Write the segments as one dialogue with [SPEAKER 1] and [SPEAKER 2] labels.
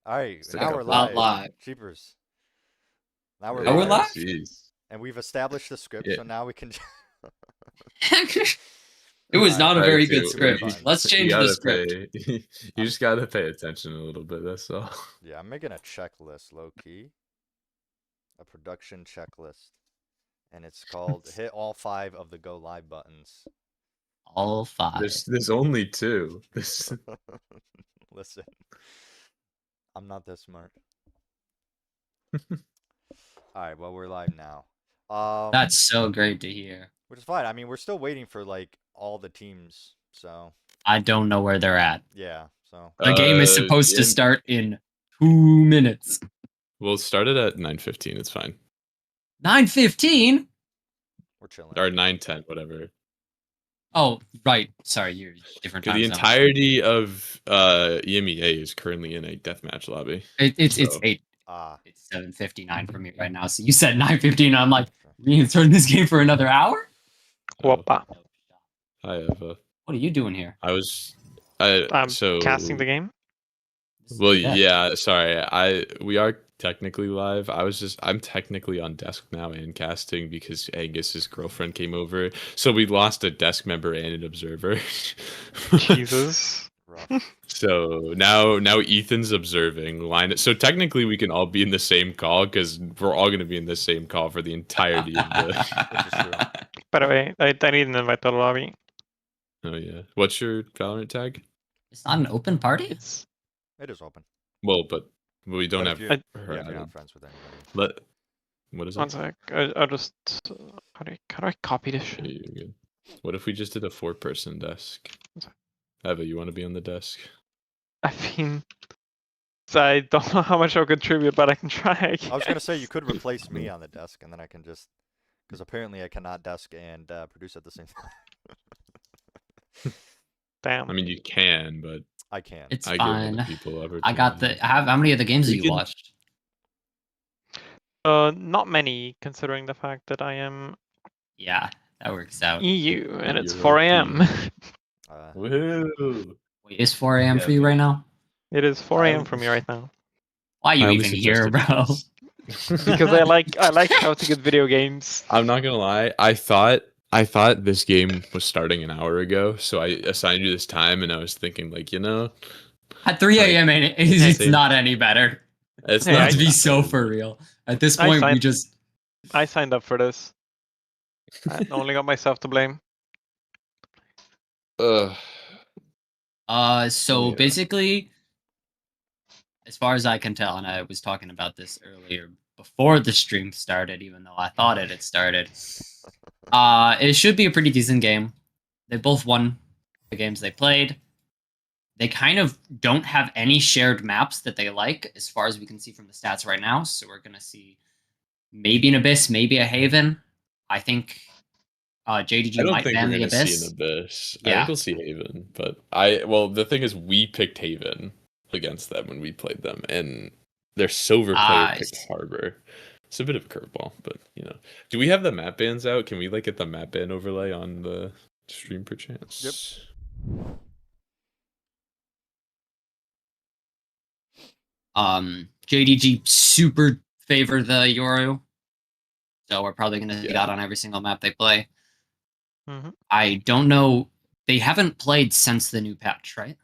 [SPEAKER 1] All right,
[SPEAKER 2] Still
[SPEAKER 1] now
[SPEAKER 2] got
[SPEAKER 1] we're
[SPEAKER 2] a
[SPEAKER 3] Not
[SPEAKER 1] live.
[SPEAKER 2] couple.
[SPEAKER 3] live.
[SPEAKER 1] Cheapers. Now we're
[SPEAKER 3] Are we
[SPEAKER 1] live.
[SPEAKER 3] live?
[SPEAKER 2] Jeez.
[SPEAKER 1] And we've established the script,
[SPEAKER 2] Yeah.
[SPEAKER 1] so now we can.
[SPEAKER 3] It was
[SPEAKER 1] Alright,
[SPEAKER 3] not a
[SPEAKER 2] Alright,
[SPEAKER 3] very
[SPEAKER 1] too
[SPEAKER 3] good
[SPEAKER 2] too.
[SPEAKER 1] many
[SPEAKER 3] script.
[SPEAKER 1] buttons.
[SPEAKER 3] Let's
[SPEAKER 2] You
[SPEAKER 3] change the
[SPEAKER 2] gotta
[SPEAKER 3] script.
[SPEAKER 2] pay. You
[SPEAKER 1] I'm-
[SPEAKER 2] just gotta pay attention a little bit. That's all.
[SPEAKER 1] Yeah, I'm making a checklist, low key. A production checklist. And it's called hit all 5 of the go live buttons.
[SPEAKER 3] All 5.
[SPEAKER 2] There's only 2. This.
[SPEAKER 1] Listen, I'm not this smart. Alright, well, we're live now.
[SPEAKER 3] That's so great to hear.
[SPEAKER 1] Which is fine. I mean, we're still waiting for, like, all the teams, so.
[SPEAKER 3] I don't know where they're at.
[SPEAKER 1] Yeah, so.
[SPEAKER 3] The game is supposed to start in 2 minutes.
[SPEAKER 2] We'll start it at 9:15. It's fine.
[SPEAKER 3] 9:15?
[SPEAKER 1] We're chilling.
[SPEAKER 2] Or 9:10, whatever.
[SPEAKER 3] Oh, right. Sorry, you're different time
[SPEAKER 2] The
[SPEAKER 3] zone.
[SPEAKER 2] entirety of EMEA is currently in a deathmatch lobby.
[SPEAKER 3] It's
[SPEAKER 2] so.
[SPEAKER 3] 8.
[SPEAKER 1] Ah.
[SPEAKER 3] It's 7:59 for me right now. So you said 9:15. I'm like, we can turn this game for another hour?
[SPEAKER 4] Whoppa.
[SPEAKER 2] Hi, Eva.
[SPEAKER 3] What are you doing here?
[SPEAKER 2] I was.
[SPEAKER 4] I'm
[SPEAKER 2] so
[SPEAKER 4] casting the game.
[SPEAKER 2] Well, yeah. Sorry, we are technically live. I'm technically on desk now and casting because Angus's girlfriend came over, so we lost a desk member and an observer.
[SPEAKER 4] Jesus.
[SPEAKER 1] Rough.
[SPEAKER 2] So now Ethan's observing. So technically we can all be in the same call because we're all going to be in the same call for the entirety of the.
[SPEAKER 1] Which is true.
[SPEAKER 4] By the way, I need an invite to the lobby.
[SPEAKER 2] Oh yeah. What's your Valorant tag?
[SPEAKER 3] It's not an open party?
[SPEAKER 1] It is open.
[SPEAKER 2] Well, but we don't
[SPEAKER 1] But
[SPEAKER 2] have
[SPEAKER 1] if
[SPEAKER 2] her
[SPEAKER 1] you're, yeah, if you're
[SPEAKER 2] added.
[SPEAKER 1] not friends with anybody.
[SPEAKER 2] What is
[SPEAKER 4] One
[SPEAKER 2] it?
[SPEAKER 4] sec. I'll just. How do I copy this shit?
[SPEAKER 2] Yeah, you're good. What if we just did a 4-person desk? Eva, you want to be on the desk?
[SPEAKER 4] I mean, I don't know how much I'll contribute, but I can try.
[SPEAKER 1] I was gonna say you could replace me on the desk, and then I can just, because apparently I cannot desk and produce at the same time.
[SPEAKER 4] Damn.
[SPEAKER 2] I mean, you can, but
[SPEAKER 1] I can.
[SPEAKER 3] It's
[SPEAKER 2] I
[SPEAKER 3] fine.
[SPEAKER 2] give other people opportunity.
[SPEAKER 3] I got how many of the games have
[SPEAKER 2] You
[SPEAKER 3] you
[SPEAKER 2] can-
[SPEAKER 3] watched?
[SPEAKER 4] Not many, considering the fact that I am
[SPEAKER 3] Yeah, that works out.
[SPEAKER 4] EU and it's
[SPEAKER 2] You're
[SPEAKER 4] 4 a.m.
[SPEAKER 2] Woohoo!
[SPEAKER 3] Wait, it's 4 a.m.
[SPEAKER 2] Yeah,
[SPEAKER 3] for you right now?
[SPEAKER 4] It is 4 a.m. for me right now.
[SPEAKER 3] Why are you
[SPEAKER 2] I only
[SPEAKER 3] even here,
[SPEAKER 2] suggested
[SPEAKER 3] bro?
[SPEAKER 2] because-
[SPEAKER 4] Because I like shouting at video games.
[SPEAKER 2] I'm not gonna lie. I thought this game was starting an hour ago, so I assigned you this time, and I was thinking, like,
[SPEAKER 3] At 3 a.m. it's
[SPEAKER 2] Same.
[SPEAKER 3] not any better.
[SPEAKER 2] it's
[SPEAKER 4] Hey,
[SPEAKER 2] not
[SPEAKER 3] Let's be
[SPEAKER 2] that
[SPEAKER 3] so
[SPEAKER 2] bad.
[SPEAKER 3] for real. At this
[SPEAKER 4] I
[SPEAKER 3] point, we
[SPEAKER 4] signed-
[SPEAKER 3] just
[SPEAKER 4] I signed up for this. I only got myself to blame.
[SPEAKER 2] Ugh.
[SPEAKER 3] so
[SPEAKER 2] Yeah.
[SPEAKER 3] basically, as far as I can tell, and I was talking about this earlier before the stream started, even though I thought it had started. It should be a pretty decent game. They both won the games they played. They kind of don't have any shared maps that they like, as far as we can see from the stats right now. So we're gonna see maybe an Abyss, maybe a Haven. I think JDG
[SPEAKER 2] I don't
[SPEAKER 3] might
[SPEAKER 2] think
[SPEAKER 3] ban
[SPEAKER 2] we're
[SPEAKER 3] the
[SPEAKER 2] gonna
[SPEAKER 3] Abyss.
[SPEAKER 2] see an Abyss. I
[SPEAKER 3] Yeah.
[SPEAKER 2] think we'll see Haven, but the thing is, we picked Haven against them when we played them, and their silver player picked Harbor. It's a bit of a curveball, but do we have the map bans out? Can we get the map ban overlay on the stream perchance?
[SPEAKER 1] Yep.
[SPEAKER 3] JDG super favor the Yoru, so we're probably gonna see that on every single map they play.
[SPEAKER 4] Mm-hmm.
[SPEAKER 3] I don't know. They haven't played since the new patch, right?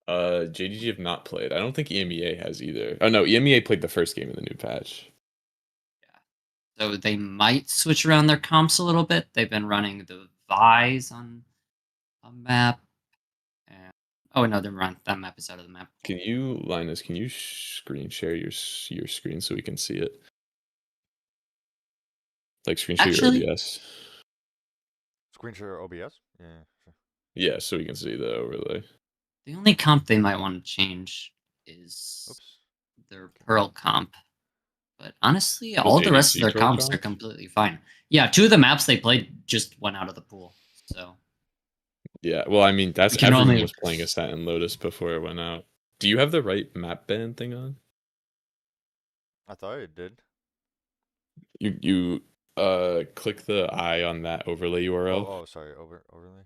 [SPEAKER 2] JDG have not played. I don't think EMEA has either. Oh no, EMEA played the first game in the new patch.
[SPEAKER 3] Yeah. So they might switch around their comps a little bit. They've been running the Vise on a map. Oh no, they're run. That map is out of the map.
[SPEAKER 2] Can you, Linus? Can you screen share your screen so we can see it? Screen share your OBS.
[SPEAKER 1] Screen share OBS? Yeah. Sure.
[SPEAKER 2] Yeah, so we can see the overlay.
[SPEAKER 3] The only comp they might want to change is their Pearl comp. But honestly, all the rest of their comps are completely fine. Yeah, 2 of the maps they played just went out of the pool. So.
[SPEAKER 2] Yeah, well, I mean, that's everyone was playing Ascent and Lotus before it went out. Do you have the right map ban thing on?
[SPEAKER 1] I thought it did.
[SPEAKER 2] You click the eye on that overlay URL.
[SPEAKER 1] Oh, sorry, overlay.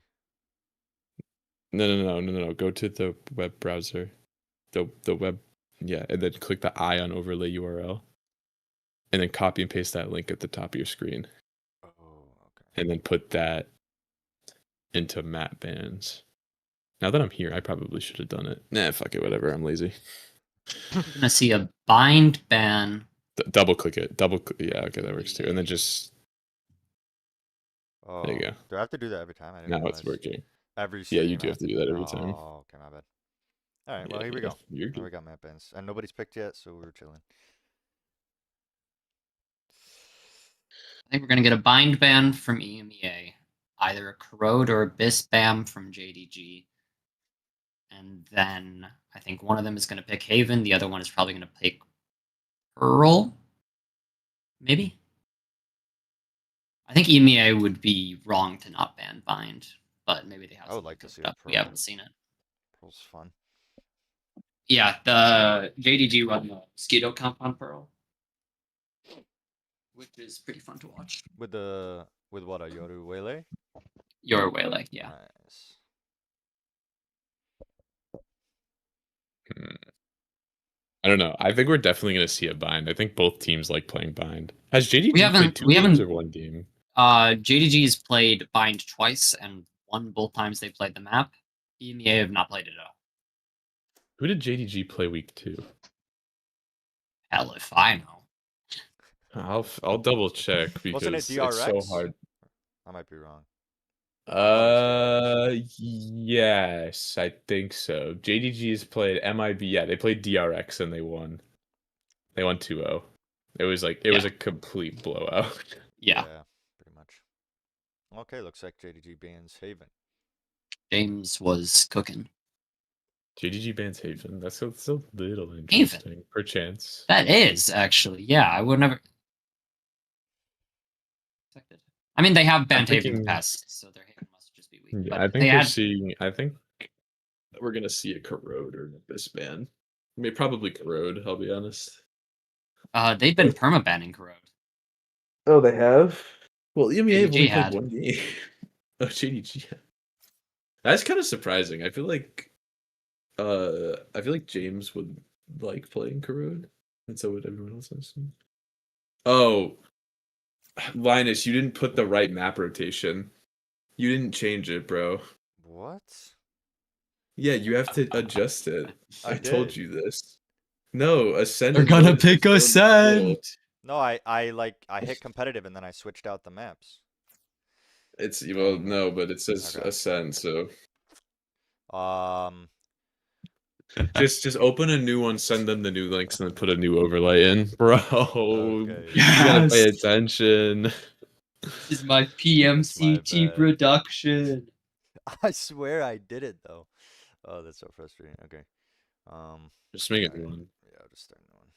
[SPEAKER 2] No. Go to the web browser. The web Yeah, and then click the eye on overlay URL. And then copy and paste that link at the top of your screen.
[SPEAKER 1] Oh, okay.
[SPEAKER 2] And then put that into map bans. Now that I'm here, I probably should have done it. Nah, fuck it, whatever. I'm lazy.
[SPEAKER 3] You're gonna see a bind ban.
[SPEAKER 2] Double click it. Yeah, okay, that works too. And then just
[SPEAKER 1] Oh,
[SPEAKER 2] there you go.
[SPEAKER 1] do I have to do that every time? I didn't
[SPEAKER 2] Now
[SPEAKER 1] realize.
[SPEAKER 2] it's working.
[SPEAKER 1] Every
[SPEAKER 2] Yeah,
[SPEAKER 1] stream
[SPEAKER 2] you do have to do that every time.
[SPEAKER 1] Oh, okay, my bad. All right, well,
[SPEAKER 2] Yeah,
[SPEAKER 1] here we
[SPEAKER 2] yeah,
[SPEAKER 1] go.
[SPEAKER 2] you're
[SPEAKER 1] Now
[SPEAKER 2] good.
[SPEAKER 1] we got map bans. And nobody's picked yet, so we're chilling.
[SPEAKER 3] I think we're gonna get a bind ban from EMEA, either a corrode or a BIS from JDG. And then I think one of them is gonna pick Haven, the other one is probably gonna pick Pearl. Maybe? I think EMEA would be wrong to not ban bind, but maybe they have
[SPEAKER 1] I would
[SPEAKER 3] something
[SPEAKER 1] like to
[SPEAKER 3] cooked
[SPEAKER 1] see a
[SPEAKER 3] up. We
[SPEAKER 1] Pearl.
[SPEAKER 3] haven't seen it.
[SPEAKER 1] Pearl's fun.
[SPEAKER 3] Yeah, the JDG run the mosquito compound Pearl, which is pretty fun to watch.
[SPEAKER 1] With what, a Yoru Wele?
[SPEAKER 3] Your way, like, yeah.
[SPEAKER 1] Nice.
[SPEAKER 2] I don't know. I think we're definitely gonna see a bind. I think both teams like playing bind. Has JDG
[SPEAKER 3] We haven't-
[SPEAKER 2] played two
[SPEAKER 3] we
[SPEAKER 2] games
[SPEAKER 3] haven't-
[SPEAKER 2] or one game?
[SPEAKER 3] JDG's played bind twice and won both times they played the map. EMEA have not played it at all.
[SPEAKER 2] Who did JDG play week 2?
[SPEAKER 3] Hell if I know.
[SPEAKER 2] I'll double check because
[SPEAKER 1] Wasn't it
[SPEAKER 2] it's so
[SPEAKER 1] DRX?
[SPEAKER 2] hard.
[SPEAKER 1] I might be wrong.
[SPEAKER 2] Yes, I think so. JDG's played MIB. Yeah, they played DRX and they won. They won 2-0. It was a complete blowout.
[SPEAKER 3] Yeah.
[SPEAKER 1] Pretty much. Okay, looks like JDG bans Haven.
[SPEAKER 3] James was cooking.
[SPEAKER 2] JDG bans Haven. That's a little interesting. Perchance.
[SPEAKER 3] That is actually, yeah. I would never. I mean, they have banned Haven in the past, so their Haven must just be weak.
[SPEAKER 2] Yeah,
[SPEAKER 3] But
[SPEAKER 2] I think
[SPEAKER 3] they
[SPEAKER 2] we're
[SPEAKER 3] had,
[SPEAKER 2] seeing. I think we're gonna see a corrode or this ban. I mean, probably corrode. I'll be honest.
[SPEAKER 3] they've been perma-banning corrode.
[SPEAKER 2] Oh, they have. Well, EMEA have
[SPEAKER 3] JDG
[SPEAKER 2] only
[SPEAKER 3] had.
[SPEAKER 2] played one game. Oh, JDG. That's kind of surprising. I feel like James would like playing corrode, and so would everyone else. Oh, Linus, you didn't put the right map rotation. You didn't change it, bro.
[SPEAKER 1] What?
[SPEAKER 2] Yeah, you have to adjust it.
[SPEAKER 1] I
[SPEAKER 2] told
[SPEAKER 1] did.
[SPEAKER 2] you this. No, Ascent.
[SPEAKER 3] They're
[SPEAKER 2] and
[SPEAKER 3] gonna
[SPEAKER 2] Lotus
[SPEAKER 3] pick
[SPEAKER 2] is still in the pool.
[SPEAKER 3] Ascent.
[SPEAKER 1] No, I hit competitive and then I switched out the maps.
[SPEAKER 2] It's
[SPEAKER 1] Dang
[SPEAKER 2] well,
[SPEAKER 1] it.
[SPEAKER 2] no, but it says
[SPEAKER 1] Okay.
[SPEAKER 2] Ascent, so just open a new one, send them the new links, and then put a new overlay in, bro.
[SPEAKER 1] Okay.
[SPEAKER 2] You gotta pay
[SPEAKER 3] Yes.
[SPEAKER 2] attention.
[SPEAKER 3] This is my PMCT
[SPEAKER 1] bad.
[SPEAKER 3] production.
[SPEAKER 1] I swear I did it though. Oh, that's so frustrating. Okay.
[SPEAKER 2] Just make it
[SPEAKER 1] alright.
[SPEAKER 2] one.
[SPEAKER 1] Yeah, I'll just start a new one.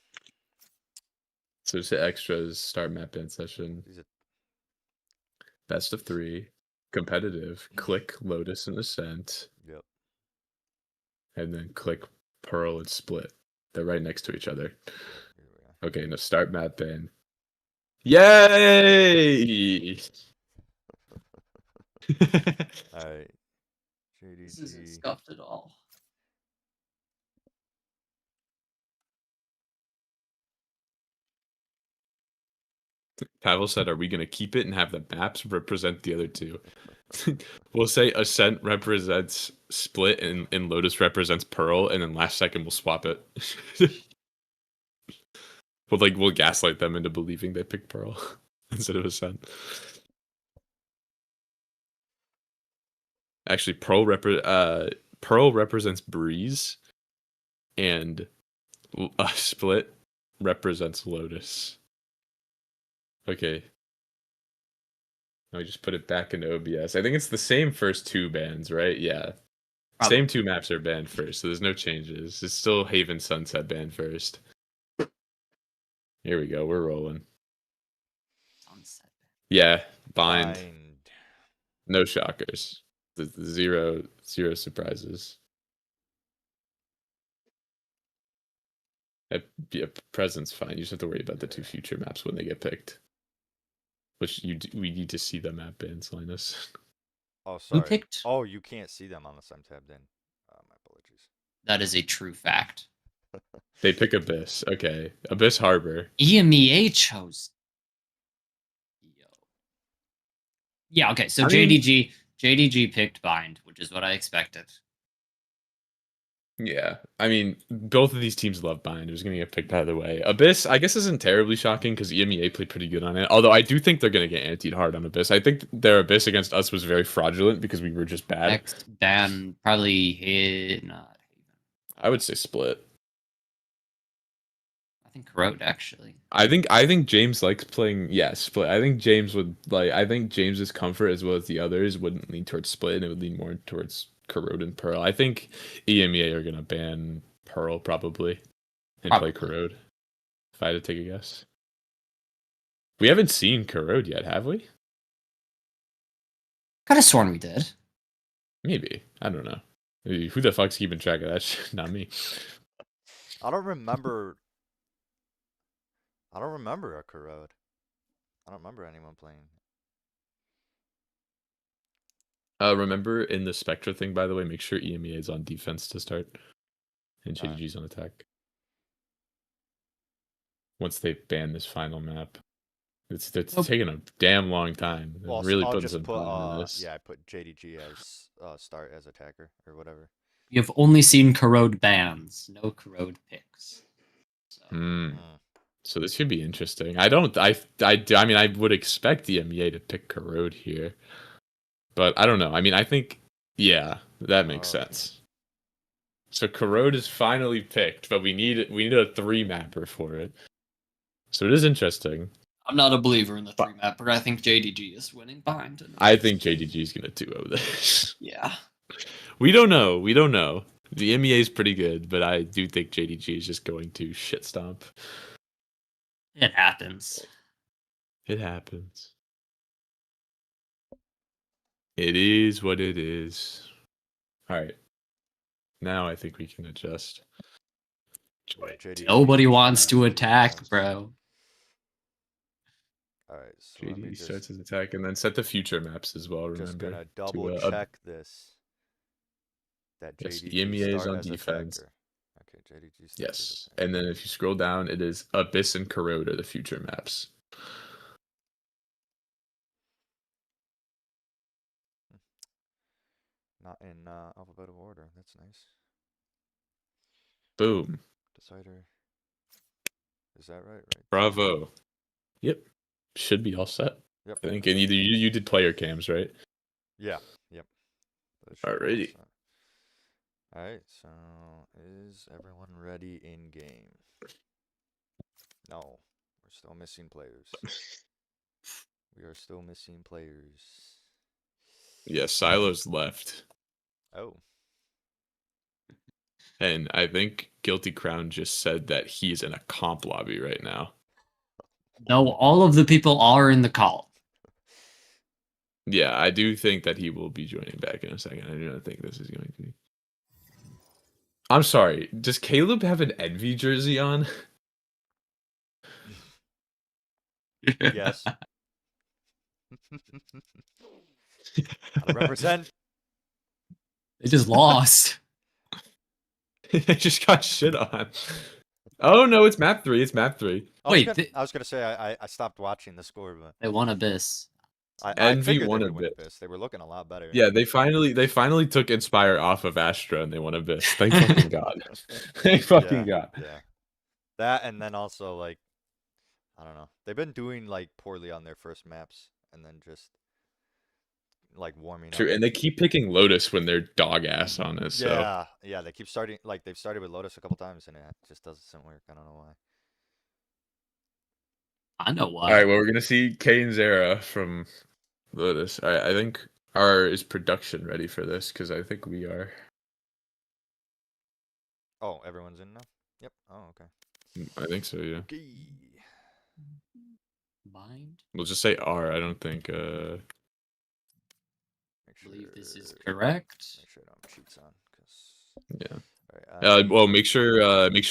[SPEAKER 2] So just hit extras, start map band session.
[SPEAKER 1] These are
[SPEAKER 2] Best of 3, competitive. Click Lotus and Ascent,
[SPEAKER 1] yep.
[SPEAKER 2] and then click Pearl and Split. They're right next to each other.
[SPEAKER 1] Here we go.
[SPEAKER 2] Okay, now start map band. Yay!
[SPEAKER 1] Alright.
[SPEAKER 3] This isn't
[SPEAKER 1] JDG.
[SPEAKER 3] scuffed at all.
[SPEAKER 2] Pavel said, "Are we gonna keep it and have the maps represent the other two?" We'll say Ascent represents Split and Lotus represents Pearl, and then last second we'll swap it. We'll gaslight them into believing they picked Pearl instead of Ascent. Actually, Pearl represents Breeze, and Split represents Lotus. Okay. Now we just put it back into OBS. I think it's the same first 2 bands, right? Yeah.
[SPEAKER 3] Probably.
[SPEAKER 2] Same 2 maps are banned first, so there's no changes. It's still Haven Sunset banned first. Here we go. We're rolling.
[SPEAKER 3] Sunset.
[SPEAKER 2] Yeah, bind. No shockers. Zero surprises. Yeah, present's fine. You just have to worry about the 2 future maps when they get picked. Which we need to see the map bans, Linus.
[SPEAKER 1] Oh, sorry.
[SPEAKER 3] Who picked?
[SPEAKER 1] Oh, you can't see them on the Sim tab then. My apologies.
[SPEAKER 3] That is a true fact.
[SPEAKER 2] They pick Abyss. Okay. Abyss Harbor.
[SPEAKER 3] EMEA chose. Yo. Yeah, okay, so
[SPEAKER 2] I mean-
[SPEAKER 3] JDG picked Bind, which is what I expected.
[SPEAKER 2] Yeah. I mean, both of these teams love Bind. It was going to get picked either way. Abyss, I guess, isn't terribly shocking because EMEA played pretty good on it. Although I do think they're going to get antied hard on Abyss. I think their Abyss against us was very fraudulent because we were just bad.
[SPEAKER 3] Next ban probably hit not
[SPEAKER 2] I would say split.
[SPEAKER 3] I think Corrode actually.
[SPEAKER 2] I think James likes playing split. I think James would like I think James's comfort as well as the others wouldn't lean towards split and it would lean more towards Corrode and Pearl. I think EMEA are gonna ban Pearl probably and play Corrode. If I had to take a guess. We haven't seen Corrode yet, have we?
[SPEAKER 3] Could have sworn we did.
[SPEAKER 2] Maybe. I don't know. Who the fuck's keeping track of that shit? Not me.
[SPEAKER 1] I don't remember a Corrode. I don't remember anyone playing.
[SPEAKER 2] Remember in the Spectra thing, by the way, make sure EMEA is on defense to start. And JDG's on attack. Once they ban this final map. It's taking a damn long time.
[SPEAKER 1] Well,
[SPEAKER 2] Really
[SPEAKER 1] I'll
[SPEAKER 2] putting
[SPEAKER 1] just
[SPEAKER 2] some
[SPEAKER 1] put
[SPEAKER 2] time into this.
[SPEAKER 1] I put JDG as start as attacker or whatever.
[SPEAKER 3] You've only seen Corrode bans, no Corrode picks. So.
[SPEAKER 2] So this could be interesting. I mean, I would expect the EMEA to pick Corrode here. But I don't know. I mean, I think, yeah, that makes sense. So Corrode is finally picked, but we need a 3-mapper for it. So it is interesting.
[SPEAKER 3] I'm not a believer in the 3-mapper. I think JDG is winning behind.
[SPEAKER 2] I think JDG is going to 2-0 this.
[SPEAKER 3] Yeah.
[SPEAKER 2] We don't know. The EMEA is pretty good, but I do think JDG is just going to shit stomp.
[SPEAKER 3] It happens.
[SPEAKER 2] It happens. It is what it is. All right. Now I think we can adjust.
[SPEAKER 3] Nobody wants to attack, bro.
[SPEAKER 1] Alright, so
[SPEAKER 2] JD starts his attack and then set the future maps as well, remember.
[SPEAKER 1] Just gonna double check this. That JDG
[SPEAKER 2] EMEA is
[SPEAKER 1] start
[SPEAKER 2] on
[SPEAKER 1] as
[SPEAKER 2] defense.
[SPEAKER 1] attacker. Okay, JDG starts as
[SPEAKER 2] Yes.
[SPEAKER 1] attacker.
[SPEAKER 2] And then if you scroll down, it is Abyss and Corrode are the future maps.
[SPEAKER 1] Not in alphabetical order. That's nice.
[SPEAKER 2] Boom.
[SPEAKER 1] Decider. Is that right? Right.
[SPEAKER 2] Bravo. Yep. Should be all set.
[SPEAKER 1] Yep.
[SPEAKER 2] I think, and either you did player cams, right?
[SPEAKER 1] Yeah. Yep.
[SPEAKER 2] Alrighty.
[SPEAKER 1] Alright, so is everyone ready in game? No. We're still missing players. We are still missing players.
[SPEAKER 2] Yeah, Silo's left.
[SPEAKER 1] Oh.
[SPEAKER 2] And I think Guilty Crown just said that he's in a comp lobby right now.
[SPEAKER 3] No, all of the people are in the call.
[SPEAKER 2] Yeah, I do think that he will be joining back in a second. I do not think this is going to be. I'm sorry. Does Caleb have an Envy jersey on?
[SPEAKER 1] Yes. Gotta represent.
[SPEAKER 3] They just lost.
[SPEAKER 2] They just got shit on. Oh no, it's map 3. It's map 3.
[SPEAKER 3] Wait,
[SPEAKER 1] I was gonna say I stopped watching the score, but
[SPEAKER 3] they won Abyss.
[SPEAKER 1] I
[SPEAKER 2] Envy
[SPEAKER 1] figured
[SPEAKER 2] won
[SPEAKER 1] they
[SPEAKER 2] a
[SPEAKER 1] would win
[SPEAKER 2] bit.
[SPEAKER 1] Abyss. They were looking a lot better.
[SPEAKER 2] Yeah, they finally took Inspire off of Astra and they won Abyss. Thank fucking God. Thank fucking God.
[SPEAKER 1] Yeah. That and then also like I don't know. They've been doing like poorly on their first maps and then just like warming
[SPEAKER 2] True,
[SPEAKER 1] up.
[SPEAKER 2] and they keep picking Lotus when they're dog ass on it. So
[SPEAKER 1] Yeah, they keep starting like they've started with Lotus a couple times and it just doesn't work. I don't know why.
[SPEAKER 3] I know why.
[SPEAKER 2] all right, well we're gonna see Kane's era from Lotus. All right, I think is production ready for this because I think we are.
[SPEAKER 1] Oh, everyone's in now? Yep. Oh, okay.
[SPEAKER 2] I think so. Yeah.
[SPEAKER 1] Okay.
[SPEAKER 3] Bind?
[SPEAKER 2] We'll just say R. I don't think.
[SPEAKER 1] Make
[SPEAKER 3] I believe this is
[SPEAKER 1] sure-
[SPEAKER 3] correct.
[SPEAKER 1] Make sure I don't have cheats on, cause.
[SPEAKER 2] Yeah.
[SPEAKER 1] Alright,
[SPEAKER 2] Well, make sure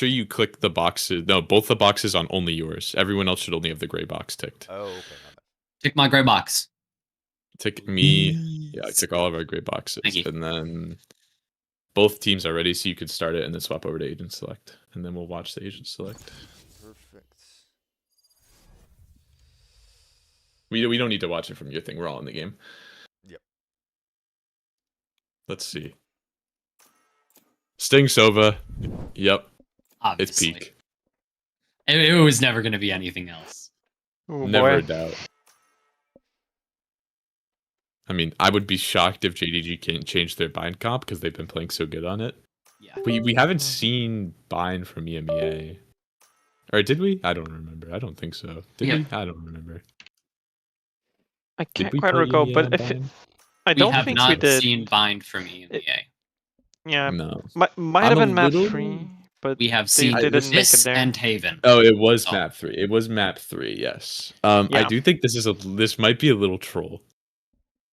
[SPEAKER 2] you click the boxes. No, both the boxes on only yours. Everyone else should only have the gray box ticked.
[SPEAKER 1] oh, okay, my bad.
[SPEAKER 3] Tick my gray box.
[SPEAKER 2] Tick me. Yeah, I tick all of our gray boxes,
[SPEAKER 3] Thank you.
[SPEAKER 2] and then Both teams are ready, so you could start it and then swap over to agent select, and then we'll watch the agent select.
[SPEAKER 1] Perfect.
[SPEAKER 2] We don't need to watch it from your thing. We're all in the game.
[SPEAKER 1] Yep.
[SPEAKER 2] Let's see. Sting Sova. Yep.
[SPEAKER 3] Obviously.
[SPEAKER 2] It's peak.
[SPEAKER 3] It was never going to be anything else.
[SPEAKER 4] Oh,
[SPEAKER 2] Never a
[SPEAKER 4] boy.
[SPEAKER 2] doubt. I mean, I would be shocked if JDG can't change their bind comp because they've been playing so good on it.
[SPEAKER 3] Yeah.
[SPEAKER 2] We haven't seen bind from EMEA. Or did we? I don't remember. I don't think so. Did
[SPEAKER 3] Yeah.
[SPEAKER 2] we? I don't remember.
[SPEAKER 4] I
[SPEAKER 2] Did
[SPEAKER 4] can't
[SPEAKER 2] we
[SPEAKER 4] quite
[SPEAKER 2] play
[SPEAKER 4] recall,
[SPEAKER 2] EMEA
[SPEAKER 4] but
[SPEAKER 2] on
[SPEAKER 4] if
[SPEAKER 2] bind?
[SPEAKER 4] I
[SPEAKER 3] We
[SPEAKER 4] don't
[SPEAKER 3] have
[SPEAKER 4] think
[SPEAKER 3] not
[SPEAKER 4] we did.
[SPEAKER 3] seen bind from EMEA.
[SPEAKER 4] Yeah,
[SPEAKER 2] No.
[SPEAKER 4] might
[SPEAKER 2] I'm
[SPEAKER 4] have
[SPEAKER 2] a
[SPEAKER 4] been map
[SPEAKER 2] little-
[SPEAKER 4] 3, but
[SPEAKER 3] We have
[SPEAKER 4] they
[SPEAKER 3] seen
[SPEAKER 4] didn't make it
[SPEAKER 3] this
[SPEAKER 4] there.
[SPEAKER 3] and Haven.
[SPEAKER 2] Oh, it was
[SPEAKER 3] Oh.
[SPEAKER 2] map 3. It was map 3, yes. I
[SPEAKER 4] Yeah.
[SPEAKER 2] do think this might be a little troll.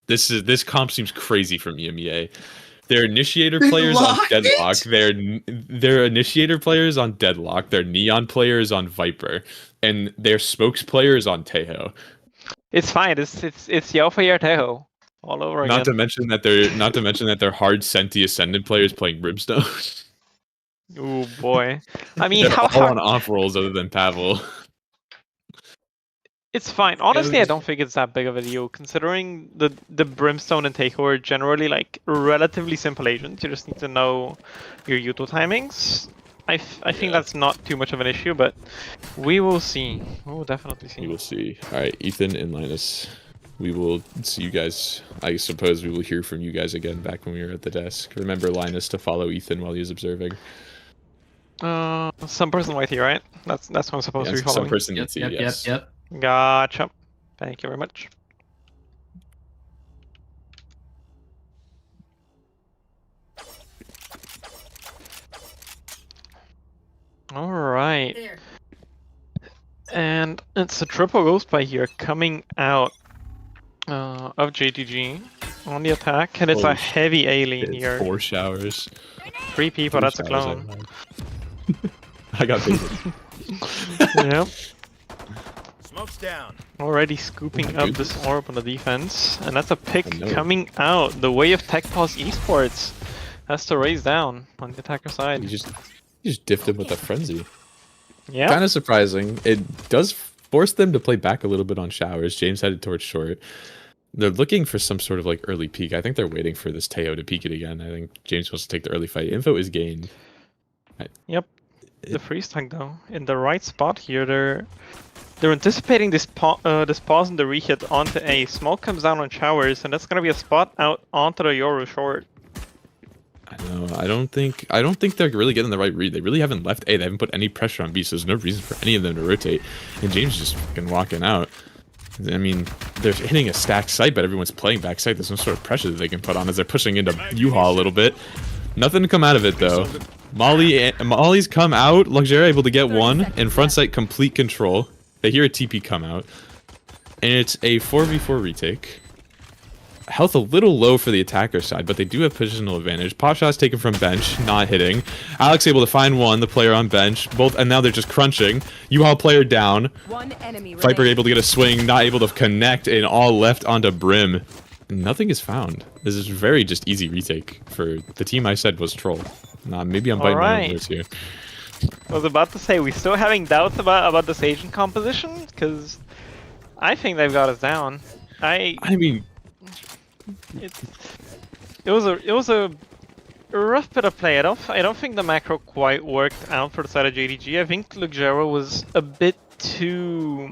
[SPEAKER 2] This comp seems crazy from EMEA. Their initiator
[SPEAKER 3] They
[SPEAKER 2] players on
[SPEAKER 3] locked
[SPEAKER 2] Deadlock.
[SPEAKER 3] it?
[SPEAKER 2] Their initiator players on Deadlock. Their Neon players on Viper, and their smokes players on Tejo.
[SPEAKER 4] It's fine. It's Yelfa Teho all over again.
[SPEAKER 2] Not to mention that they're hard Senti Ascendant players playing Brimstone.
[SPEAKER 4] Oh boy. I mean,
[SPEAKER 2] They're
[SPEAKER 4] how
[SPEAKER 2] all on
[SPEAKER 4] hard?
[SPEAKER 2] off rolls other than Pavel.
[SPEAKER 4] It's fine. Honestly, I
[SPEAKER 2] just-
[SPEAKER 4] don't think it's that big of a deal, considering the Brimstone and Teho are generally like relatively simple agents. You just need to know your Yuto timings. I think
[SPEAKER 2] Yeah.
[SPEAKER 4] that's not too much of an issue, but we will see. We will definitely see.
[SPEAKER 2] We will see. All right, Ethan and Linus. We will see you guys. I suppose we will hear from you guys again back when we are at the desk. Remember, Linus, to follow Ethan while he is observing.
[SPEAKER 4] Some person right here, right? That's what I'm supposed to be
[SPEAKER 2] Yes, some
[SPEAKER 4] following.
[SPEAKER 2] person
[SPEAKER 3] Yep,
[SPEAKER 2] needs to,
[SPEAKER 3] yep,
[SPEAKER 2] yes.
[SPEAKER 3] yep.
[SPEAKER 4] Gotcha. Thank you very much. All right.
[SPEAKER 5] There.
[SPEAKER 4] And it's a triple ghost by here coming out of JTG on the attack, and it's a
[SPEAKER 2] Holy
[SPEAKER 4] heavy alien
[SPEAKER 2] It's
[SPEAKER 4] here.
[SPEAKER 2] 4 showers.
[SPEAKER 4] 3 people,
[SPEAKER 2] 3
[SPEAKER 4] that's a
[SPEAKER 2] showers,
[SPEAKER 4] clone.
[SPEAKER 2] I got baited.
[SPEAKER 4] Yep.
[SPEAKER 6] Smoke's down.
[SPEAKER 4] Already scooping
[SPEAKER 2] my
[SPEAKER 4] up this orb on the defense, and that's a pick
[SPEAKER 2] I know.
[SPEAKER 4] coming out. The way of Tech Pause Esports has to raise down on the attacker
[SPEAKER 2] You
[SPEAKER 4] side.
[SPEAKER 2] just diffed him with a frenzy.
[SPEAKER 4] Yeah.
[SPEAKER 2] Kind of surprising. It does force them to play back a little bit on showers. James headed towards short. They're looking for some sort of like early peek. I think they're waiting for this Teo to peek it again. I think James wants to take the early fight. Info is gained.
[SPEAKER 4] Yep. The freeze tag though, in the right spot here. They're anticipating this pause and the rehyit onto A. Smoke comes down on showers, and that's gonna be a spot out onto the Yoru short.
[SPEAKER 2] I know. I don't think they're really getting the right read. They really haven't left A. They haven't put any pressure on B, so there's no reason for any of them to rotate. And James is just fucking walking out. I mean, they're hitting a stacked site, but everyone's playing backside. There's no sort of pressure that they can put on as they're pushing into U-Haul a little bit. Nothing to come out of it though. Molly's come out. Luxury able to get one, and front site complete control. They hear a TP come out, and it's a 4v4 retake. Health a little low for the attacker side, but they do have positional advantage. Pop shots taken from bench, not hitting. Alex able to find one, the player on bench. Both, and now they're just crunching. U-Haul player down.
[SPEAKER 5] One enemy
[SPEAKER 2] Viper
[SPEAKER 5] remaining.
[SPEAKER 2] able to get a swing, not able to connect, and all left onto Brim. Nothing is found. This is very just easy retake for the team I said was troll. Nah, maybe I'm biting my own
[SPEAKER 4] Alright.
[SPEAKER 2] words here.
[SPEAKER 4] I was about to say, we still having doubts about this agent composition, because I think they've got us down.
[SPEAKER 2] I mean,
[SPEAKER 4] It was a rough bit of play. I don't think the macro quite worked out for the side of JDG. I think Luxero was a bit too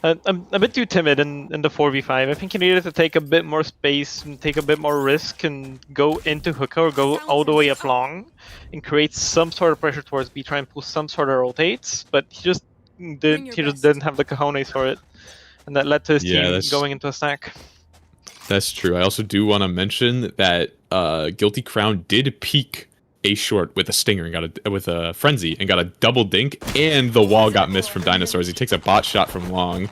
[SPEAKER 4] timid in the 4v5. I think he needed to take a bit more space and take a bit more risk and go into hookah or go all the way up long and create some sort of pressure towards B, try and pull some sort of rotates, but he just didn't have the cojones for it. And that led to his
[SPEAKER 2] Yeah,
[SPEAKER 4] team
[SPEAKER 2] that's-
[SPEAKER 4] going into a stack.
[SPEAKER 2] that's true. I also do want to mention that Guilty Crown did peek a short with a stinger and got with a frenzy and got a double dink, and the wall got missed from Dinosaurs. He takes a bot shot from long.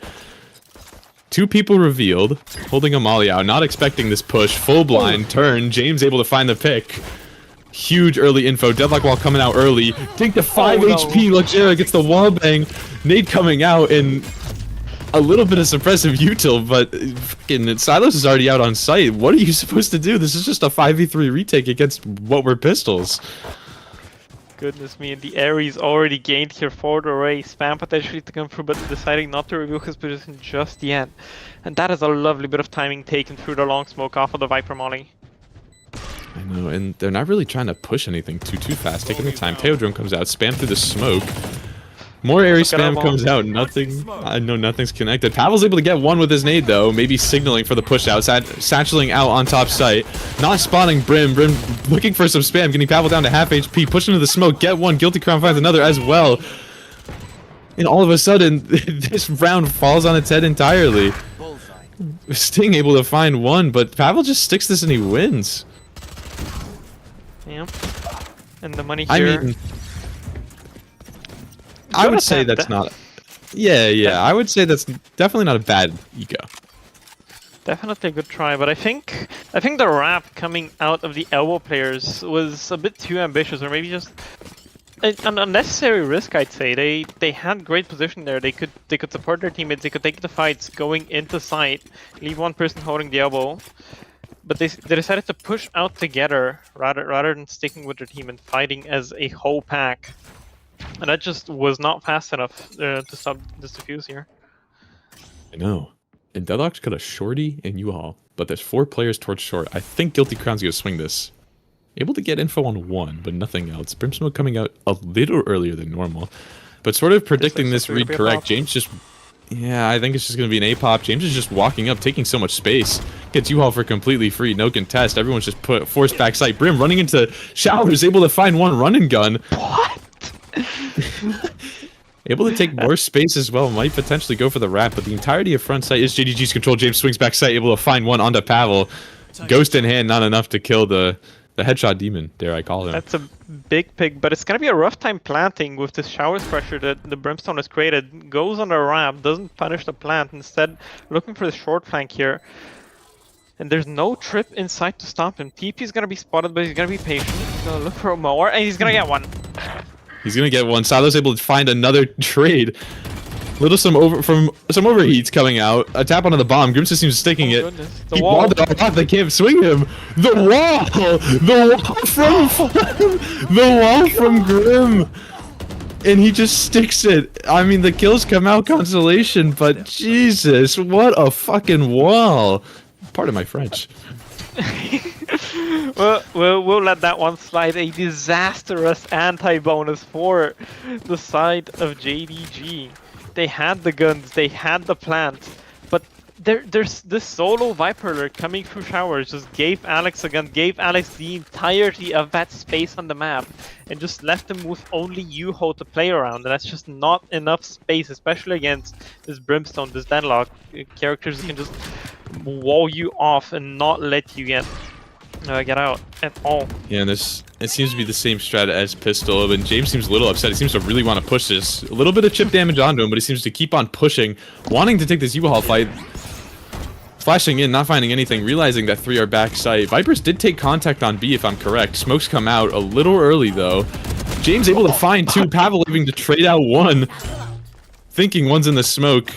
[SPEAKER 2] 2 people revealed, holding a molly out, not expecting this push. Full blind turn. James able to find the pick. Huge early info. Deadlock wall coming out early. Dink to 5
[SPEAKER 4] Oh, no.
[SPEAKER 2] HP. Luxera gets the wall bang. Nade coming out, and a little bit of suppressive util, but fucking Silos is already out on site. What are you supposed to do? This is just a 5v3 retake against what were pistols.
[SPEAKER 4] Goodness me, and the Ares already gained here for the array. Spam potentially to come through, but deciding not to reveal his position just yet. And that is a lovely bit of timing taken through the long smoke off of the Viper molly.
[SPEAKER 2] I know, and they're not really trying to push anything too fast. Taking their time. Teodrome comes out, spam through the smoke. More Ares spam comes out, nothing. I know nothing's connected. Pavel's able to get one with his nade though, maybe signaling for the push out. Satcheling out on top site, not spotting Brim. Brim looking for some spam, getting Pavel down to half HP, pushing into the smoke, get one. Guilty Crown finds another as well. And all of a sudden, this round falls on its head entirely. Sting able to find one, but Pavel just sticks this and he wins.
[SPEAKER 4] Yeah. And the money here.
[SPEAKER 2] I mean, I would say that's not. Yeah. I would say that's definitely not a bad eco.
[SPEAKER 4] Definitely a good try, but I think the wrap coming out of the elbow players was a bit too ambitious, or maybe just an unnecessary risk. I'd say they had great position there. They could support their teammates. They could take the fights going into sight, leave one person holding the elbow. But they decided to push out together rather than sticking with their team and fighting as a whole pack. And that just was not fast enough to stop this defuse here.
[SPEAKER 2] I know. And Deadlock's got a shorty and U-Haul, but there's 4 players towards short. I think Guilty Crown's gonna swing this. Able to get info on one, but nothing else. Brimsmoke coming out a little earlier than normal. But sort of predicting this read correct, James just... Yeah, I think it's just going to be an A-pop. James is just walking up, taking so much space. Gets U-Haul for completely free, no contest. Everyone's just forced back sight. Brim running into showers, able to find one run and gun.
[SPEAKER 4] What?
[SPEAKER 2] Able to take more space as well. Might potentially go for the wrap, but the entirety of front sight is JDG's control. James swings back sight, able to find one onto Pavel. Ghost in hand, not enough to kill the headshot demon, dare I call him.
[SPEAKER 4] That's a big pick, but it's gonna be a rough time planting with this showers pressure that the Brimstone has created. Goes on the ramp, doesn't punish the plant, instead looking for the short flank here. And there's no trip inside to stop him. TP's gonna be spotted, but he's gonna be patient. He's gonna look for more, and he's gonna get one.
[SPEAKER 2] He's gonna get one. Silo's able to find another trade. Some overheats coming out. A tap onto the bomb. Grim just seems sticking it.
[SPEAKER 4] Goodness.
[SPEAKER 2] He walled it off. They can't swing him. The wall from Grim. And he just sticks it. I mean, the kills come out consolation, but Jesus, what a fucking wall. Pardon my French.
[SPEAKER 4] Well, we'll let that one slide. A disastrous anti-bonus for the side of JDG. They had the guns, they had the plant, but there's this solo Viper alert coming through showers just gave Alex a gun, gave Alex the entirety of that space on the map, and just left him with only U-Ho to play around, and that's just not enough space, especially against this Brimstone, this Deadlock. Characters can just wall you off and not let you get out at all.
[SPEAKER 2] Yeah, and it seems to be the same strat as Pistol, and James seems a little upset. He seems to really want to push this. A little bit of chip damage onto him, but he seems to keep on pushing, wanting to take this U-Haul fight. Flashing in, not finding anything, realizing that 3 are back sight. Vipers did take contact on B, if I'm correct. Smokes come out a little early, though. James able to find 2, Pavel having to trade out 1. Thinking one's in the smoke.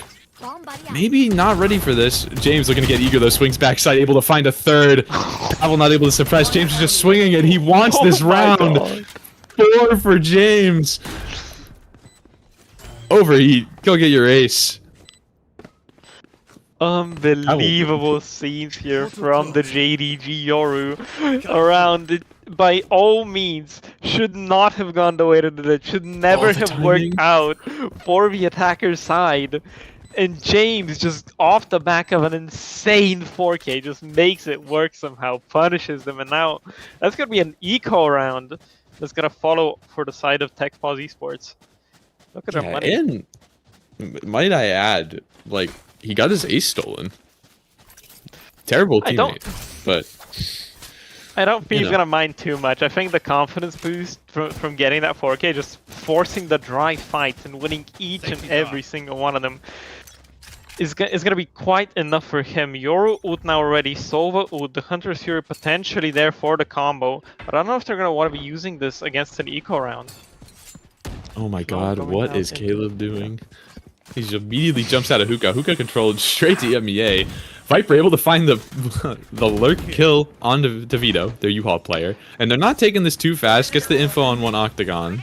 [SPEAKER 2] Maybe not ready for this. James looking to get eager though, swings backside, able to find a 3rd. Pavel not able to suppress. James is just swinging it. He wants this round. God. 4 for James. Overheat. Go get your ace.
[SPEAKER 4] Unbelievable scenes here from the JDG Yoru around it. By all means, should not have gone the way that it did. Should never have worked out for the attacker's side. And James, just off the back of an insane 4K, just makes it work somehow, punishes them, and now that's gonna be an eco round that's gonna follow for the side of Tech Pause Esports. Look at their money.
[SPEAKER 2] And might I add, like, he got his ace stolen. Terrible teammate, but
[SPEAKER 4] I don't think he's gonna mind too much. I think the confidence boost from getting that 4K, just forcing the dry fights and winning each and every single one of them, is gonna be quite enough for him. Yoru ult now already, Sova ult, the Hunter's Fury potentially there for the combo, but I don't know if they're gonna want to be using this against an eco round.
[SPEAKER 2] Oh my god, what is Caleb doing? He immediately jumps out of hookah. Hookah controlled straight to EMEA. Viper able to find the lurk kill on DeVito, their U-Haul player. And they're not taking this too fast. Gets the info on one Octagon.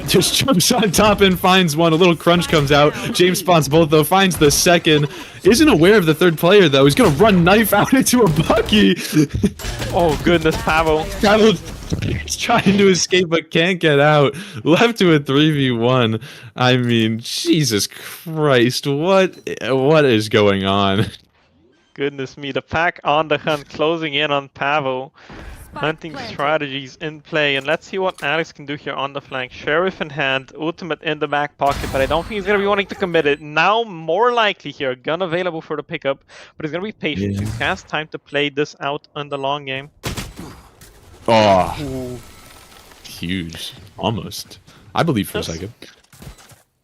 [SPEAKER 2] Just jumps on top and finds one. A little crunch comes out. James spawns both though. Finds the second. Isn't aware of the third player though. He's gonna run knife out into a Bucky.
[SPEAKER 4] Oh goodness, Pavel.
[SPEAKER 2] Pavel is trying to escape but can't get out. Left to a 3v1. I mean, Jesus Christ, what is going on?
[SPEAKER 4] Goodness me, the pack on the hunt, closing in on Pavel. Hunting strategies in play, and let's see what Alex can do here on the flank. Sheriff in hand, ultimate in the back pocket, but I don't think he's going to be wanting to commit it. Now, more likely here, gun available for the pickup, but he's going to be patient.
[SPEAKER 2] Yeah.
[SPEAKER 4] He has time to play this out on the long game.
[SPEAKER 2] Oh,
[SPEAKER 4] Ooh.
[SPEAKER 2] huge. Almost. I believe for a second.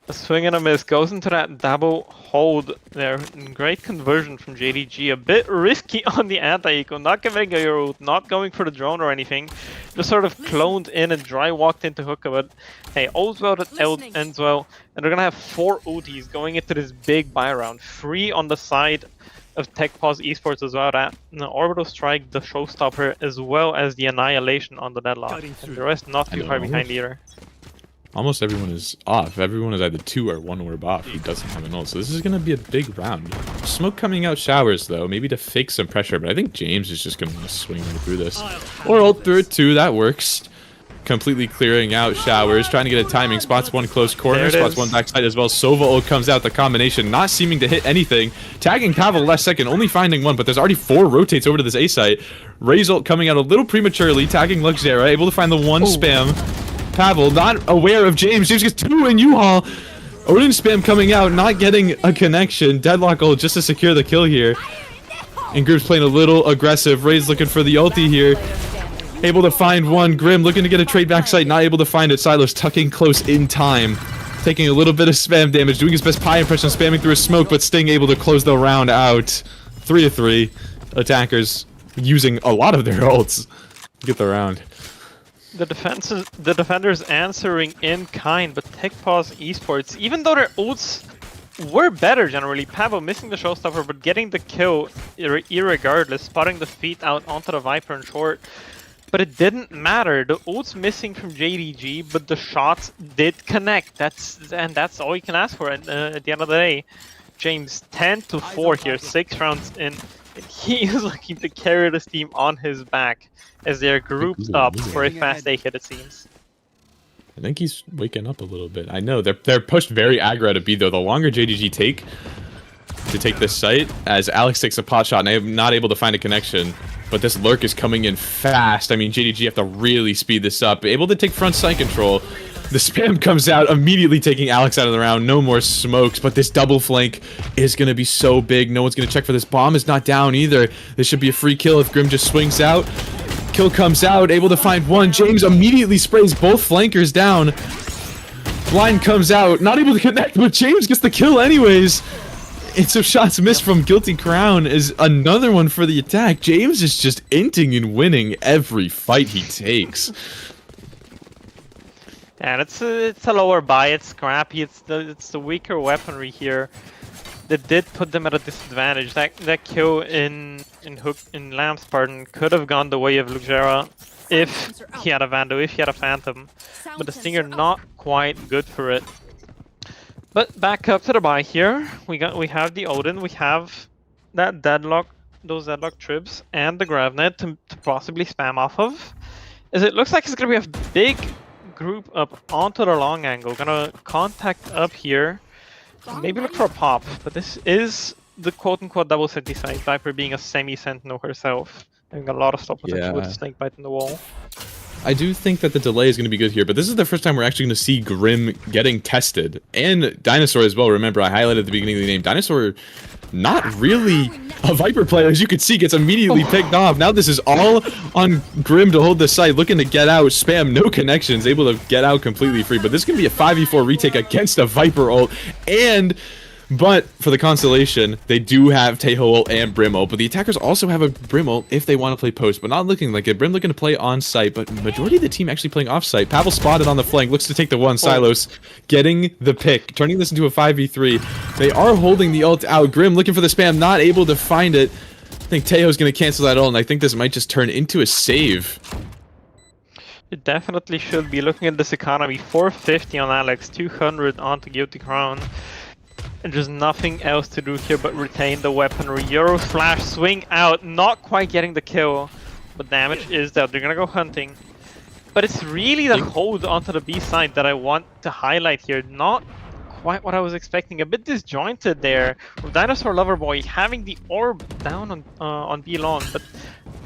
[SPEAKER 4] A swing and a miss, goes into that double hold there. Great conversion from JDG. A bit risky on the anti-eco, not committing a route, not going for the drone or anything. Just sort of cloned in and dry walked into hookah, but hey, all's well that ends well. And they're gonna have 4 OTs going into this big buy round. 3 on the side of TechPause Esports as well. That the Orbital Strike, the showstopper, as well as the Annihilation on the Deadlock. And the rest not too far behind either.
[SPEAKER 2] Almost everyone is off. Everyone is either 2 or 1 orb off who doesn't have an ult. So this is going to be a big round. Smoke coming out showers, though. Maybe to fake some pressure. But I think James is just going to swing right through this. Or ult through it, too. That works. Completely clearing out showers. Trying to get a timing. Spots one close corner. Spots one backside as well. Sova ult comes out. The combination not seeming to hit anything. Tagging Pavel last second. Only finding 1. But there's already 4 rotates over to this A site. Ray's ult coming out a little prematurely. Tagging Luxera. Able to find the 1 spam. Pavel not aware of James. James gets 2 in U-Haul. Odin spam coming out, not getting a connection. Deadlock ult just to secure the kill here. And Grim's playing a little aggressive. Ray's looking for the ulti here. Able to find 1. Grim looking to get a trade backside, not able to find it. Silos tucking close in time. Taking a little bit of spam damage, doing his best pie impression, spamming through his smoke, but Sting able to close the round out. 3-3. Attackers using a lot of their ults to get the round.
[SPEAKER 4] The defenders answering in kind, but TechPause Esports, even though their ults were better generally, Pavel missing the showstopper, but getting the kill irregardless, spotting the feet out onto the Viper in short. But it didn't matter. The ults missing from JDG, but the shots did connect. That's all you can ask for at the end of the day. James 10-4 here, 6 rounds in. And he is looking to carry this team on his back as they're grouped up for a fast A hit, it seems.
[SPEAKER 2] I think he's waking up a little bit. I know they're pushed very aggro to B though. The longer JDG take this site, as Alex takes a pot shot and I'm not able to find a connection, but this lurk is coming in fast. I mean, JDG have to really speed this up. Able to take front side control. The spam comes out, immediately taking Alex out of the round. No more smokes, but this double flank is going to be so big. No one's going to check for this. Bomb is not down either. This should be a free kill if Grim just swings out. Kill comes out, able to find 1. James immediately sprays both flankers down. Blind comes out, not able to connect, but James gets the kill anyways. And so shots missed from Guilty Crown is another one for the attack. James is just inting and winning every fight he takes.
[SPEAKER 4] And it's a lower buy, it's scrappy, it's the weaker weaponry here that did put them at a disadvantage. That kill in Lamb's pardon could have gone the way of Luxera if he had a Vando, if he had a Phantom. But the Stinger not quite good for it. But back up to the buy here. We have the Odin, we have that Deadlock, those Deadlock tribs, and the Gravnet to possibly spam off of. As it looks like it's gonna be a big group up onto the long angle. Gonna contact up here. Maybe look for a pop, but this is the quote-unquote double city site. Viper being a semi-sentinel herself, having a lot of stop potential with the snake bite in the wall.
[SPEAKER 2] I do think that the delay is going to be good here, but this is the first time we're actually going to see Grim getting tested. And Dinosaur as well. Remember, I highlighted at the beginning of the name. Dinosaur, not really a Viper player. As you can see, gets immediately picked off. Now this is all on Grim to hold the site, looking to get out. Spam, no connections, able to get out completely free. But this can be a 5v4 retake against a Viper ult. And But for the consolation, they do have Taeho ult and Brim ult, but the attackers also have a Brim ult if they want to play post, but not looking like it. Brim looking to play on site, but majority of the team actually playing off site. Pavel spotted on the flank, looks to take the one. Silos getting the pick, turning this into a 5v3. They are holding the ult out. Grim looking for the spam, not able to find it. I think Taeho's going to cancel that ult, and I think this might just turn into a save.
[SPEAKER 4] It definitely should be. Looking at this economy, 450 on Alex, 200 onto Guilty Crown. And there's nothing else to do here but retain the weaponry. Euro flash, swing out, not quite getting the kill. But damage is there. They're gonna go hunting. But it's really the hold onto the B side that I want to highlight here. Not quite what I was expecting. A bit disjointed there. With Dinosaur Loverboy having the orb down on B long, but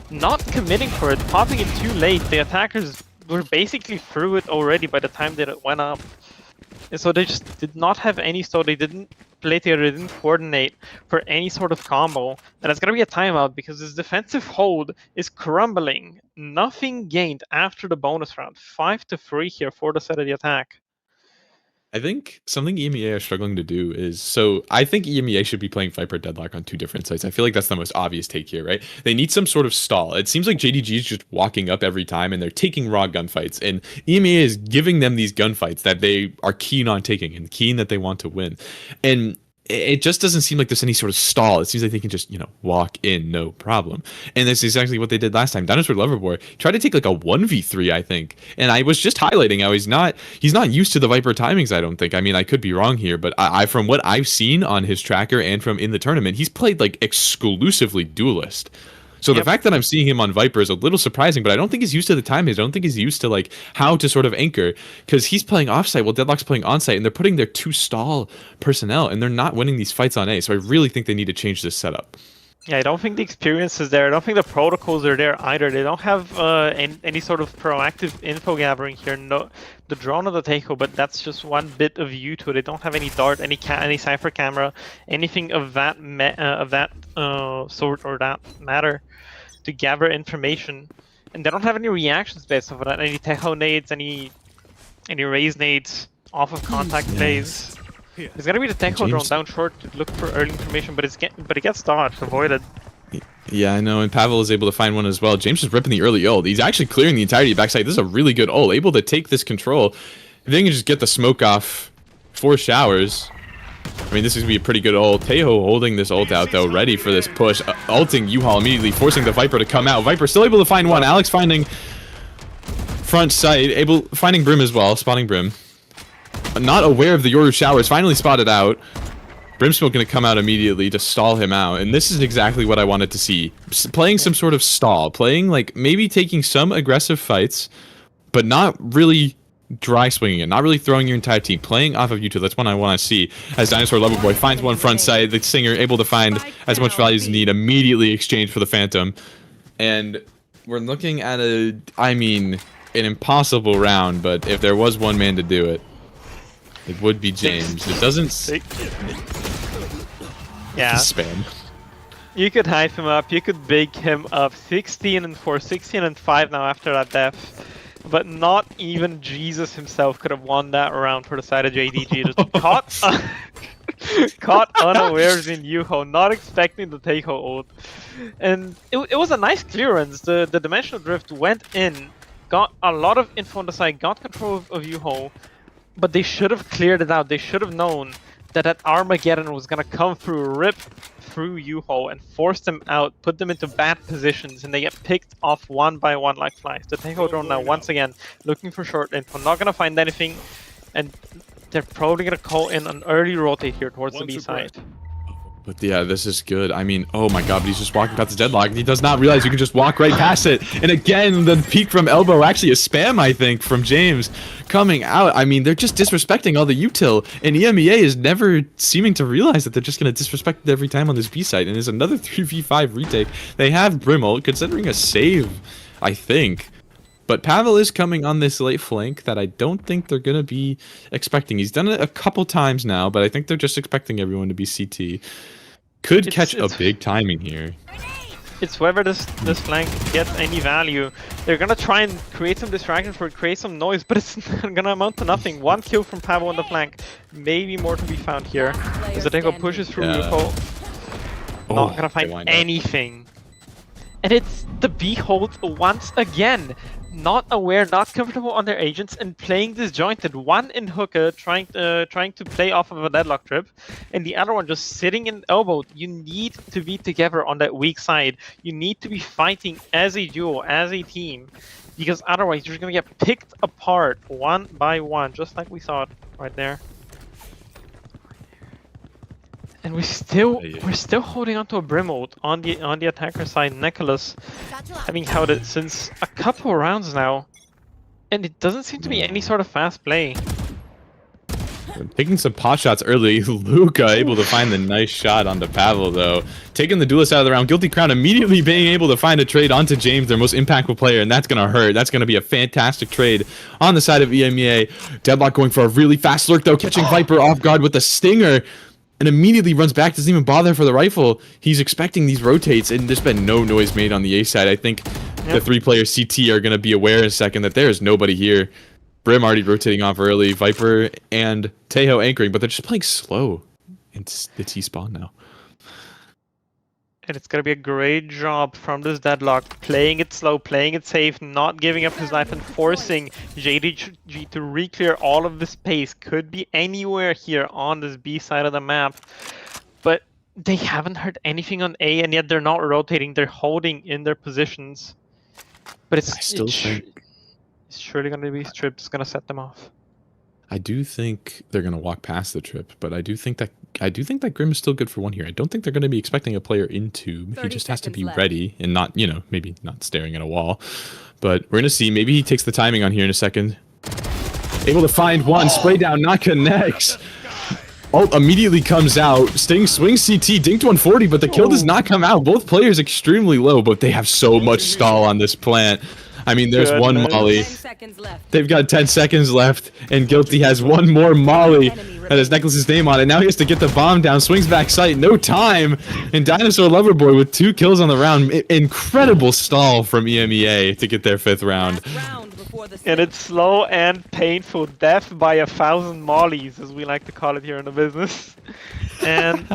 [SPEAKER 4] not committing for it, popping it too late. The attackers were basically through it already by the time that it went up. And so they just did not have any, so they didn't play together, they didn't coordinate for any sort of combo. And it's gonna be a timeout because this defensive hold is crumbling. Nothing gained after the bonus round. 5-3 here for the set of the attack.
[SPEAKER 2] I think something EMEA are struggling to do is, so I think EMEA should be playing Viper Deadlock on 2 different sites. I feel like that's the most obvious take here, right? They need some sort of stall. It seems like JDG is just walking up every time and they're taking raw gunfights, and EMEA is giving them these gunfights that they are keen on taking and keen that they want to win. And it just doesn't seem like there's any sort of stall. It seems like they can just, walk in, no problem. And that's exactly what they did last time. Dinosaur Loverboy tried to take like a 1v3, I think. And I was just highlighting how he's not used to the Viper timings, I don't think. I mean, I could be wrong here, but I from what I've seen on his tracker and from in the tournament, he's played like exclusively duelist. So the fact that I'm seeing him on Viper is a little surprising, but I don't think he's used to the timings. I don't think he's used to like how to sort of anchor, because he's playing offsite while Deadlock's playing onsite, and they're putting their 2 stall personnel, and they're not winning these fights on A. So I really think they need to change this setup.
[SPEAKER 4] Yeah, I don't think the experience is there. I don't think the protocols are there either. They don't have any sort of proactive info gathering here. No, the drone of the Taeho, but that's just one bit of view to it. They don't have any dart, any cipher camera, anything of that sort or that matter to gather information. And they don't have any reactions based off of that. Any Taeho nades, any raise nades off of contact phase. It's gonna be the Taeho drone down short to look for early information, but it gets dodged, avoided.
[SPEAKER 2] Yeah, I know, and Pavel is able to find one as well. James is ripping the early ult. He's actually clearing the entirety of the backside. This is a really good ult, able to take this control. If they can just get the smoke off 4 showers, I mean, this is gonna be a pretty good ult. Taeho holding this ult out though, ready for this push. Ulting U-Haul immediately, forcing the Viper to come out. Viper still able to find one. Alex finding front sight, finding Brim as well, spotting Brim. Not aware of the Yoru showers, finally spotted out. Brimsmoke going to come out immediately to stall him out, and this is exactly what I wanted to see. Playing some sort of stall, playing like maybe taking some aggressive fights, but not really dry swinging it, not really throwing your entire team, playing off of YouTube. That's what I want to see. As Dinosaur Loverboy finds one front side, the Singer able to find as much value as he need, immediately exchange for the Phantom. And we're looking at an impossible round, but if there was one man to do it, it would be James. It doesn't...
[SPEAKER 4] Yeah.
[SPEAKER 2] Spam.
[SPEAKER 4] You could hype him up, you could big him up. 16-4, 16-5 now after that death. But not even Jesus himself could have won that round for the side of JDG. Just caught unawares in Yuho, not expecting the Taeho ult. And it was a nice clearance. The Dimensional Drift went in, got a lot of info on the side, got control of Yuho. But they should have cleared it out. They should have known that Armageddon was gonna come through, rip through Yuho, and force them out, put them into bad positions, and they get picked off one by one like flies. The Taeho drone now once again looking for short info, not gonna find anything, and they're probably gonna call in an early rotate here towards the B side.
[SPEAKER 2] But yeah, this is good. I mean, oh my god, but he's just walking past the Deadlock. He does not realize you can just walk right past it. And again, the peek from elbow, actually a spam, I think, from James coming out. I mean, they're just disrespecting all the util. And EMEA is never seeming to realize that they're just going to disrespect it every time on this B side. And there's another 3v5 retake. They have Brimmel, considering a save, I think. But Pavel is coming on this late flank that I don't think they're going to be expecting. He's done it a couple times now, but I think they're just expecting everyone to be CT. Could catch a big timing here.
[SPEAKER 4] It's whether this flank gets any value. They're gonna try and create some distraction for it, create some noise, but it's gonna amount to nothing. 1 kill from Pavel on the flank. Maybe more to be found here. As the Deco pushes through Lupo, not gonna find anything. And it's the Behold once again. Not aware, not comfortable on their agents, and playing disjointed. One in hookah, trying to play off of a deadlock trip, and the other one just sitting in elbow. You need to be together on that weak side. You need to be fighting as a duo, as a team, because otherwise you're gonna get picked apart one by one, just like we saw it right there. And we're still holding on to a Brimode on the attacker side. Nicholas having held it since a couple rounds now, and it doesn't seem to be any sort of fast play.
[SPEAKER 2] Taking some pot shots early. Luca able to find the nice shot onto Pavel though. Taking the duelist out of the round. Guilty Crown immediately being able to find a trade onto James, their most impactful player, and that's gonna hurt. That's gonna be a fantastic trade on the side of EMEA. Deadlock going for a really fast lurk though, catching Viper off guard with a stinger. And immediately runs back, doesn't even bother for the rifle. He's expecting these rotates, and there's been no noise made on the A side. I think the 3-player CT are going to be aware in a second that there is nobody here. Brim already rotating off early. Viper and Tejo anchoring, but they're just playing slow. It's T-spawn now.
[SPEAKER 4] And it's going to be a great job from this Deadlock, playing it slow, playing it safe, not giving up his life, and forcing JDG to re-clear all of the space. Could be anywhere here on this B side of the map. But they haven't heard anything on A, and yet they're not rotating. They're holding in their positions. But it's surely going to be Strips going to set them off.
[SPEAKER 2] I do think they're going to walk past the trip, but I do think that Grim is still good for one here. I don't think they're going to be expecting a player in tube. He just has to be ready and not, you know, maybe not staring at a wall. But we're going to see. Maybe he takes the timing on here in a second. Able to find one. Spray down, not connects. Ult immediately comes out. Sting swings CT, dinked 140, but the kill does not come out. Both players extremely low, but they have so much stall on this plant. I mean, there's one Molly. They've got 10 seconds left, and Guilty has one more Molly that has Nicholas's name on it. Now he has to get the bomb down, swings back sight, no time. And Dinosaur Loverboy with 2 kills on the round. Incredible stall from EMEA to get their 5th round.
[SPEAKER 4] And it's slow and painful. Death by 1,000 mollies, as we like to call it here in the business. And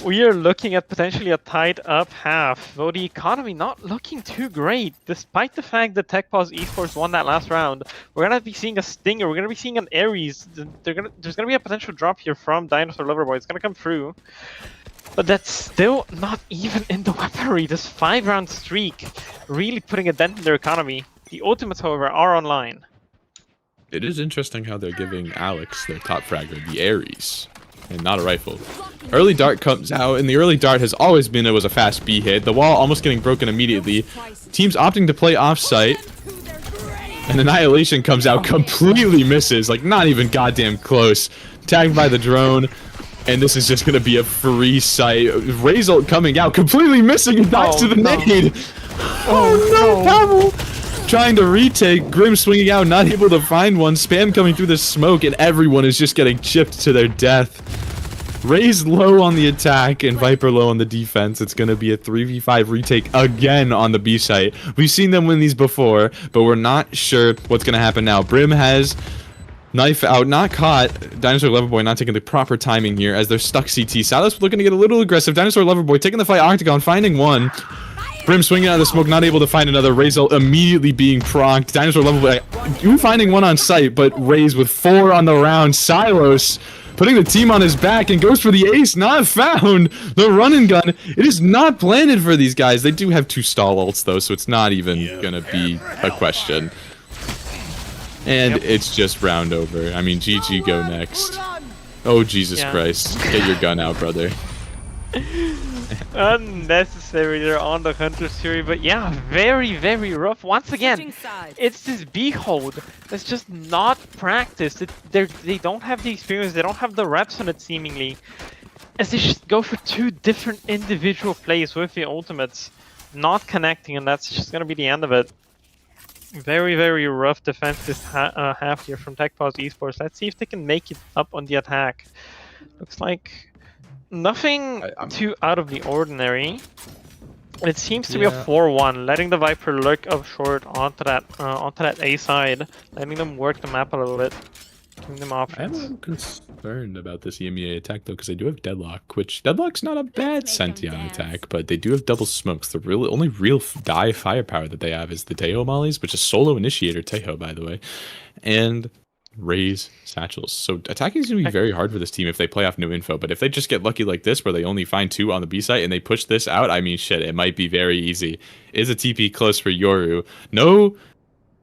[SPEAKER 4] we are looking at potentially a tied up half, though the economy not looking too great. Despite the fact that TechPause Esports won that last round, we're going to be seeing a Stinger, we're going to be seeing an Ares. There's going to be a potential drop here from Dinosaur Loverboy. It's going to come through. But that's still not even in the weaponry. This 5-round streak really putting a dent in their economy. The ultimates, however, are online.
[SPEAKER 2] It is interesting how they're giving Alex their top fragger, the Ares, and not a rifle. Early dart comes out, and the early dart has always been it was a fast B hit. The wall almost getting broken immediately. Teams opting to play off-site. And Annihilation comes out, completely misses, like not even goddamn close. Tagged by the drone. And this is just going to be a free sight. Razor coming out, completely missing, and dies to the nade. Oh no, Pavel! Trying to retake, Grim swinging out, not able to find one. Spam coming through the smoke, and everyone is just getting chipped to their death. Raze low on the attack, and Viper low on the defense. It's going to be a 3v5 retake again on the B site. We've seen them win these before, but we're not sure what's going to happen now. Brim has knife out, not caught. Dinosaur Loverboy not taking the proper timing here as they're stuck CT. Silas looking to get a little aggressive. Dinosaur Loverboy taking the fight, Octagon finding one. Brim swinging out of the smoke, not able to find another. Razor immediately being pronked. Dinosaur Loverboy, you finding one on site, but Raze with 4 on the round. Silos putting the team on his back and goes for the ace, not found. The run and gun, it is not planted for these guys. They do have 2 stall ults though, so it's not even gonna be a question. And it's just round over. I mean, GG go next. Oh, Jesus Christ. Get your gun out, brother.
[SPEAKER 4] Unnecessary there on the Hunter's Fury, but yeah, very, very rough. Once again, it's this Behold that's just not practiced. They don't have the experience, they don't have the reps on it seemingly. As they just go for 2 different individual plays with the ultimates, not connecting, and that's just going to be the end of it. Very, very rough defense this half here from TechPause Esports. Let's see if they can make it up on the attack. Looks like nothing too out of the ordinary. It seems to be a 4-1, letting the Viper lurk up short onto that A side, letting them work the map a little bit. giving them
[SPEAKER 2] I am a
[SPEAKER 4] options.
[SPEAKER 2] little concerned about this EMEA attack though, because they do have Deadlock, which Deadlock's not a bad Sentient attack, but they do have double smokes. The only real die firepower that they have is the Teho mollies, which is solo initiator Teho, by the way, and Raise satchels. So attacking is going to be very hard for this team if they play off no info. But if they just get lucky like this, where they only find 2 on the B site and they push this out, I mean, shit, it might be very easy. Is a TP close for Yoru? No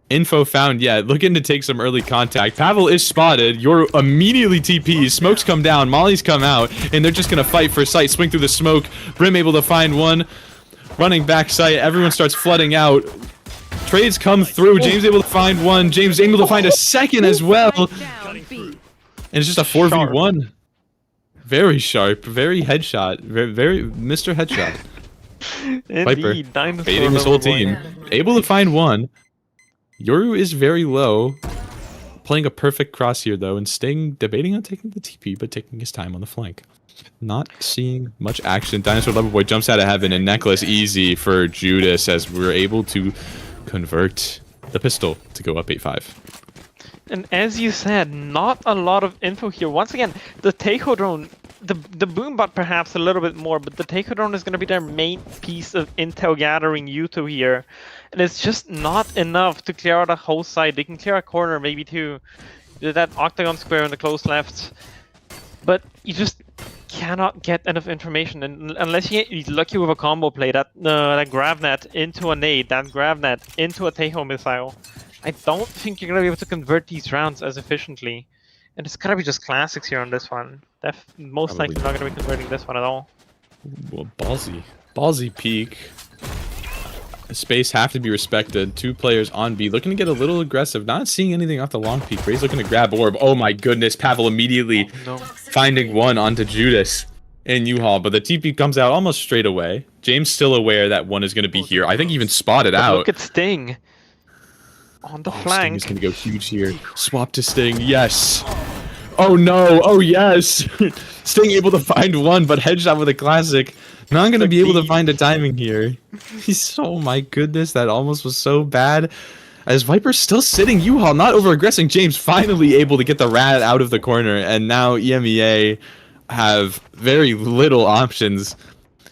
[SPEAKER 2] info found yet. Looking to take some early contact. Pavel is spotted. Yoru immediately TPs. Smokes come down. Mollies come out. And they're just going to fight for sight. Swing through the smoke. Brim able to find one. Running back sight. Everyone starts flooding out. Trades come through. James able to find one. James able to find a second as well. And it's just a 4v1. Very sharp. Very headshot. Very Mr. Headshot. Viper baiting this whole team. Able to find one. Yoru is very low. Playing a perfect cross here though, and Sting debating on taking the TP, but taking his time on the flank. Not seeing much action. Dinosaur Loverboy jumps out of heaven, and Necklace easy for Judas as we're able to convert the pistol to go up 8-5.
[SPEAKER 4] And as you said, not a lot of info here. Once again, the Teho drone, the Boombot perhaps a little bit more, but the Teho drone is going to be their main piece of intel gathering Yuto here. And it's just not enough to clear out a whole side. They can clear a corner, maybe too. That octagon square in the close left. But you just cannot get enough information, and unless you get lucky with a combo play, that Gravnet into a nade, that Gravnet into a Teho missile, I don't think you're gonna be able to convert these rounds as efficiently. And it's gonna be just classics here on this one. Most likely not gonna be converting this one at all.
[SPEAKER 2] Well, ballsy peak. Space have to be respected. 2 players on B, looking to get a little aggressive. Not seeing anything off the long peak. Ray's looking to grab orb. Oh my goodness, Pavel immediately finding one onto Judas and U-Haul, but the TP comes out almost straight away. James still aware that one is going to be here. I think even spotted out.
[SPEAKER 4] Look at Sting on the flank.
[SPEAKER 2] Sting is going to go huge here. Swap to Sting. Yes. Oh no. Oh yes. Sting able to find one, but headshot with a classic. Not going to be able to find a timing here. Oh my goodness, that almost was so bad. As Viper's still sitting, U-Haul not over-aggressing. James finally able to get the rat out of the corner, and now EMEA have very little options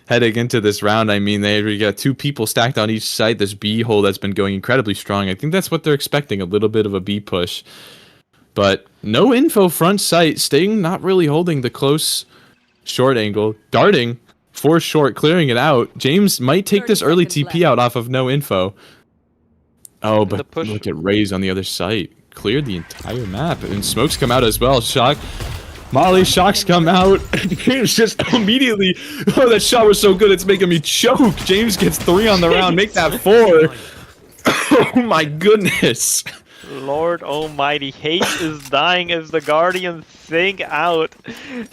[SPEAKER 2] heading into this round. I mean, they got 2 people stacked on each side. This B hole that's been going incredibly strong. I think that's what they're expecting, a little bit of a B push. But no info front sight. Sting not really holding the close short angle. Darting for short, clearing it out. James might take this early TP out off of no info. Oh, but look at Raze on the other side. Cleared the entire map. And smokes come out as well. Shock. Molly shocks come out. James just immediately... Oh, that shot was so good, it's making me choke. James gets 3 on the round. Make that 4. Oh my goodness.
[SPEAKER 4] Lord almighty, hate is dying as the Guardians sing out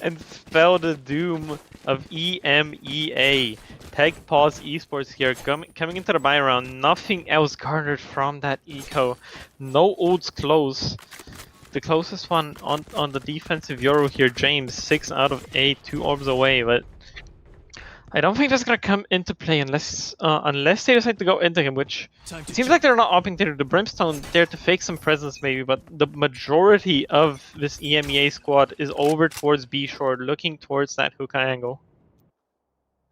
[SPEAKER 4] and spell the doom of EMEA. Tag pause esports here, coming into the buy round. Nothing else garnered from that eco. No ults close. The closest one on the defensive Yoru here, James, 6 out of 8, 2 orbs away, but I don't think that's gonna come into play unless they decide to go into him, which it seems like they're not opting to do the Brimstone there to fake some presence maybe, but the majority of this EMEA squad is over towards B short, looking towards that hookah angle.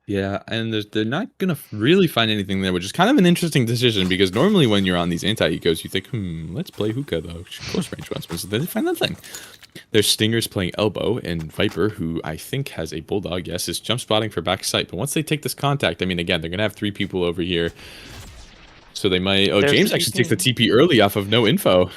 [SPEAKER 2] Yeah, and they're not going to really find anything there, which is kind of an interesting decision, because normally when you're on these anti-ecos, you think, let's play hookah, though. Close range weapons, so then they find nothing. There's Stingers playing elbow, and Viper, who I think has a bulldog, yes, is jump spotting for back sight. But once they take this contact, I mean, again, they're going to have 3 people over here. So they might... Oh, James actually takes the TP early off of no info.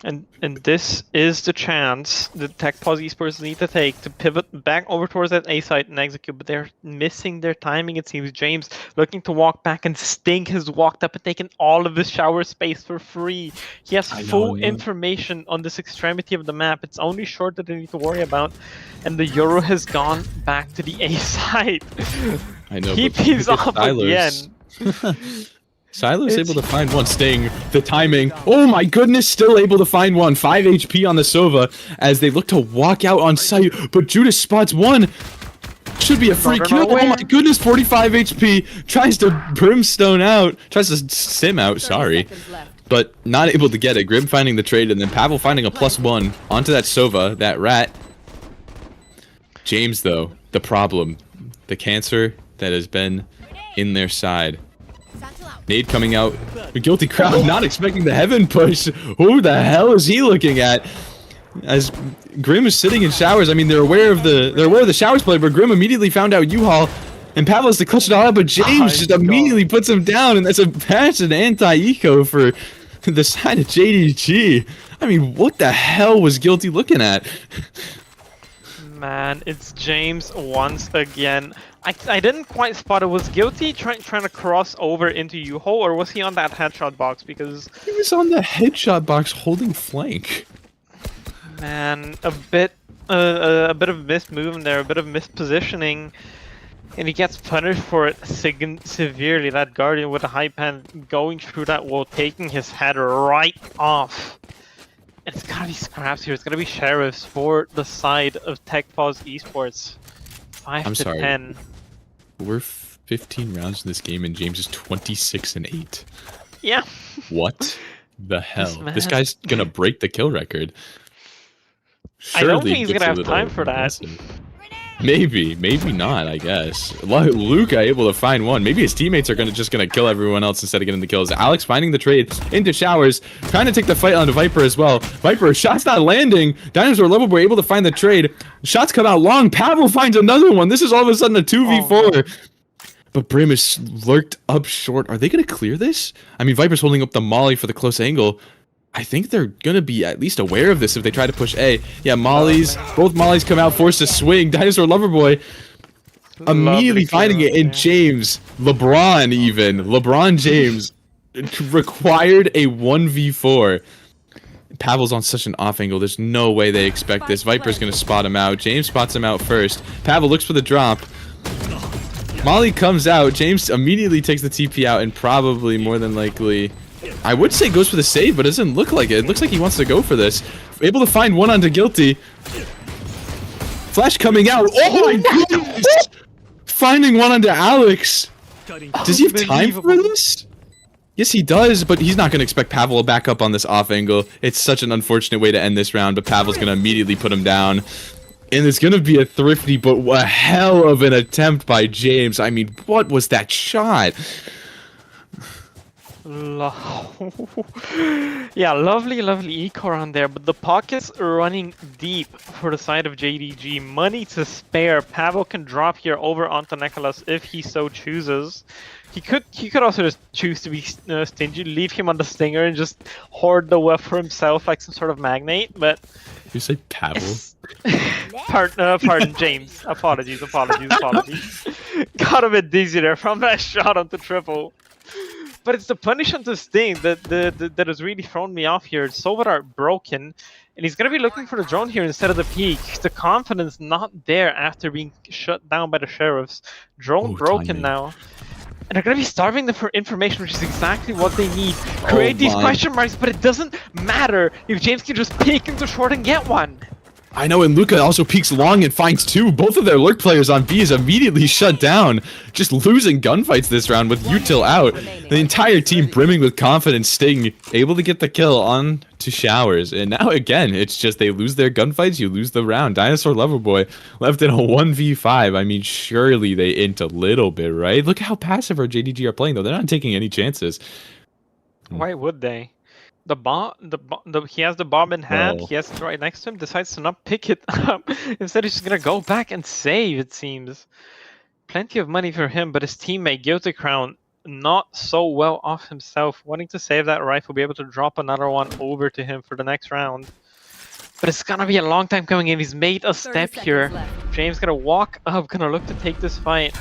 [SPEAKER 4] And this is the chance the Tech Pause Esports need to take to pivot back over towards that A site and execute, but they're missing their timing, it seems. James looking to walk back, and Sting has walked up and taken all of his shower space for free. He has full information on this extremity of the map. It's only short that they need to worry about, and the Euro has gone back to the A site.
[SPEAKER 2] I know.
[SPEAKER 4] He pees off again.
[SPEAKER 2] Silo's able to find one. Sting, the timing. Oh my goodness, still able to find one. 5 HP on the Sova as they look to walk out on site, but Judas spots one. Should be a free kill. Oh my goodness, 45 HP. Tries to Brimstone out. Tries to sim out, sorry. but not able to get it. Grim finding the trade, and then Pavel finding a +1 onto that Sova, that rat. James, though, the problem. The cancer that has been in their side. Nade coming out. The guilty crowd not expecting the heaven push. Who the hell is he looking at? As Grim is sitting in showers, I mean, they're aware of the showers play, but Grim immediately found out U-Haul, and Pavel has to clutch it all out, but James just immediately puts him down, and that's a patch and anti-eco for the side of JDG. I mean, what the hell was Guilty looking at?
[SPEAKER 4] Man, it's James once again. I didn't quite spot it. Was Guilty trying to cross over into U-Hole, or was he on that headshot box? Because
[SPEAKER 2] he was on the headshot box holding flank.
[SPEAKER 4] Man, a bit of missed movement there, a bit of mispositioning, and he gets punished for it severely. That Guardian with a high pen going through that wall, taking his head right off. And it's gotta be scraps here. It's gonna be sheriffs for the side of TechPause Esports. 5 to 10.
[SPEAKER 2] We're 15 rounds in this game, and James is 26-8.
[SPEAKER 4] Yeah.
[SPEAKER 2] What the hell? This guy's gonna break the kill record.
[SPEAKER 4] Surely I don't think he's gonna have time for that.
[SPEAKER 2] Maybe not, I guess. Luca able to find one. Maybe his teammates are just gonna kill everyone else instead of getting the kills. Alex finding the trade into showers, trying to take the fight onto Viper as well. Viper, shots not landing. Dinosaur Level Boy able to find the trade. Shots come out long. Pavel finds another one. This is all of a sudden a 2v4. But Brim is lurked up short. Are they gonna clear this? I mean, Viper's holding up the molly for the close angle. I think they're gonna be at least aware of this if they try to push A. Yeah, mollies. Both mollies come out, forced to swing. Dinosaur Loverboy immediately finding it. And James, LeBron James required a 1v4. Pavel's on such an off angle. There's no way they expect this. Viper's gonna spot him out. James spots him out first. Pavel looks for the drop. Molly comes out. James immediately takes the TP out and probably more than likely, I would say goes for the save, but it doesn't look like it. It looks like he wants to go for this. Able to find one onto Guilty. Flash coming out. Oh my goodness! Finding one onto Alex. Does he have time for this? Yes, he does, but he's not going to expect Pavel to back up on this off angle. It's such an unfortunate way to end this round, but Pavel's going to immediately put him down. And it's going to be a thrifty, but a hell of an attempt by James. I mean, what was that shot?
[SPEAKER 4] Yeah, lovely eco on there, but the pocket's running deep for the side of JDG. Money to spare. Pavel can drop here over onto Nicholas if he so chooses. He could also just choose to be stingy, leave him on the stinger, and just hoard the wealth for himself like some sort of magnate. But
[SPEAKER 2] you say Pavel?
[SPEAKER 4] Pardon, James. Apologies. Got a bit dizzy there from that shot onto triple. But it's the punish on the Sting that has really thrown me off here. Sova are broken, and he's going to be looking for the drone here instead of the peak. The confidence not there after being shut down by the sheriffs. Drone broken now. And they're going to be starving them for information, which is exactly what they need. Create these question marks, but it doesn't matter if James can just peek into short and get one.
[SPEAKER 2] I know, and Luca also peeks long and finds two. Both of their lurk players on B is immediately shut down. Just losing gunfights this round with Util out. The entire team brimming with confidence. Sting able to get the kill on to showers. And now again, it's just they lose their gunfights, you lose the round. Dinosaur Loverboy left in a 1v5. I mean, surely they int a little bit, right? Look how passive our JDG are playing, though. They're not taking any chances.
[SPEAKER 4] Why would they? He has the bomb in hand, he has it right next to him, decides to not pick it up. Instead, he's just gonna go back and save, it seems. Plenty of money for him, but his teammate, Guilty Crown, not so well off himself, wanting to save that rifle, be able to drop another one over to him for the next round. But it's gonna be a long time coming in. He's made a step here. James gonna walk up, gonna look to take this fight.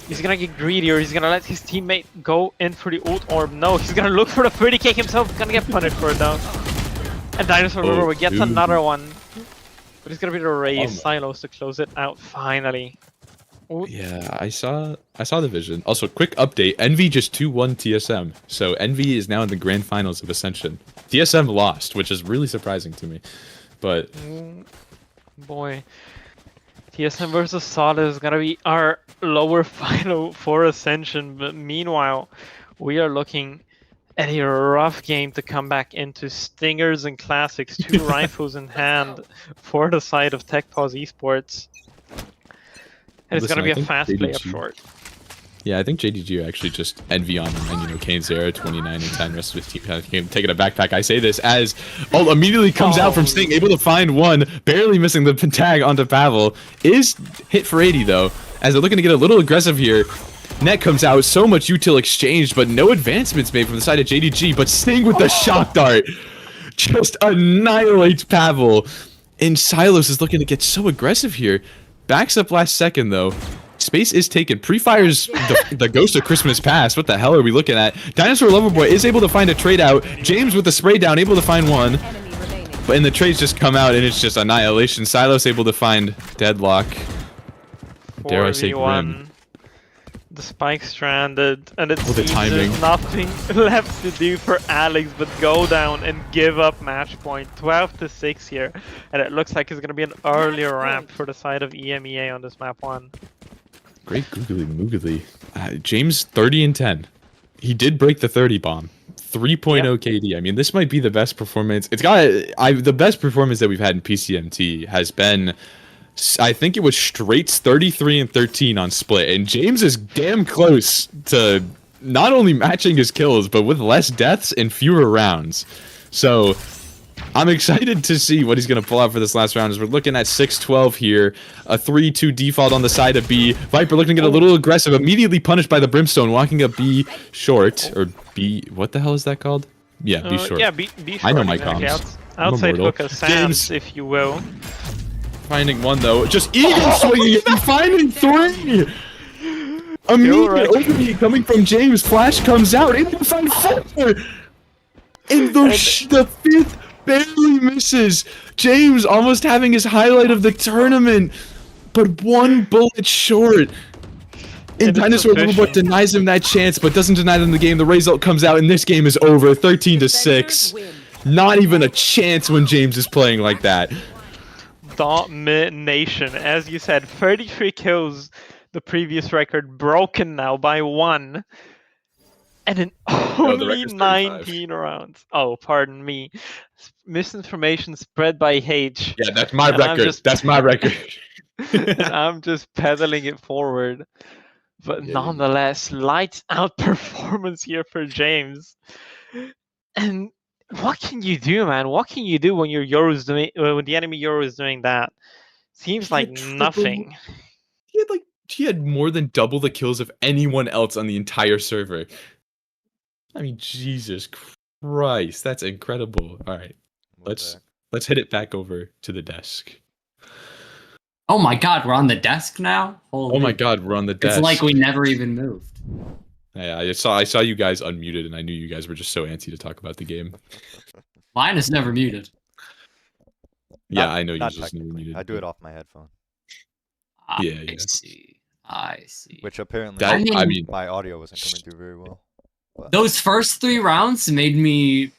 [SPEAKER 4] He's gonna get greedy, or he's gonna let his teammate go in for the ult orb. No, he's gonna look for the 30k himself. Gonna get punished for it though. And Dinosaur River gets another one. But it's gonna be the raise silos to close it out finally. Ooh.
[SPEAKER 2] Yeah, I saw the vision. Also, quick update: Envy just 2-1 TSM, so Envy is now in the grand finals of Ascension. TSM lost, which is really surprising to me. But
[SPEAKER 4] boy. TSM versus Solid is gonna be our lower final for Ascension, but meanwhile, we are looking And a rough game to come back into Stingers and Classics, 2 rifles in hand for the side of TechPause Esports. And it's
[SPEAKER 2] Listen,
[SPEAKER 4] going to be
[SPEAKER 2] I
[SPEAKER 4] a
[SPEAKER 2] think
[SPEAKER 4] fast play up
[SPEAKER 2] JDG
[SPEAKER 4] short.
[SPEAKER 2] Yeah, I think JDG are actually just envy on them, and Kane 0, 29 and 10, rest of his team kind of came taking a backpack. I say this as immediately comes out from Sting, able to find one, barely missing the tag onto Pavel. Is hit for 80 though, as they're looking to get a little aggressive here. Net comes out, so much util exchanged, but no advancements made from the side of JDG. But Sting with the shock dart just annihilates Pavel, and Silos is looking to get so aggressive here. Backs up last second though. Space is taken. Pre-fires the Ghost of Christmas Past. What the hell are we looking at? Dinosaur Loverboy is able to find a trade out. James with the spray down, able to find one. But in the trades just come out and it's just annihilation. Silos able to find Deadlock. Dare I say grim.
[SPEAKER 4] The spike stranded, and it
[SPEAKER 2] the
[SPEAKER 4] seems
[SPEAKER 2] timing.
[SPEAKER 4] there's nothing left to do for Alex but go down and give up match point. 12-6 here, and it looks like it's going to be an earlier ramp for the side of EMEA on this map 1.
[SPEAKER 2] Great googly moogly. James 30 and 10. He did break the 30 bomb. 3.0 KD. I mean, this might be the best performance. It's got the best performance that we've had in PCMT has been, I think it was Straight's 33 and 13 on split, and James is damn close to not only matching his kills but with less deaths and fewer rounds. So I'm excited to see what he's going to pull out for this last round as we're looking at 6-12 here. A 3-2 default on the side of B. Viper looking to get a little aggressive, immediately punished by the Brimstone, walking up B short. Or B, what the hell is that called? Yeah, B short.
[SPEAKER 4] Yeah, B short.
[SPEAKER 2] I know my
[SPEAKER 4] exactly.
[SPEAKER 2] comms.
[SPEAKER 4] Outside
[SPEAKER 2] immortal.
[SPEAKER 4] hook of Sam's, if you will.
[SPEAKER 2] Finding one though, just even swinging and finding 3! Immediate opening coming from James, flash comes out, able to find 4! And the 5th barely misses. James almost having his highlight of the tournament, but 1 bullet short. And Dinosaur Loverboy denies him that chance, but doesn't deny them the game. The result comes out, and this game is over, 13-6. Not even a chance when James is playing like that.
[SPEAKER 4] Domination, as you said, 33 kills, the previous record broken now by 1. And in only 19 rounds. Oh, pardon me. Misinformation spread by H.
[SPEAKER 2] Yeah, that's my record. That's my record.
[SPEAKER 4] I'm just pedaling it forward. But nonetheless, lights out performance here for James. And what can you do, man? What can you do when your Euro's doing when the enemy Euro is doing that? Seems like nothing.
[SPEAKER 2] He had more than double the kills of anyone else on the entire server. I mean, Jesus Christ, that's incredible. All right, let's hit it back over to the desk.
[SPEAKER 3] Oh my God, we're on the desk now. Holy.
[SPEAKER 2] Oh my God, we're on the desk.
[SPEAKER 3] It's like we never even moved.
[SPEAKER 2] Yeah, I saw you guys unmuted, and I knew you guys were just so antsy to talk about the game.
[SPEAKER 3] Mine is never muted.
[SPEAKER 2] Yeah, I know you just never muted.
[SPEAKER 1] I do it off my headphone.
[SPEAKER 2] Yeah.
[SPEAKER 3] I see.
[SPEAKER 1] Which apparently,
[SPEAKER 3] I mean,
[SPEAKER 1] my audio wasn't coming through very well. But
[SPEAKER 3] those first 3 rounds made me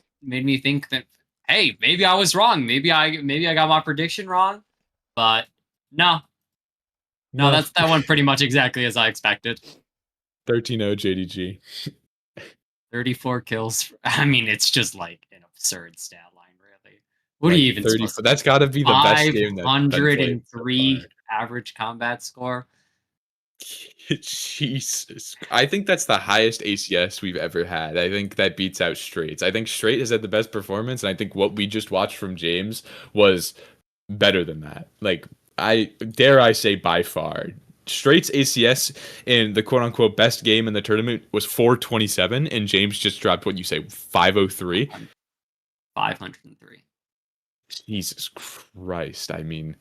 [SPEAKER 3] think that, hey, maybe I was wrong. Maybe I got my prediction wrong. But no, that went pretty much exactly as I expected.
[SPEAKER 2] 13-0 JDG.
[SPEAKER 3] 34 kills. I mean, it's just like an absurd stat line, really. What are you even supposed to?
[SPEAKER 2] That's got to be the best game.
[SPEAKER 3] 503 average combat score.
[SPEAKER 2] Jesus. I think that's the highest ACS we've ever had. I think that beats out Straight's. I think Straight has had the best performance, and I think what we just watched from James was better than that. Like, I say by far. Straight's ACS in the quote-unquote best game in the tournament was 427, and James just dropped, what you say, 503?
[SPEAKER 3] 503.
[SPEAKER 2] Jesus Christ. I mean,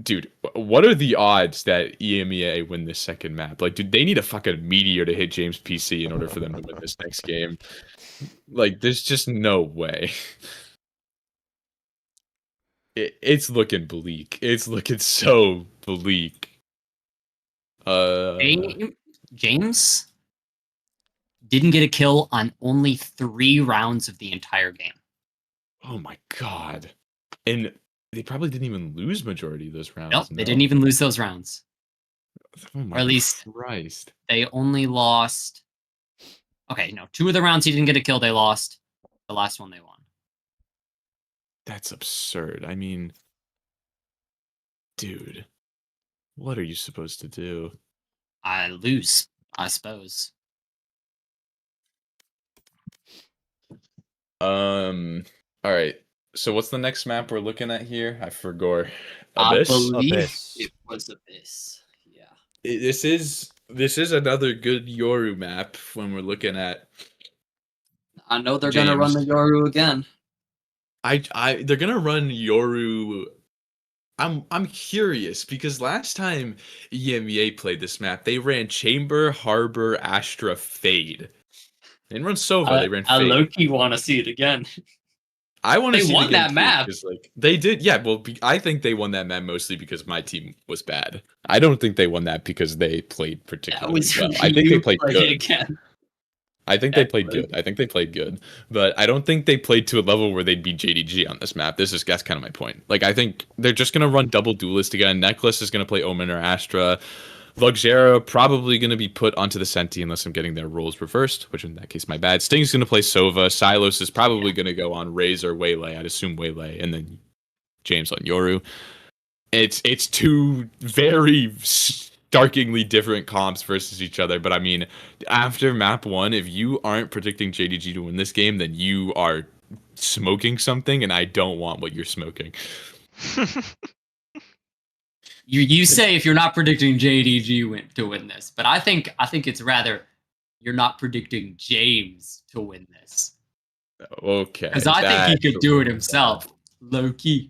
[SPEAKER 2] dude, what are the odds that EMEA win this second map? Like, dude, they need a fucking meteor to hit James PC in order for them to win this next game. Like, there's just no way. It's looking bleak. It's looking so bleak.
[SPEAKER 3] James didn't get a kill on only 3 rounds of the entire game.
[SPEAKER 2] Oh my God. And they probably didn't even lose majority of those rounds.
[SPEAKER 3] Nope, they didn't even lose those rounds.
[SPEAKER 2] Oh my
[SPEAKER 3] or at least
[SPEAKER 2] Christ.
[SPEAKER 3] they only lost Okay, no, 2 of the rounds he didn't get a kill, they lost. The last one they won.
[SPEAKER 2] That's absurd. I mean, dude, what are you supposed to do?
[SPEAKER 3] I lose, I suppose.
[SPEAKER 2] All right. So what's the next map we're looking at here? I forgot.
[SPEAKER 3] I
[SPEAKER 2] Abyss.
[SPEAKER 3] believe
[SPEAKER 1] Abyss.
[SPEAKER 3] it was Abyss. Yeah.
[SPEAKER 2] This is another good Yoru map when we're looking at.
[SPEAKER 3] I know they're gonna run the
[SPEAKER 2] James.
[SPEAKER 3] Yoru again.
[SPEAKER 2] They're gonna run Yoru. I'm curious because last time EMEA played this map, they ran Chamber, Harbor, Astra, Fade. They didn't run Sova, they ran
[SPEAKER 3] I
[SPEAKER 2] Fade.
[SPEAKER 3] low-key want to see it again.
[SPEAKER 2] I want to
[SPEAKER 3] They
[SPEAKER 2] see
[SPEAKER 3] won
[SPEAKER 2] the game
[SPEAKER 3] that
[SPEAKER 2] too,
[SPEAKER 3] map.
[SPEAKER 2] because, like, they did. Yeah, well, I think they won that map mostly because my team was bad. I don't think they won that because they played
[SPEAKER 3] That
[SPEAKER 2] particularly
[SPEAKER 3] was
[SPEAKER 2] well. I think they played good.
[SPEAKER 3] again.
[SPEAKER 2] I think they played good. I think they played good, but I don't think they played to a level where they'd beat JDG on this map. That's kind of my point. Like, I think they're just gonna run double duelist again. Necklace is gonna play Omen or Astra. Luxera probably going to be put onto the Senti unless I'm getting their roles reversed, which in that case, my bad. Sting's going to play Sova. Silos is probably going to go on Razor, Waylay. I'd assume Waylay, and then James on Yoru. It's 2 very starkingly different comps versus each other, but I mean, after map 1, if you aren't predicting JDG to win this game, then you are smoking something, and I don't want what you're smoking.
[SPEAKER 3] You say if you're not predicting JDG to win this, but I think it's rather you're not predicting James to win this.
[SPEAKER 2] Okay.
[SPEAKER 3] Because I think he could do it himself, low key.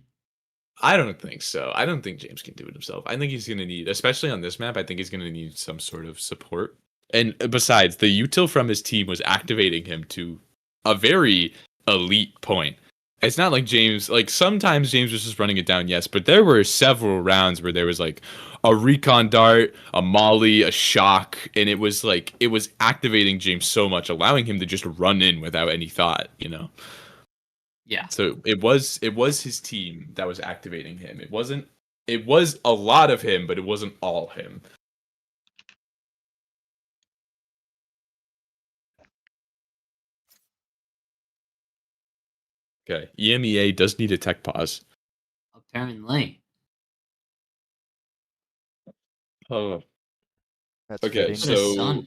[SPEAKER 2] I don't think so. I don't think James can do it himself. I think he's going to need, especially on this map, I think he's going to need some sort of support. And besides, the util from his team was activating him to a very elite point. It's not like James, like sometimes James was just running it down, yes, but there were several rounds where there was like a recon dart, a molly, a shock, and it was activating James so much, allowing him to just run in without any thought, you know?
[SPEAKER 3] Yeah.
[SPEAKER 2] So it was his team that was activating him. It was a lot of him, but it wasn't all him. Okay, EMEA does need a tech pause.
[SPEAKER 3] Apparently.
[SPEAKER 2] Oh.
[SPEAKER 1] That's
[SPEAKER 2] Okay,
[SPEAKER 1] fitting.
[SPEAKER 2] so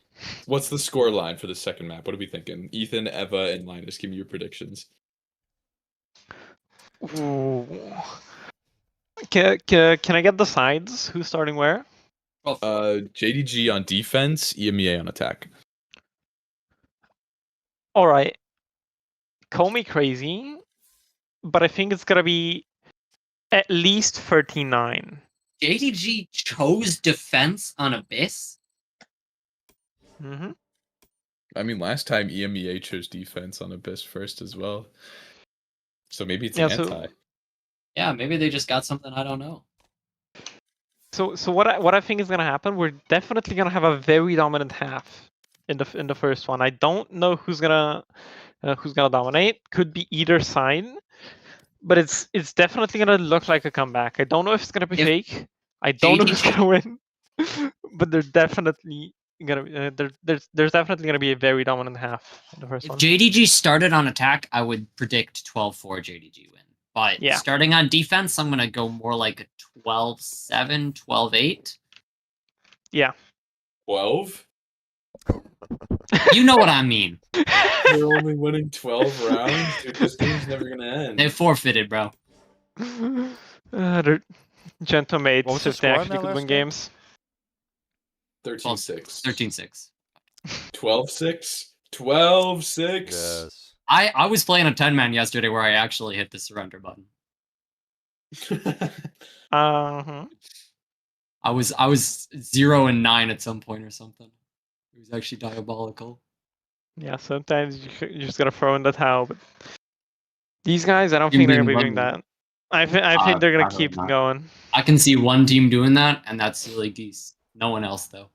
[SPEAKER 2] what's the score line for the second map? What are we thinking? Ethan, Eva, and Linus, give me your predictions.
[SPEAKER 4] Ooh. Can I get the sides? Who's starting where?
[SPEAKER 2] JDG on defense, EMEA on attack.
[SPEAKER 4] All right. Call me crazy, but I think it's gonna be at least 39.
[SPEAKER 3] JDG chose defense on Abyss?
[SPEAKER 4] Mm-hmm.
[SPEAKER 2] I mean, last time EMEA chose defense on Abyss first as well. So maybe it's an anti.
[SPEAKER 3] Yeah, maybe they just got something I don't know.
[SPEAKER 4] So what I think is gonna happen? We're definitely gonna have a very dominant half in the first one. I don't know who's gonna dominate. Could be either side, but it's definitely gonna look like a comeback. I don't know if it's gonna be fake. I don't know who's gonna win, but they're definitely gonna there's definitely gonna be a very dominant half in the first one.
[SPEAKER 3] If JDG started on attack, I would predict 12-4 JDG win. But starting on defense, I'm gonna go more like a 12-7, 12-8.
[SPEAKER 4] Yeah.
[SPEAKER 2] 12?
[SPEAKER 3] You know what I mean.
[SPEAKER 2] They're only winning 12 rounds? Dude, this game's never gonna end.
[SPEAKER 3] They forfeited, bro.
[SPEAKER 4] They're gentle mates if they actually could win
[SPEAKER 1] game?
[SPEAKER 4] games.
[SPEAKER 2] 13-6.
[SPEAKER 3] 13-6.
[SPEAKER 2] 12-6? 12-6?
[SPEAKER 1] Yes.
[SPEAKER 3] I was playing a 10-man yesterday where I actually hit the surrender button.
[SPEAKER 4] Uh-huh.
[SPEAKER 3] I was 0-9 at some point or something. It was actually diabolical.
[SPEAKER 4] Yeah, sometimes you just gotta throw in the towel. But these guys, I don't think they're gonna be doing that. I think they're gonna keep going.
[SPEAKER 3] I can see one team doing that, and that's Silly Geese. No one else, though.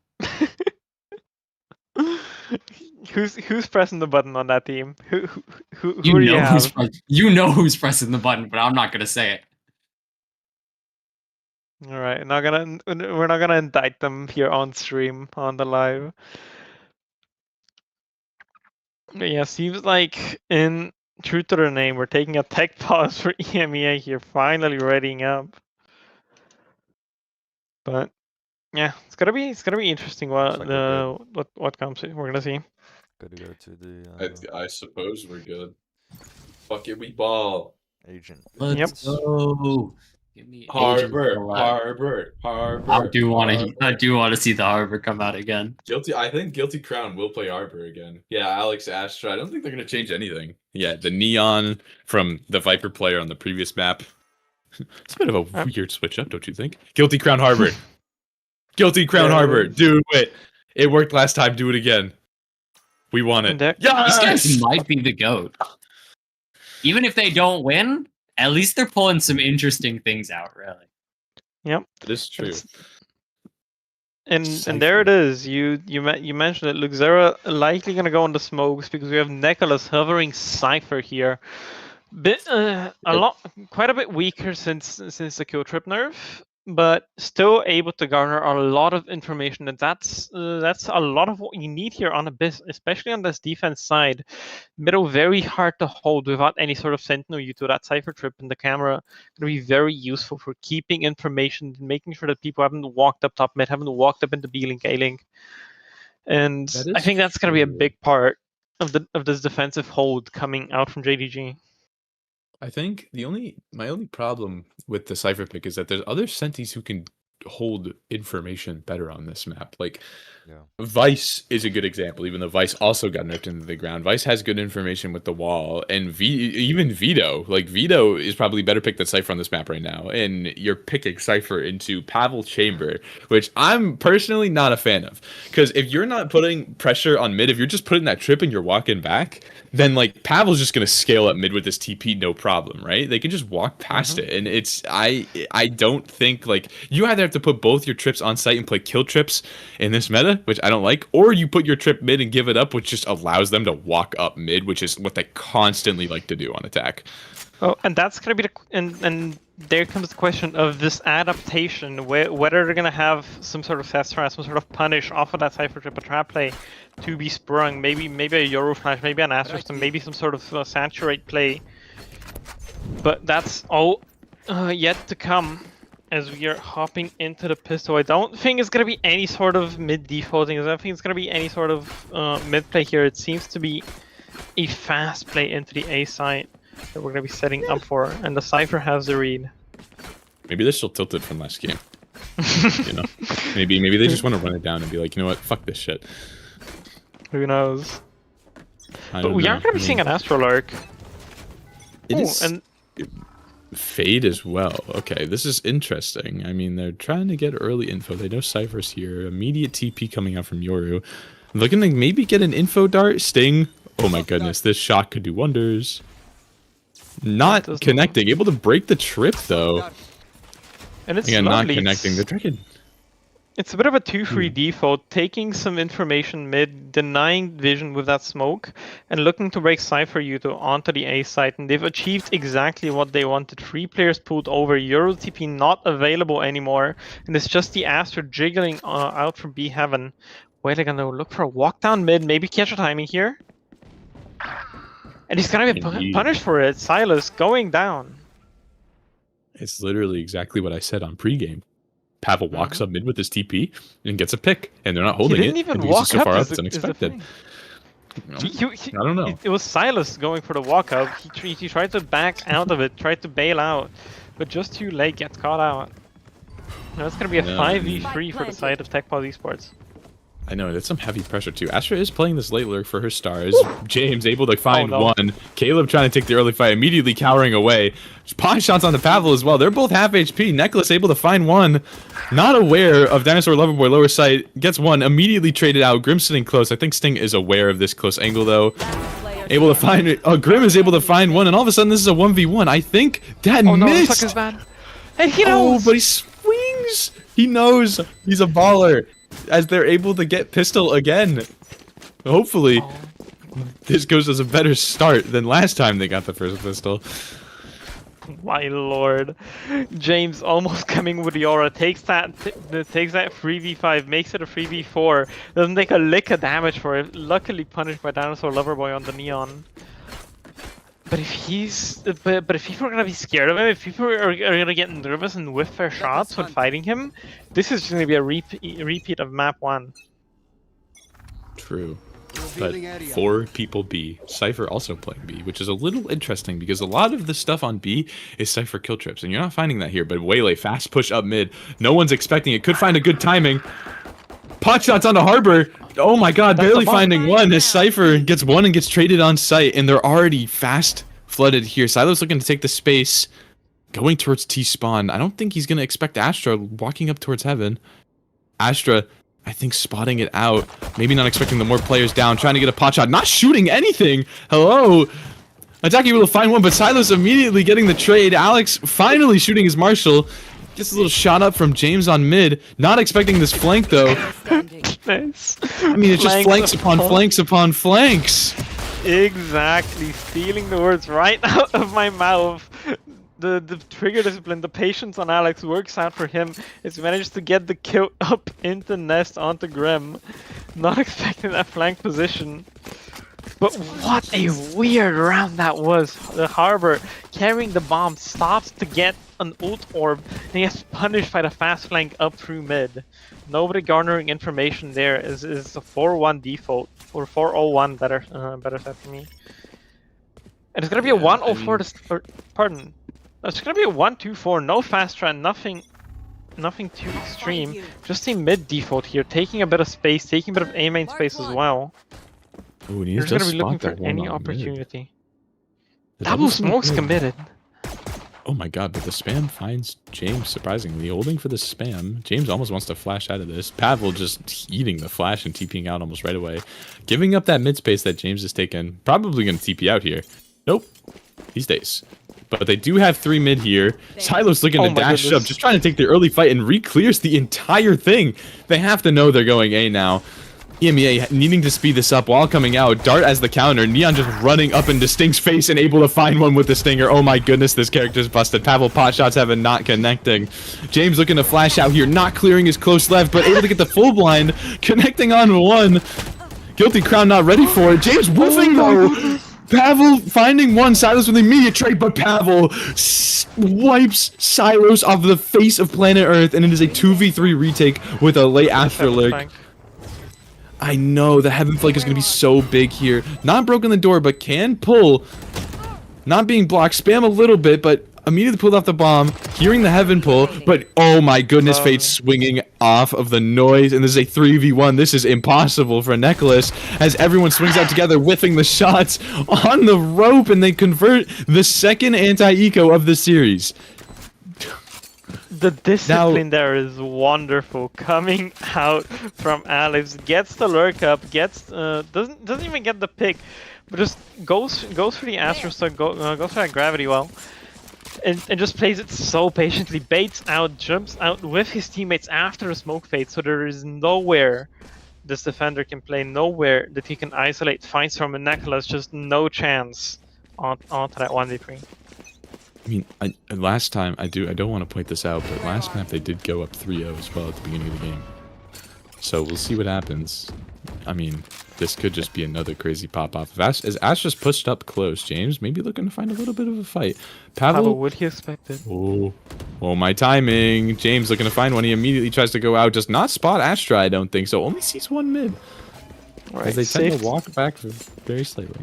[SPEAKER 4] Who's pressing the button on that team? Who do you have?
[SPEAKER 3] You know who's pressing the button, but I'm not gonna say it.
[SPEAKER 4] All right, we're not gonna indict them here on stream on the live. Yeah, seems like in true to the name, we're taking a tech pause for EMEA here, finally readying up. But yeah, it's gonna be interesting what
[SPEAKER 1] Looks like we're
[SPEAKER 4] what comes. We're gonna see.
[SPEAKER 1] Good to go to the
[SPEAKER 2] I suppose we're good. Fuck it, we ball.
[SPEAKER 1] agent.
[SPEAKER 3] Let's
[SPEAKER 4] Yep.
[SPEAKER 3] go. Give me Agent
[SPEAKER 2] Harbor,
[SPEAKER 3] Select.
[SPEAKER 2] harbor, harbor.
[SPEAKER 3] I do want
[SPEAKER 2] Harbor.
[SPEAKER 3] to see the Harbor come out again.
[SPEAKER 2] Guilty. I think Guilty Crown will play Arbor again. Yeah, Alex Astra. I don't think they're gonna change anything. Yeah, the neon from the Viper player on the previous map. It's a bit of a weird switch up, don't you think? Guilty Crown Harbor. Guilty Crown Harbor. Do it. It worked last time. Do it again. We want it.
[SPEAKER 4] And
[SPEAKER 3] These guys
[SPEAKER 2] Yes.
[SPEAKER 3] might be the GOAT. Even if they don't win, at least they're pulling some interesting things out, really.
[SPEAKER 4] Yep.
[SPEAKER 2] This is true.
[SPEAKER 4] And there it is. You mentioned it. Luxera likely gonna go on the smokes because we have Nicholas hovering Cypher here. Quite a bit weaker since the kill trip nerf, but still able to garner a lot of information. And that's a lot of what you need here on Abyss, especially on this defense side. Middle very hard to hold without any sort of sentinel. You to that Cypher trip in the camera going to be very useful for keeping information, making sure that people haven't walked up top mid, haven't walked up into B-Link, A-Link. And I think that's going to be a big part of this defensive hold coming out from JDG.
[SPEAKER 2] I think my only problem with the Cypher pick is that there's other Sentis who can hold information better on this map. Like Vice is a good example, even though Vice also got nerfed into the ground. Vice has good information with the wall, and even Vito. Like Vito is probably better picked than Cypher on this map right now. And you're picking Cypher into Pavel Chamber, which I'm personally not a fan of. Because if you're not putting pressure on mid, if you're just putting that trip and you're walking back, then like Pavel's just gonna scale up mid with this TP, no problem, right? They can just walk past it, and it's I don't think like you either have to put both your trips on site and play kill trips in this meta, which I don't like, or you put your trip mid and give it up, which just allows them to walk up mid, which is what they constantly like to do on attack.
[SPEAKER 4] Oh, and that's gonna be and there comes the question of this adaptation, whether they're gonna have some sort of fast trap, some sort of punish off of that Cypher trip, a trap play to be sprung, maybe a Euro flash, maybe an Astra system, maybe some sort of saturate play. But that's all yet to come as we are hopping into the pistol. I don't think it's gonna be any sort of mid defaulting. I don't think it's gonna be any sort of mid play here. It seems to be a fast play into the A site that we're gonna be setting up for, and the Cypher has the read.
[SPEAKER 2] Maybe they're still tilted from last game. You know, maybe they just want to run it down and be like, you know what, fuck this shit.
[SPEAKER 4] Who knows?
[SPEAKER 2] But
[SPEAKER 4] we aren't gonna be seeing an Astrolurk.
[SPEAKER 2] It is
[SPEAKER 4] and
[SPEAKER 2] Fade as well. Okay, this is interesting. I mean, they're trying to get early info. They know Cypher's here. Immediate TP coming out from Yoru. Looking to maybe get an info dart. Sting. Oh my goodness, this shot could do wonders. Not connecting. Able to break the trip though.
[SPEAKER 4] And it's
[SPEAKER 2] again,
[SPEAKER 4] lovely.
[SPEAKER 2] not connecting. They're trying.
[SPEAKER 4] It's a bit of a 2-3 default, taking some information mid, denying vision with that smoke, and looking to break Cypher Yuto onto the A site, and they've achieved exactly what they wanted. 3 players pulled over, Euro TP not available anymore, and it's just the Astra jiggling out from B Heaven. Where they're gonna look for a walk down mid, maybe catch a timing here. And he's gonna be punished for it. Silas going down.
[SPEAKER 2] It's literally exactly what I said on pregame. Pavel walks up mid with his TP and gets a pick, and they're not holding it.
[SPEAKER 4] He didn't even
[SPEAKER 2] and
[SPEAKER 4] walk
[SPEAKER 2] so
[SPEAKER 4] up.
[SPEAKER 2] far
[SPEAKER 4] Is
[SPEAKER 2] it's unexpected.
[SPEAKER 4] I
[SPEAKER 2] don't know.
[SPEAKER 4] It was Silas going for the walk up. He tried to back out of it, tried to bail out, but just too late, gets caught out. Now it's gonna be a 5v3 for the side of TechPod Esports.
[SPEAKER 2] I know, that's some heavy pressure too. Astra is playing this late lurk for her stars. James able to find one. Caleb trying to take the early fight, immediately cowering away. Pawn shots on the Pavel as well. They're both half HP. Necklace able to find one. Not aware of Dinosaur Loverboy lower sight. Gets one, immediately traded out. Grim sitting close. I think Sting is aware of this close angle though. Able to find it. Oh, Grim is able to find one, and all of a sudden this is a 1v1. I think that missed.
[SPEAKER 4] No, the fuck is bad. And he knows.
[SPEAKER 2] Oh, but he swings. He knows. He's a baller. As they're able to get pistol again. Hopefully, this goes as a better start than last time they got the first pistol.
[SPEAKER 4] My lord. James almost coming with the aura, takes that 3v5, makes it a 3v4, doesn't take a lick of damage for it, luckily punished by Dinosaur Loverboy on the Neon. But if he's, but if people are gonna be scared of him, if people are gonna get nervous and whiff their shots when fighting him, this is gonna be a repeat of map 1.
[SPEAKER 2] True. But 4 people B. Cypher also playing B, which is a little interesting because a lot of the stuff on B is Cypher kill trips, and you're not finding that here. But Waylay, fast push up mid. No one's expecting it. Could find a good timing. Pot shots onto Harbor. Oh my god, barely finding one as Cypher gets one and gets traded on site, and they're already fast flooded here. Silo's looking to take the space, going towards T-spawn. I don't think he's going to expect Astra walking up towards Heaven. Astra, I think, spotting it out. Maybe not expecting the more players down. Trying to get a pot shot. Not shooting anything. Hello. Attacking able to find one, but Silo's immediately getting the trade. Alex finally shooting his Marshall. Gets a little shot up from James on mid. Not expecting this flank, though.
[SPEAKER 4] Nice.
[SPEAKER 2] I mean, it's just flanks upon flanks upon flanks.
[SPEAKER 4] Exactly. Stealing the words right out of my mouth. The trigger discipline, the patience on Alex works out for him. He's managed to get the kill up into Nest onto Grim. Not expecting that flank position. But what a weird round that was. The Harbor carrying the bomb stops to get an ult orb and he gets punished by the fast flank up through mid. Nobody garnering information there is a 4-1 default, or 4-0-1 better said for me. And it's gonna be a 1-0-4 to pardon. It's gonna be a 1-2-4, no fast trend, nothing too extreme. Just a mid default here, taking a bit of space, taking a bit of A main space as well.
[SPEAKER 2] Ooh,
[SPEAKER 4] You're just gonna be looking for any opportunity. Double smoke's committed.
[SPEAKER 2] Oh my god, but the spam finds James surprisingly. Holding for the spam. James almost wants to flash out of this. Pavel just eating the flash and TPing out almost right away. Giving up that mid space that James has taken. Probably going to TP out here. Nope. He stays. But they do have 3 mid here. Silo's looking to dash up, just trying to take the early fight and re-clears the entire thing. They have to know they're going A now. EMEA needing to speed this up while coming out. Dart as the counter. Neon just running up into Sting's face and able to find one with the Stinger. Oh my goodness, this character's busted. Pavel pot shots Heaven not connecting. James looking to flash out here, not clearing his close left, but able to get the full blind. Connecting on one. Guilty Crown not ready for it. James woofing though. Pavel finding one. Silos with immediate trade, but Pavel wipes Silos off the face of planet Earth, and it is a 2v3 retake with a late Astra lurk. I know, the Heaven Flake is going to be so big here. Not broken the door, but can pull. Not being blocked. Spam a little bit, but immediately pulled off the bomb. Hearing the Heaven pull, but oh my goodness, Fate swinging off of the noise. And this is a 3v1. This is impossible for Nicholas as everyone swings out together, whiffing the shots on the rope, and they convert the second anti-eco of the series.
[SPEAKER 4] The discipline there is wonderful. Coming out from Alex, gets the lurk up, gets doesn't even get the pick, but just goes for the Astro Star, goes for that gravity well, and just plays it so patiently. Baits out, jumps out with his teammates after a smoke fade, so there is nowhere this defender can play, nowhere that he can isolate. Finds from a Nicholas, just no chance onto that 1v3.
[SPEAKER 2] I mean, last time, I don't want to point this out, but last map they did go up 3-0 as well at the beginning of the game. So we'll see what happens. I mean, this could just be another crazy pop-off. As Astra's pushed up close, James maybe looking to find a little bit of a fight. Pavel,
[SPEAKER 4] would he expect it?
[SPEAKER 2] Oh, my timing. James looking to find one. He immediately tries to go out. Does not spot Astra, I don't think. So only sees one mid.
[SPEAKER 4] Right,
[SPEAKER 2] as they tend to walk back very slightly.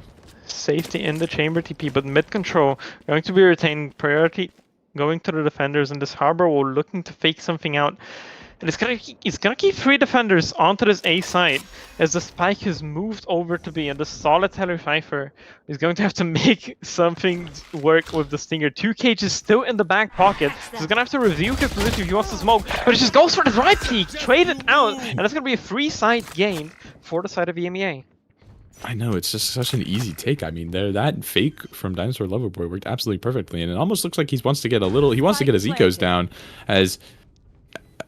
[SPEAKER 4] Safety in the chamber TP, but mid control going to be retained. Priority going to the defenders, and this Harbor will looking to fake something out. And it's gonna keep 3 defenders onto this A side as the spike has moved over to B, and the solitary Cypher is going to have to make something work with the Stinger. 2K is still in the back pocket, so he's gonna have to review his position if he wants to smoke, but he just goes for the right peek, trade it out, and that's gonna be a free side gain for the side of EMEA.
[SPEAKER 2] I know, it's just such an easy take. I mean, that fake from Dinosaur Loverboy worked absolutely perfectly, and it almost looks like he wants to get his ecos down, as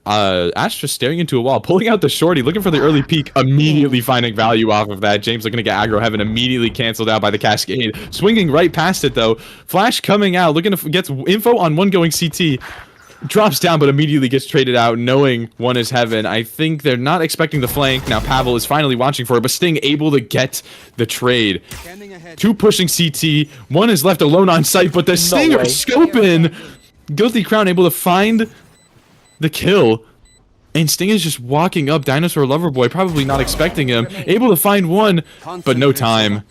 [SPEAKER 2] Astra staring into a wall, pulling out the shorty, looking for the early peek, immediately finding value off of that. James looking to get aggro heaven, immediately canceled out by the cascade. Swinging right past it though. Flash coming out, looking to get info on one going CT. Drops down, but immediately gets traded out, knowing one is heaven. I think they're not expecting the flank. Now Pavel is finally watching for it, but Sting able to get the trade. Two pushing CT. One is left alone on site, but the Sting are scoping. Guilty Crown able to find the kill. And Sting is just walking up. Dinosaur Loverboy probably not expecting him. Able to find one, but no time.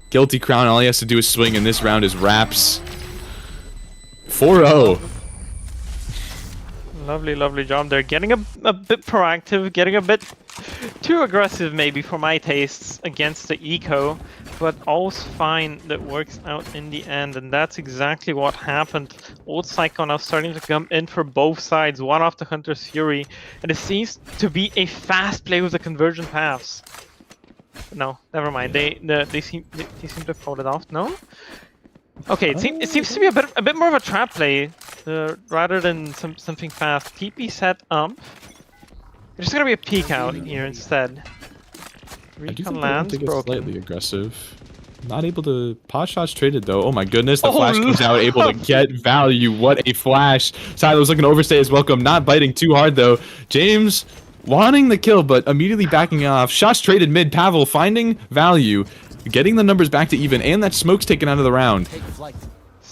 [SPEAKER 2] Guilty Crown, all he has to do is swing, and this round is wraps. 4-0.
[SPEAKER 4] Lovely, lovely job. They're getting a bit proactive, getting a bit too aggressive maybe for my tastes against the eco, but all's fine that works out in the end, and that's exactly what happened. Old Psycho now starting to come in for both sides, one off the Hunter's Fury, and it seems to be a fast play with the conversion paths. No, never mind. They seem to have pulled it off. No. Okay, it seems to be a bit more of a trap play rather than something fast. TP set up. There's just gonna be a peek out here instead. Recon lands broken.
[SPEAKER 2] Slightly aggressive. Not able to pot shots traded though. Oh my goodness, the flash comes out, able to get value. What a flash! Silo's looking to overstay his welcome, not biting too hard though. James wanting the kill, but immediately backing off. Shots traded mid. Pavel finding value. Getting the numbers back to even, and that smoke's taken out of the round.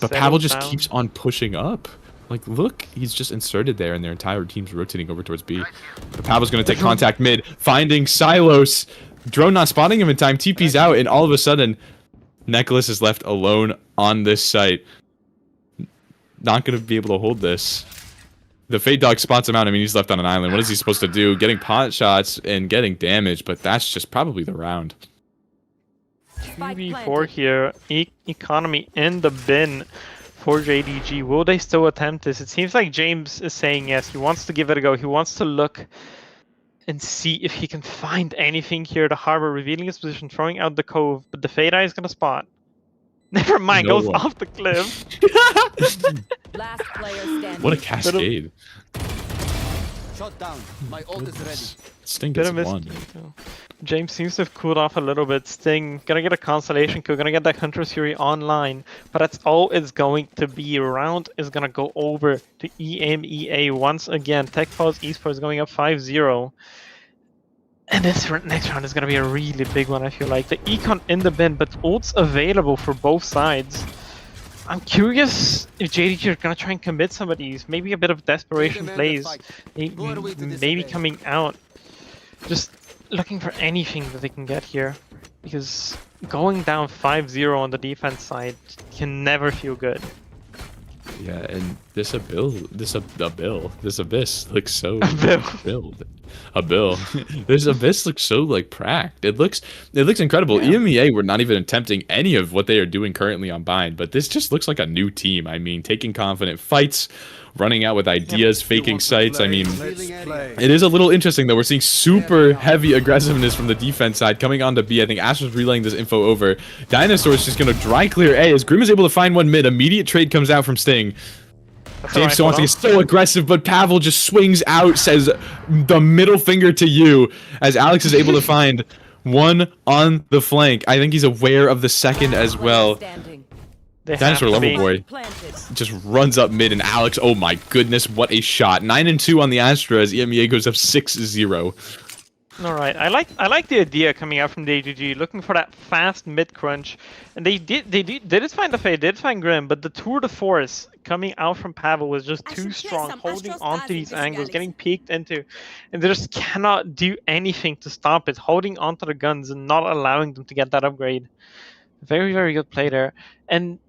[SPEAKER 2] But Pavel just keeps on pushing up. Like, look, he's just inserted there, and their entire team's rotating over towards B. But Pavel's going to take contact mid, finding Silos. Drone not spotting him in time, TP's out, and all of a sudden, Nicholas is left alone on this site. Not going to be able to hold this. The Fade Dog spots him out. I mean, he's left on an island. What is he supposed to do? Getting pot shots and getting damage, but that's just probably the round.
[SPEAKER 4] 3v4 here. Economy in the bin for JDG. Will they still attempt this? It seems like James is saying yes. He wants to give it a go. He wants to look and see if he can find anything here. The Harbor revealing his position, throwing out the cove, but the Fade Eye is going to spot. Never mind, goes off the cliff.
[SPEAKER 5] Last player standing.
[SPEAKER 2] What a cascade.
[SPEAKER 7] Shot down. My ult is ready.
[SPEAKER 2] Sting gets one.
[SPEAKER 4] James seems to have cooled off a little bit. Sting gonna get a consolation kill, gonna get that Hunter's Fury online, but that's all it's going to be. Round is gonna go over to EMEA once again. Tech Pause Esports going up 5-0. And this next round is gonna be a really big one, I feel like. The Econ in the bin, but ults available for both sides. I'm curious if JDG are gonna try and commit some of these. Maybe a bit of desperation plays. Maybe coming out. Just looking for anything that they can get here. Because going down 5-0 on the defense side can never feel good.
[SPEAKER 2] Yeah, and this Abyss looks so build. This Abyss looks so like pracked. It looks incredible. Yeah. EMEA were not even attempting any of what they are doing currently on Bind, but this just looks like a new team. I mean, taking confident fights, running out with ideas, faking sites. I mean, it is a little interesting that we're seeing super heavy aggressiveness from the defense side coming on to B. I think Astra's relaying this info over. Dinosaur's just going to dry clear A as Grim is able to find one mid. Immediate trade comes out from Sting. James still wants to get so aggressive, but Pavel just swings out, says the middle finger to you, as Alex is able to find one on the flank. I think he's aware of the second as well. Dinosaur Loverboy just runs up mid, and Alex, oh my goodness, what a shot. 9-2 on the Astra as EMEA goes up 6-0.
[SPEAKER 4] Alright, I like the idea coming out from the AGG, looking for that fast mid crunch. And they did find the Fade, did find Grim, but the tour de force coming out from Pavel was just too strong, holding onto these angles, getting peeked into, and they just cannot do anything to stop it, holding onto the guns and not allowing them to get that upgrade. Very, very good play there. And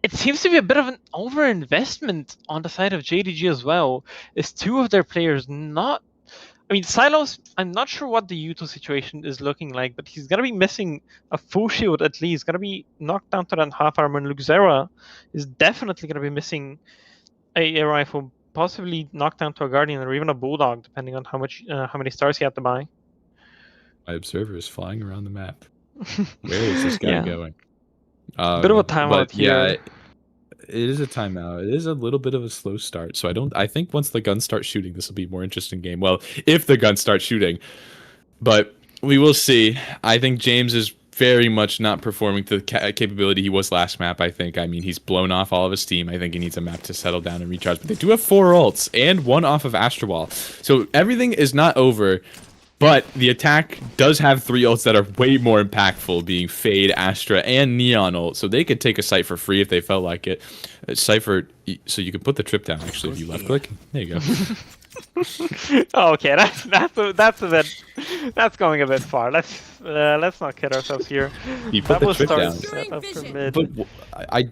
[SPEAKER 4] it seems to be a bit of an overinvestment on the side of JDG as well. Is two of their players not... I mean, Silos, I'm not sure what the Yuto situation is looking like, but he's going to be missing a full shield at least. Going to be knocked down to that half armor, and Luxera is definitely going to be missing a rifle, possibly knocked down to a Guardian or even a Bulldog, depending on how many stars he had to buy.
[SPEAKER 2] My observer is flying around the map. Where is this guy going?
[SPEAKER 4] Bit of a timeout here.
[SPEAKER 2] It is a timeout. It is a little bit of a slow start. So I think once the guns start shooting, this will be a more interesting game. Well, if the guns start shooting. But we will see. I think James is very much not performing to the capability he was last map, I think. I mean, he's blown off all of his steam. I think he needs a map to settle down and recharge. But they do have 4 ults and 1 off of Astra Wall. So everything is not over. But the attack does have 3 ults that are way more impactful, being Fade, Astra, and Neon ult. So they could take a site for free if they felt like it. Cypher, so you can put the trip down, actually, if you left click. There you go.
[SPEAKER 4] Okay, that's going a bit far. Let's not kid ourselves here.
[SPEAKER 2] You put the trip down.
[SPEAKER 4] Set up for mid.
[SPEAKER 2] But I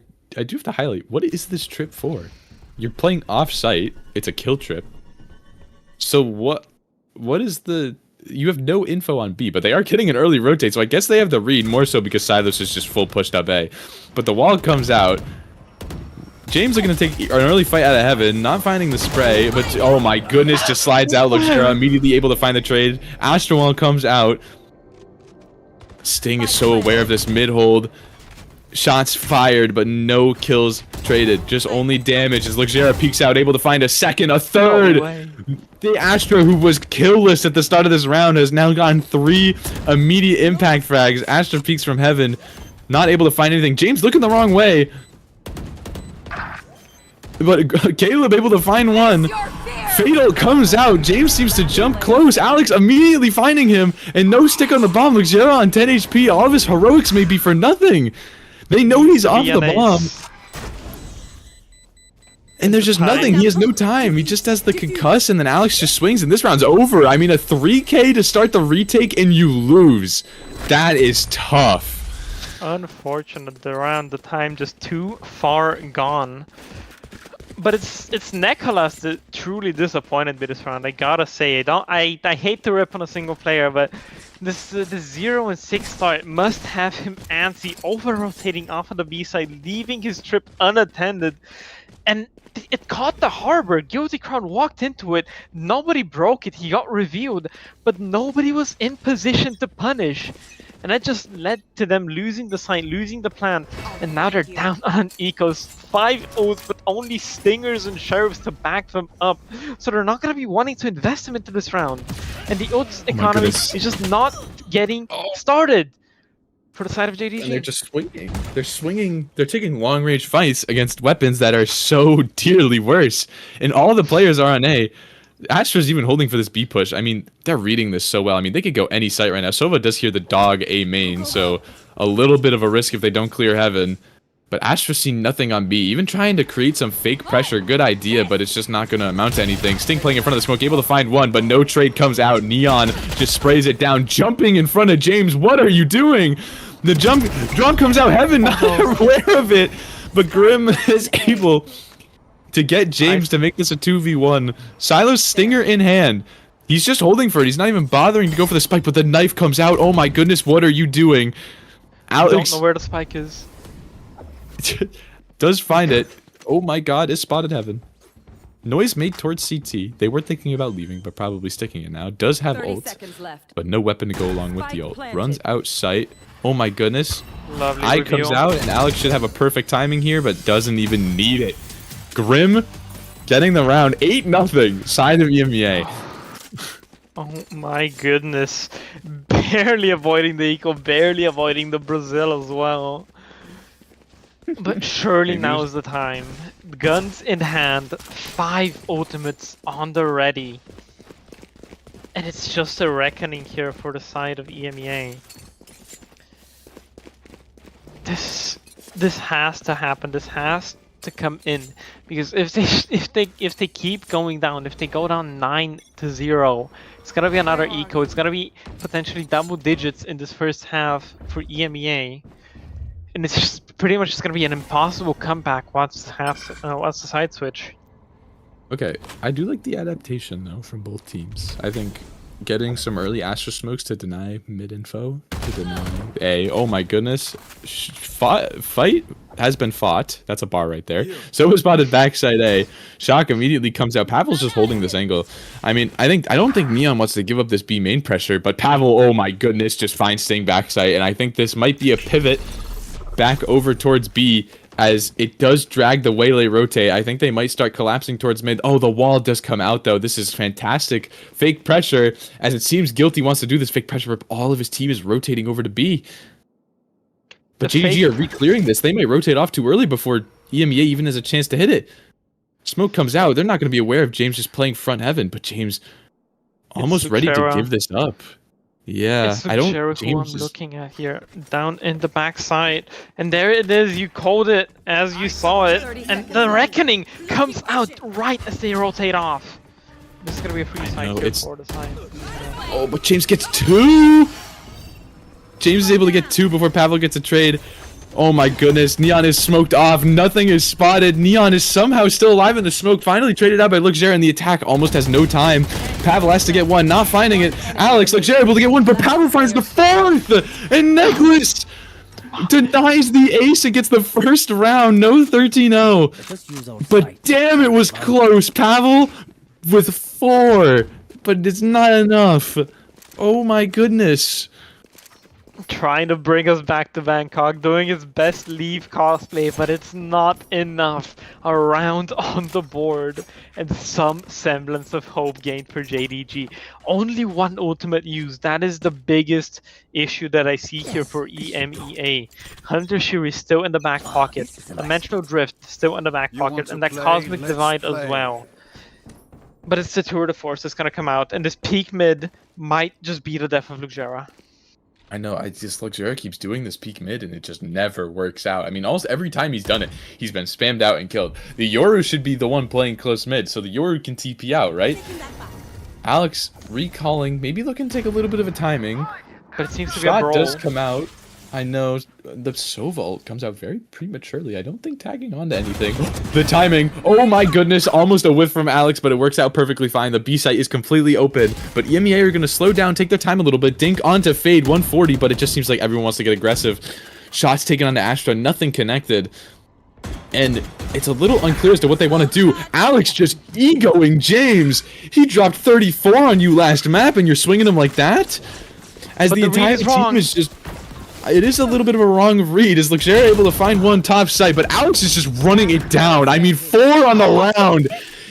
[SPEAKER 2] do have to highlight, what is this trip for? You're playing off-site. It's a kill trip. So what is the... You have no info on B, but they are getting an early rotate, so I guess they have the read, more so because Silas is just full pushed up A. But the wall comes out. James are going to take an early fight out of heaven, not finding the spray, but oh my goodness, just slides out. Luxura immediately able to find the trade. Astra Wall comes out. Sting is so aware of this mid-hold. Shots fired, but no kills traded. Just only damage as Luxera peeks out, able to find a second, a third.
[SPEAKER 4] No,
[SPEAKER 2] the Astra, who was killless at the start of this round, has now gotten 3 immediate impact frags. Astra peeks from heaven, not able to find anything. James looking the wrong way. But Caleb able to find one. Fatal comes out. James seems to jump close. Alex immediately finding him. And no stick on the bomb. Luxera on 10 HP. All of his heroics may be for nothing. They know he's off the bomb. And there's just nothing. He has no time. He just has the concuss, and then Alex just swings, and this round's over. I mean, a 3K to start the retake, and you lose. That is tough.
[SPEAKER 4] Unfortunate. The time just too far gone. But it's Nicholas that truly disappointed me this round. I gotta say, I hate to rip on a single player, but this the 0 and 6 start must have him antsy, over rotating off of the B side, leaving his trip unattended, and it caught the harbor. Guilty Crown walked into it. Nobody broke it. He got revealed, but nobody was in position to punish. And that just led to them losing the site, losing the plan, and now they're down on ecos. 5 ults, but only Stingers and Sheriffs to back them up. So they're not going to be wanting to invest them into this round. And the ults economy is just not getting started for the side of JDG.
[SPEAKER 2] And they're just swinging. They're swinging. They're taking long-range fights against weapons that are so dearly worse. And all the players are on A. Astra's even holding for this B push. I mean, they're reading this so well. I mean, they could go any site right now. Sova does hear the dog A main, so a little bit of a risk if they don't clear heaven. But Astra's seen nothing on B. Even trying to create some fake pressure, good idea, but it's just not going to amount to anything. Sting playing in front of the smoke, able to find one, but no trade comes out. Neon just sprays it down, jumping in front of James. What are you doing? The drum comes out, Heaven not aware of it, but Grim is able to get James to make this a 2v1. Silo's Stinger in hand. He's just holding for it. He's not even bothering to go for the spike, but the knife comes out. Oh my goodness, what are you doing? Alex
[SPEAKER 4] I don't know where the spike is.
[SPEAKER 2] does find it. Oh my god, is spotted Heaven. Noise made towards CT. They were thinking about leaving, but probably sticking it now. Does have ult, but no weapon to go along with the ult. Runs out sight. Oh my goodness.
[SPEAKER 4] Lovely
[SPEAKER 2] Eye
[SPEAKER 4] reveal.
[SPEAKER 2] comes out, and Alex should have a perfect timing here, but doesn't even need it. Grim getting the round 8-0 side of EMEA.
[SPEAKER 4] Oh my goodness. Barely avoiding the eco, barely avoiding the Brazil as well. But surely now is the time. Guns in hand, 5 ultimates on the ready. And it's just a reckoning here for the side of EMEA. This has to happen. This has to come in, because if they keep going down, if they go down 9-0, it's gonna be another eco. It's gonna be potentially double digits in this first half for EMEA, and it's just pretty much just gonna be an impossible comeback once the side switch.
[SPEAKER 2] Okay, I do like the adaptation though from both teams. I think getting some early Astra smokes to deny mid info, to deny A. Oh my goodness, fight has been fought. That's a bar right there. So was spotted backside A. Shock immediately comes out. Pavel's just holding this angle. I mean, I don't think Neon wants to give up this B main pressure, but Pavel, oh my goodness, just finds Sting backside, and I think this might be a pivot back over towards B. as it does drag the waylay rotate. I think they might start collapsing towards mid. Oh, the wall does come out, though. This is fantastic. Fake pressure, as it seems Guilty wants to do this fake pressure, but all of his team is rotating over to B. But JDG are re-clearing this. They may rotate off too early before EMEA even has a chance to hit it. Smoke comes out. They're not going to be aware of James just playing front heaven, but James almost ready to give this up. Yeah,
[SPEAKER 4] I don't. Who I'm looking at here, down in the backside, and there it is. You called it as you saw it, and the reckoning comes out right as they rotate off. This is gonna be a free side here for the side.
[SPEAKER 2] Oh, but James gets 2. James is able to get 2 before Pavel gets a trade. Oh my goodness, Neon is smoked off. Nothing is spotted. Neon is somehow still alive in the smoke. Finally traded out by Luxera, and the attack almost has no time. Pavel has to get 1, not finding it. Alex, Luxera able to get 1, but Pavel finds the 4th! And Necklace denies the ace and gets the first round. No 13-0. But damn, it was close. Pavel with 4, but it's not enough. Oh my goodness.
[SPEAKER 4] Trying to bring us back to Bangkok, doing his best leave cosplay, but it's not enough. A round on the board and some semblance of hope gained for JDG. Only 1 ultimate used. That is the biggest issue that I see here for EMEA. Hunter Shuri still in the back pocket. Dimensional Drift still in the back pocket, and that Cosmic Divide as well. But it's the Tour de Force that's gonna come out, and this peak mid might just be the death of Luxera.
[SPEAKER 2] I know, Luxera keeps doing this peak mid and it just never works out. I mean, almost every time he's done it, he's been spammed out and killed. The Yoru should be the one playing close mid, so the Yoru can TP out, right? Alex recalling, maybe looking to take a little bit of a timing.
[SPEAKER 4] But it seems to be a brawl.
[SPEAKER 2] Shot does come out. I know, the Sova comes out very prematurely. I don't think tagging on to anything. The timing, oh my goodness, almost a whiff from Alex, but it works out perfectly fine. The B site is completely open, but EMEA are going to slow down, take their time a little bit. Dink onto Fade, 140, but it just seems like everyone wants to get aggressive. Shots taken onto Astra, nothing connected. And it's a little unclear as to what they want to do. Alex just egoing James. He dropped 34 on you last map, and you're swinging him like that? As the entire team is just... It is a little bit of a wrong read. Is Luxera able to find 1 top site, but Alex is just running it down. I mean, 4 on the round.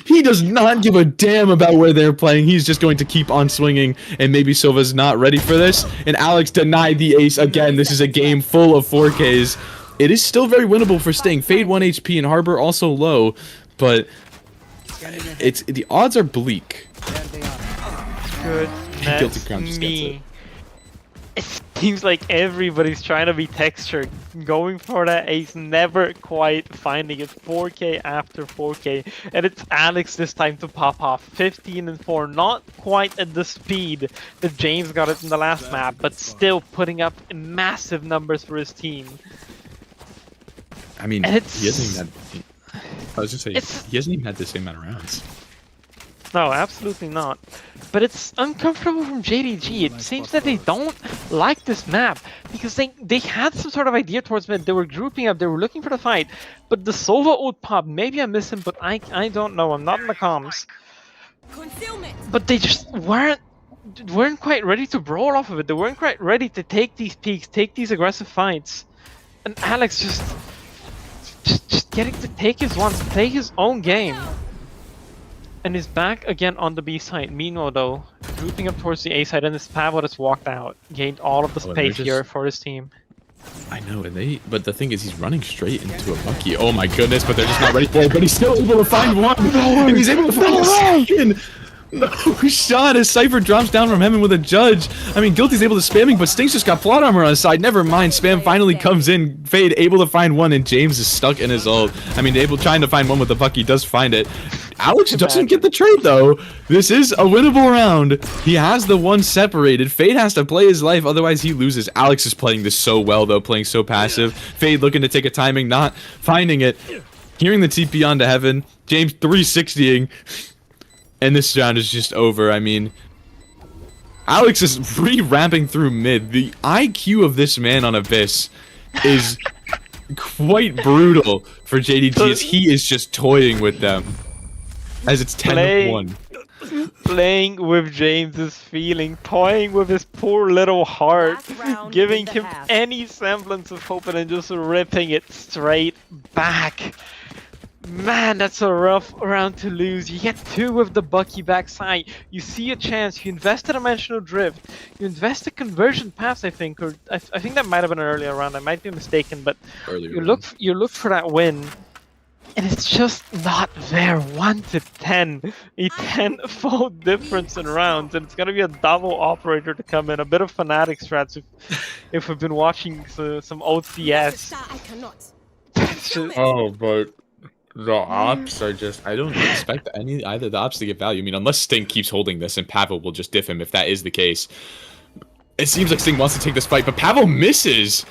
[SPEAKER 2] He does not give a damn about where they're playing. He's just going to keep on swinging, and maybe Silva's not ready for this. And Alex denied the ace again. This is a game full of 4Ks. It is still very winnable for Sting. Fade 1 HP and Harbor also low, but the odds are bleak. Guilty Crown just gets it.
[SPEAKER 4] It seems like everybody's trying to be textured, going for that ace, never quite finding it. 4K after 4K, and it's Alex this time to pop off. 15 and 4, not quite at the speed that James got it in the last map, but still putting up massive numbers for his team.
[SPEAKER 2] I mean, he hasn't even had... I was just saying, he hasn't even had the same amount of rounds.
[SPEAKER 4] No, absolutely not. But it's uncomfortable from JDG. It seems that they don't like this map because they had some sort of idea towards mid. They were grouping up. They were looking for the fight. But the Sova ult pop. Maybe I miss him, but I don't know. I'm not in the comms. But they just weren't quite ready to brawl off of it. They weren't quite ready to take these peaks, take these aggressive fights. And Alex just getting to take his one, play his own game. And is back again on the B side. Meanwhile, though, grouping up towards the A side, and this Pavel has walked out, gained all of the space here for his team.
[SPEAKER 2] I know, but the thing is, he's running straight into a Bucky. Oh my goodness, but they're just not ready for it. But he's still able to find 1, and he's able to find a second. No shot as Cypher drops down from heaven with a judge. I mean, Guilty's able to spamming, but Sting's just got plot armor on his side. Never mind, Spam finally comes in. Fade able to find 1, and James is stuck in his ult. I mean, trying to find 1 with the Bucky, does find it. Alex doesn't get the trade, though. This is a winnable round. He has the 1 separated. Fade has to play his life, otherwise he loses. Alex is playing this so well, though, playing so passive. Fade looking to take a timing, not finding it. Hearing the TP onto heaven. James 360ing. And this round is just over. I mean, Alex is re-ramping through mid. The IQ of this man on Abyss is quite brutal for JDG as he is just toying with them. As it's 10-1.
[SPEAKER 4] playing with James's feeling, toying with his poor little heart,
[SPEAKER 5] Last round
[SPEAKER 4] giving
[SPEAKER 5] in the
[SPEAKER 4] him
[SPEAKER 5] half.
[SPEAKER 4] any semblance of hope and then just ripping it straight back. Man, that's a rough round to lose. You get 2 with the Bucky backside. You see a chance. You invest a Dimensional Drift. You invest a Conversion Pass, I think, or I think that might have been an earlier round. I might be mistaken, but you look for that win, and it's just not there. 1 to 10, a 10-fold difference in rounds, and it's gonna be a double operator to come in. A bit of Fnatic strats if we've been watching some old CS.
[SPEAKER 5] I cannot.
[SPEAKER 4] It's just-
[SPEAKER 2] Oh, but the ops are just... I don't expect either the ops to get value. I mean, unless Sting keeps holding this and Pavel will just diff him if that is the case. It seems like Sting wants to take this fight, but Pavel misses.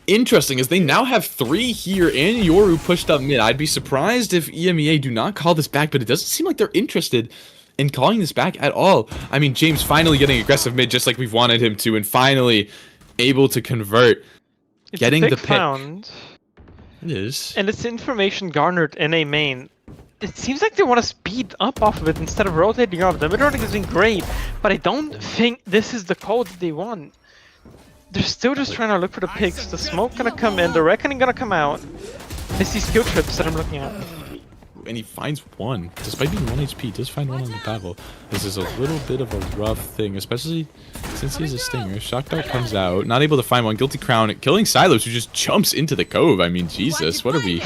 [SPEAKER 2] Interesting, as they now have 3 here and Yoru pushed up mid. I'd be surprised if EMEA do not call this back, but it doesn't seem like they're interested in calling this back at all. I mean, James finally getting aggressive mid just like we've wanted him to, and finally able to convert.
[SPEAKER 4] It's
[SPEAKER 2] Getting
[SPEAKER 4] a big
[SPEAKER 2] the pick.
[SPEAKER 4] found.
[SPEAKER 2] It is.
[SPEAKER 4] And it's information garnered in a main. It seems like they want to speed up off of it instead of rotating off. The mid-rotating has been great, but I don't think this is the code that they want. They're still just trying to look for the picks. The smoke gonna come in, the reckoning gonna come out. It's these skill trips that I'm looking at.
[SPEAKER 2] And he finds one. Despite being 1 HP, he does find one on the Pavel. This is a little bit of a rough thing, especially since he has a stinger. Shock Dart comes out, not able to find one. Guilty Crown killing Silos, who just jumps into the cove. I mean, Jesus, what are we...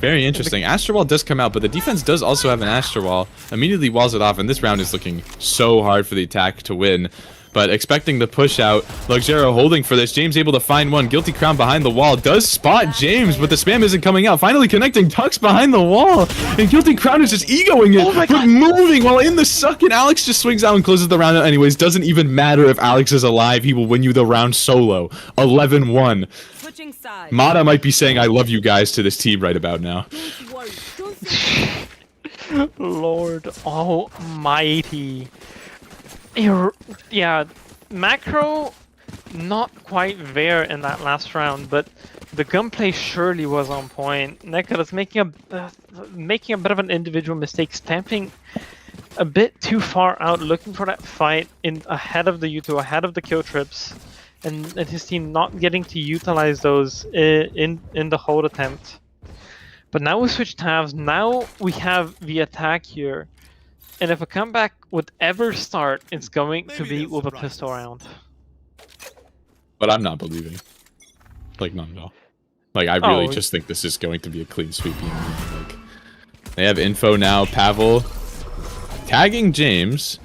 [SPEAKER 2] Very interesting. Astro Wall does come out, but the defense does also have an Astro Wall. Immediately walls it off, and this round is looking so hard for the attack to win. But expecting the push out, Luxero holding for this. James able to find one. Guilty Crown behind the wall. Does spot James, but the spam isn't coming out. Finally connecting. Tux behind the wall. And Guilty Crown is just egoing it. But moving while in the suck. And Alex just swings out and closes the round out anyways. Doesn't even matter if Alex is alive. He will win you the round solo. 11-1.
[SPEAKER 5] Switching sides.
[SPEAKER 2] Mata might be saying I love you guys to this team right about now.
[SPEAKER 5] Don't worry. Don't think
[SPEAKER 4] Lord almighty. Yeah, macro not quite there in that last round, but the gunplay surely was on point. Nicholas making a bit of an individual mistake, stamping a bit too far out, looking for that fight in ahead of the U2, ahead of the kill trips, and his team not getting to utilize those in the hold attempt. But now we switch tabs. Now we have the attack here. And if a comeback would ever start, it's going to be with a pistol round.
[SPEAKER 2] But I'm not believing. Like, not at all. Like, I really just think this is going to be a clean sweep. Like, they have info now. Pavel tagging James.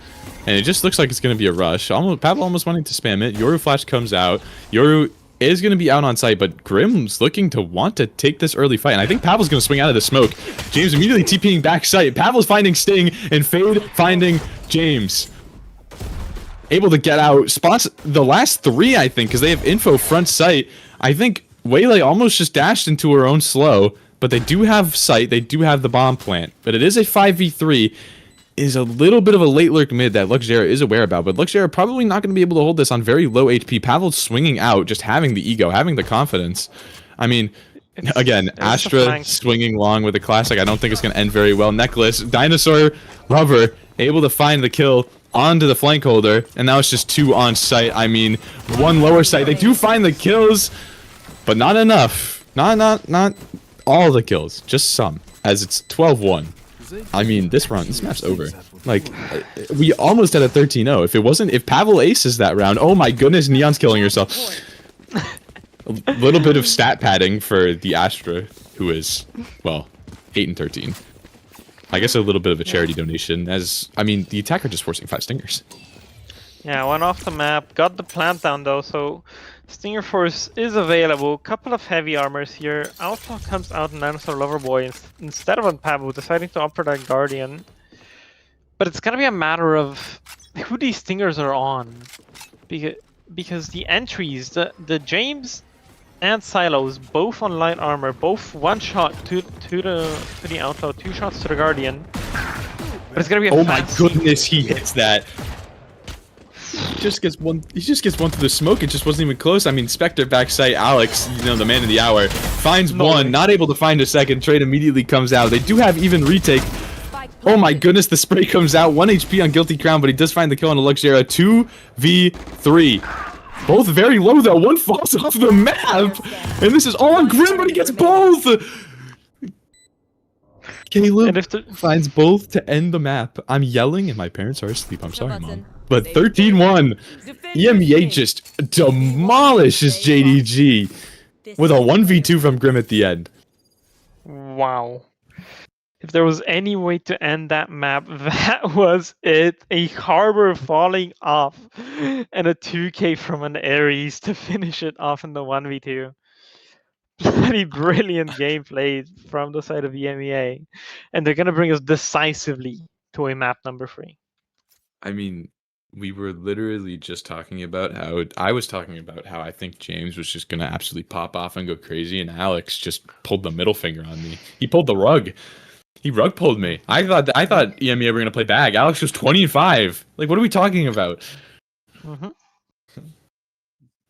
[SPEAKER 2] And it just looks like it's going to be a rush. Pavel almost wanting to spam it. Yoru flash comes out. Yoru is going to be out on site, but Grim's looking to want to take this early fight. And I think Pavel's going to swing out of the smoke. James immediately TPing back site. Pavel's finding Sting, and Fade finding James. Able to get out. Spots the last 3, I think, because they have info front site. I think Waylay almost just dashed into her own slow, but they do have sight. They do have the bomb plant. But it is a 5v3. Is a little bit of a late lurk mid that Luxera is aware about, but Luxera probably not going to be able to hold this on very low HP. Pavel's swinging out, just having the ego, having the confidence. I mean, again, Astra swinging long with a classic. I don't think it's going to end very well. Necklace, Dinosaur, Lover, able to find the kill onto the flank holder, and now it's just 2 on site. I mean, 1 lower site. They do find the kills, but not enough. Not all the kills, just some, as it's 12-1. I mean, this map's over. Like, we almost had a 13-0. If Pavel aces that round, oh my goodness, Neon's killing herself. A little bit of stat padding for the Astra, who is, well, 8-13. I guess a little bit of a charity donation, as, I mean, the attacker just forcing 5 stingers.
[SPEAKER 4] Yeah, went off the map, got the plant down though, so Stinger Force is available. Couple of heavy armors here. Outlaw comes out and Dinosaur Loverboy instead of on Pabu, deciding to opt for that Guardian. But it's gonna be a matter of who these Stingers are on. Because the entries, the James and Silos, both on light armor, both 1 shot to the Outlaw, 2 shots to the Guardian. But it's gonna be a
[SPEAKER 2] my goodness, he hits that. He just gets one through the smoke. It just wasn't even close. I mean, Spectre backside, Alex, you know, the man of the hour, finds one, not able to find a second. Trade immediately comes out. They do have even retake. Oh my goodness, the spray comes out. 1 HP on Guilty Crown, but he does find the kill on a Luxera. 2v3. Both very low though. One falls off the map. And this is all on Grim, but he gets both. Caleb finds both to end the map. I'm yelling and my parents are asleep. I'm sorry, Mom. But 13-1. EMEA just demolishes JDG with a 1v2 from Grim at the end.
[SPEAKER 4] Wow. If there was any way to end that map, that was it. A harbor falling off and a 2k from an Ares to finish it off in the 1v2. Bloody brilliant gameplay from the side of EMEA. And they're going to bring us decisively to a map number 3.
[SPEAKER 2] I mean, we were literally just talking about how I think James was just gonna absolutely pop off and go crazy, and Alex just pulled the middle finger on me. He pulled the rug. He rug pulled me. I thought EMEA were gonna play bag. Alex was 20-5. Like, what are we talking about?
[SPEAKER 4] Mm-hmm.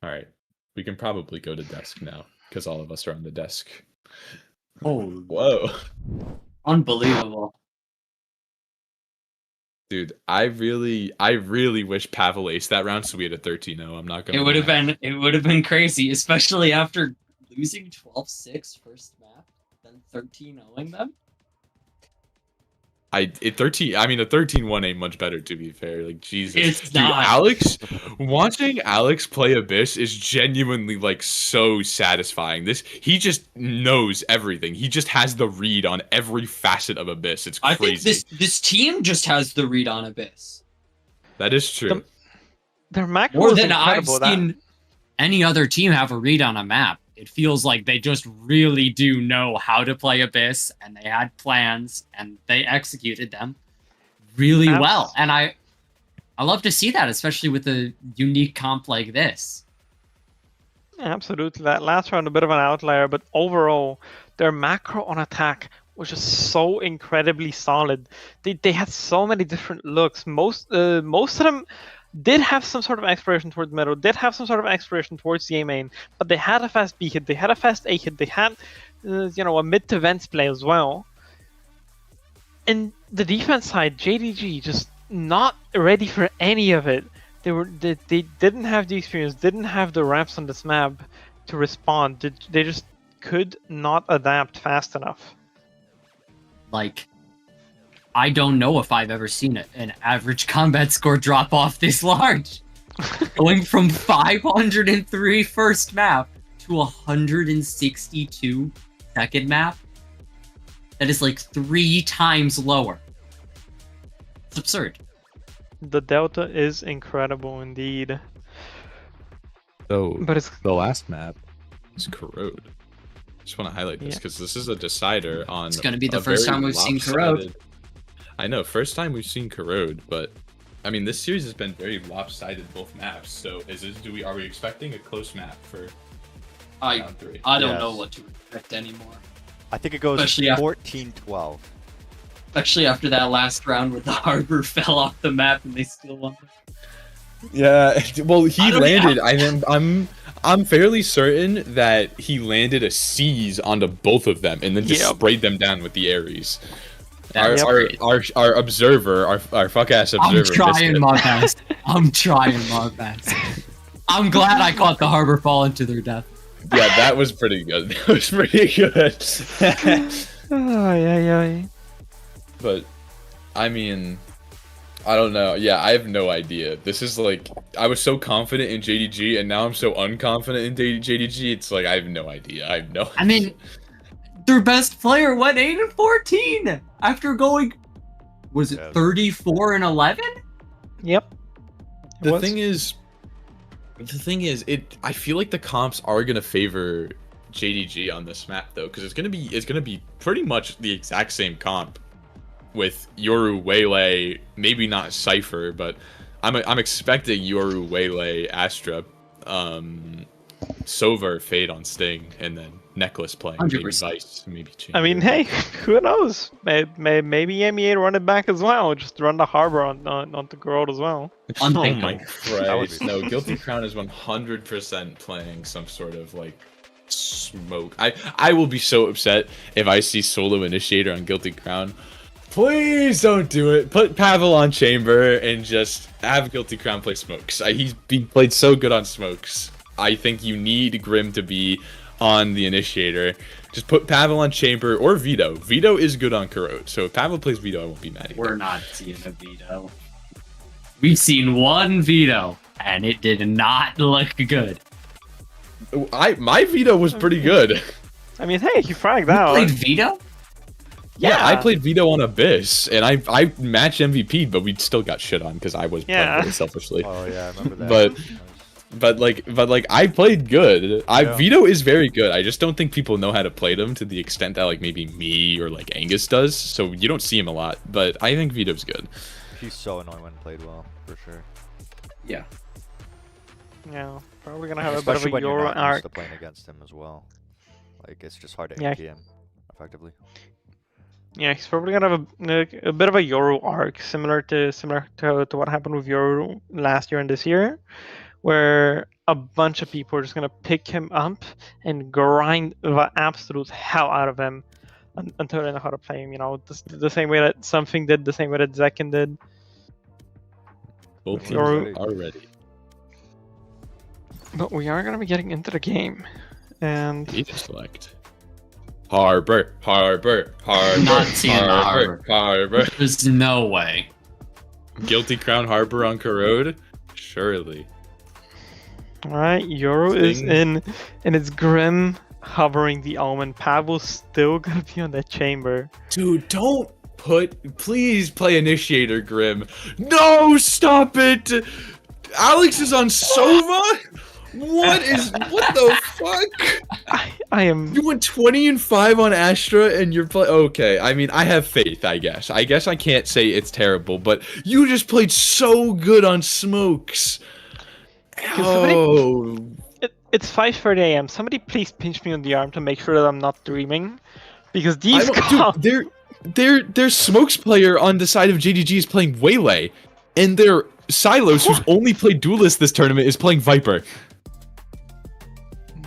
[SPEAKER 2] All right, we can probably go to desk now because all of us are on the desk.
[SPEAKER 3] Oh,
[SPEAKER 2] Whoa.
[SPEAKER 3] unbelievable.
[SPEAKER 2] Dude, I really wish Pavel aced that round so we had a 13-0. I'm not gonna.
[SPEAKER 3] It would have been crazy, especially after losing 12-6 first map, then 13-0ing them.
[SPEAKER 2] A 13-1 ain't much better, to be fair. Like, Jesus.
[SPEAKER 3] It's
[SPEAKER 2] Dude,
[SPEAKER 3] not.
[SPEAKER 2] watching Alex play Abyss is genuinely, like, so satisfying. He just knows everything. He just has the read on every facet of Abyss. It's crazy.
[SPEAKER 3] I think this team just has the read on Abyss.
[SPEAKER 2] That is true.
[SPEAKER 4] Their macro
[SPEAKER 3] More
[SPEAKER 4] is
[SPEAKER 3] than I've
[SPEAKER 4] incredible.
[SPEAKER 3] seen any other team have a read on a map. It feels like they just really do know how to play Abyss, and they had plans, and they executed them really well. And I love to see that, especially with a unique comp like this.
[SPEAKER 4] Absolutely. That last round, a bit of an outlier, but overall, their macro on attack was just so incredibly solid. They had so many different looks. Most of them did have some sort of exploration towards middle, did have some sort of exploration towards the A main, but they had a fast B hit, they had a fast A hit, they had, a mid to vents play as well. And the defense side, JDG just not ready for any of it. They didn't have the experience, didn't have the reps on this map to respond. They just could not adapt fast enough.
[SPEAKER 3] Like, I don't know if I've ever seen an average combat score drop off this large. Going from 503 first map to 162 second map. That is like 3 times lower. It's absurd.
[SPEAKER 4] The delta is incredible indeed.
[SPEAKER 2] So,
[SPEAKER 4] But it's
[SPEAKER 2] the last map is Corrode. Just want to highlight this because this is a decider on.
[SPEAKER 3] It's going to be the first time we've seen Corrode.
[SPEAKER 2] I know, first time we've seen Corrode, but I mean, this series has been very lopsided both maps. So, are we expecting a close map for round 3?
[SPEAKER 3] I don't know what to expect anymore.
[SPEAKER 1] I think it goes
[SPEAKER 3] Especially
[SPEAKER 1] 14-12.
[SPEAKER 3] Especially after that last round where the harbor fell off the map and they still won.
[SPEAKER 2] Yeah, well, he landed.
[SPEAKER 3] know.
[SPEAKER 2] I'm fairly certain that he landed a seize onto both of them and then just sprayed them down with the Ares. Our observer, our fuck ass observer.
[SPEAKER 3] I'm trying my best. I'm trying my best. I'm glad I caught the harbor fall into their death.
[SPEAKER 2] Yeah, that was pretty good. That was pretty good.
[SPEAKER 4] yeah.
[SPEAKER 2] But I mean, I don't know. Yeah, I have no idea. This is like, I was so confident in JDG, and now I'm so unconfident in JDG. It's like, I have no idea.
[SPEAKER 3] I mean, their best player went 8-14 after going, was it 34-11?
[SPEAKER 4] Yep.
[SPEAKER 2] The thing is, I feel like the comps are gonna favor JDG on this map though, because it's gonna be pretty much the exact same comp with Yoru, Waylay, maybe not Cypher, but I'm expecting Yoru, Waylay, Astra, Sover, Fade on Sting, and then Necklace playing,
[SPEAKER 3] 100%.
[SPEAKER 2] maybe Vice, maybe Chamber.
[SPEAKER 4] I mean, hey, who knows? Maybe MEA run it back as well. Just run the harbor onto Corrode as well.
[SPEAKER 2] Oh my
[SPEAKER 3] Unthinkable.
[SPEAKER 2] Christ! No, Guilty Crown is 100% playing some sort of like smoke. I will be so upset if I see Solo Initiator on Guilty Crown. Please don't do it. Put Pavel on chamber and just have Guilty Crown play smokes. He's played so good on smokes. I think you need Grim to be on the initiator. Just put Pavel on chamber or Vito. Vito is good on corrode. So if Pavel plays Vito, I won't be mad.
[SPEAKER 3] We're not seeing a Vito. We've seen one Vito, and it did not look good.
[SPEAKER 2] My Vito was pretty good.
[SPEAKER 4] I mean, hey, he fragged
[SPEAKER 3] You
[SPEAKER 4] out.
[SPEAKER 3] played Vito?
[SPEAKER 2] Yeah, I played Vito on Abyss, and I matched MVP, but we still got shit on because I was playing really selfishly.
[SPEAKER 1] Oh yeah, I remember that.
[SPEAKER 2] But like I played good.
[SPEAKER 1] Yeah.
[SPEAKER 2] Vito is very good. I just don't think people know how to play them to the extent that like maybe me or like Angus does. So you don't see him a lot. But I think Vito's good.
[SPEAKER 1] He's so annoying when played well, for sure.
[SPEAKER 3] Yeah.
[SPEAKER 4] Yeah, probably gonna have
[SPEAKER 1] Especially
[SPEAKER 4] a bit
[SPEAKER 1] when
[SPEAKER 4] of a
[SPEAKER 1] you're
[SPEAKER 4] Euro
[SPEAKER 1] not used to
[SPEAKER 4] arc.
[SPEAKER 1] playing against him as well. Like it's just hard to
[SPEAKER 4] Yeah.
[SPEAKER 1] AP him effectively.
[SPEAKER 4] Yeah, he's probably gonna have a bit of a Euro arc, similar to what happened with Euro last year and this year, where a bunch of people are just gonna pick him up and grind the absolute hell out of him until they know how to play him. You know, the same way that Something did, the same way that Zekin did.
[SPEAKER 2] Both teams
[SPEAKER 4] Euro-
[SPEAKER 2] are ready.
[SPEAKER 4] But we are gonna be getting into the game, and
[SPEAKER 2] Agent select. Harbor.
[SPEAKER 3] Not seeing the Harbor.
[SPEAKER 2] Harbor.
[SPEAKER 3] There's no way.
[SPEAKER 2] Guilty Crown Harbor on corrode? Surely.
[SPEAKER 4] all right, Euro is
[SPEAKER 2] Sting.
[SPEAKER 4] in, and it's Grim hovering the Omen. Pavel's still gonna be on that chamber.
[SPEAKER 2] Dude, don't please play Initiator, Grim. No, stop it! Alex is on Sova? What the fuck?
[SPEAKER 4] I am.
[SPEAKER 2] You went 20-5 on Astra and you're okay, I mean, I have faith, I guess. I guess I can't say it's terrible, but you just played so good on smokes. Oh.
[SPEAKER 4] It's 5:30 a.m. Somebody please pinch me on the arm to make sure that I'm not dreaming, because these
[SPEAKER 2] Dude, their smokes player on the side of JDG is playing Waylay, and their Silos, who's only played Duelist this tournament, is playing Viper.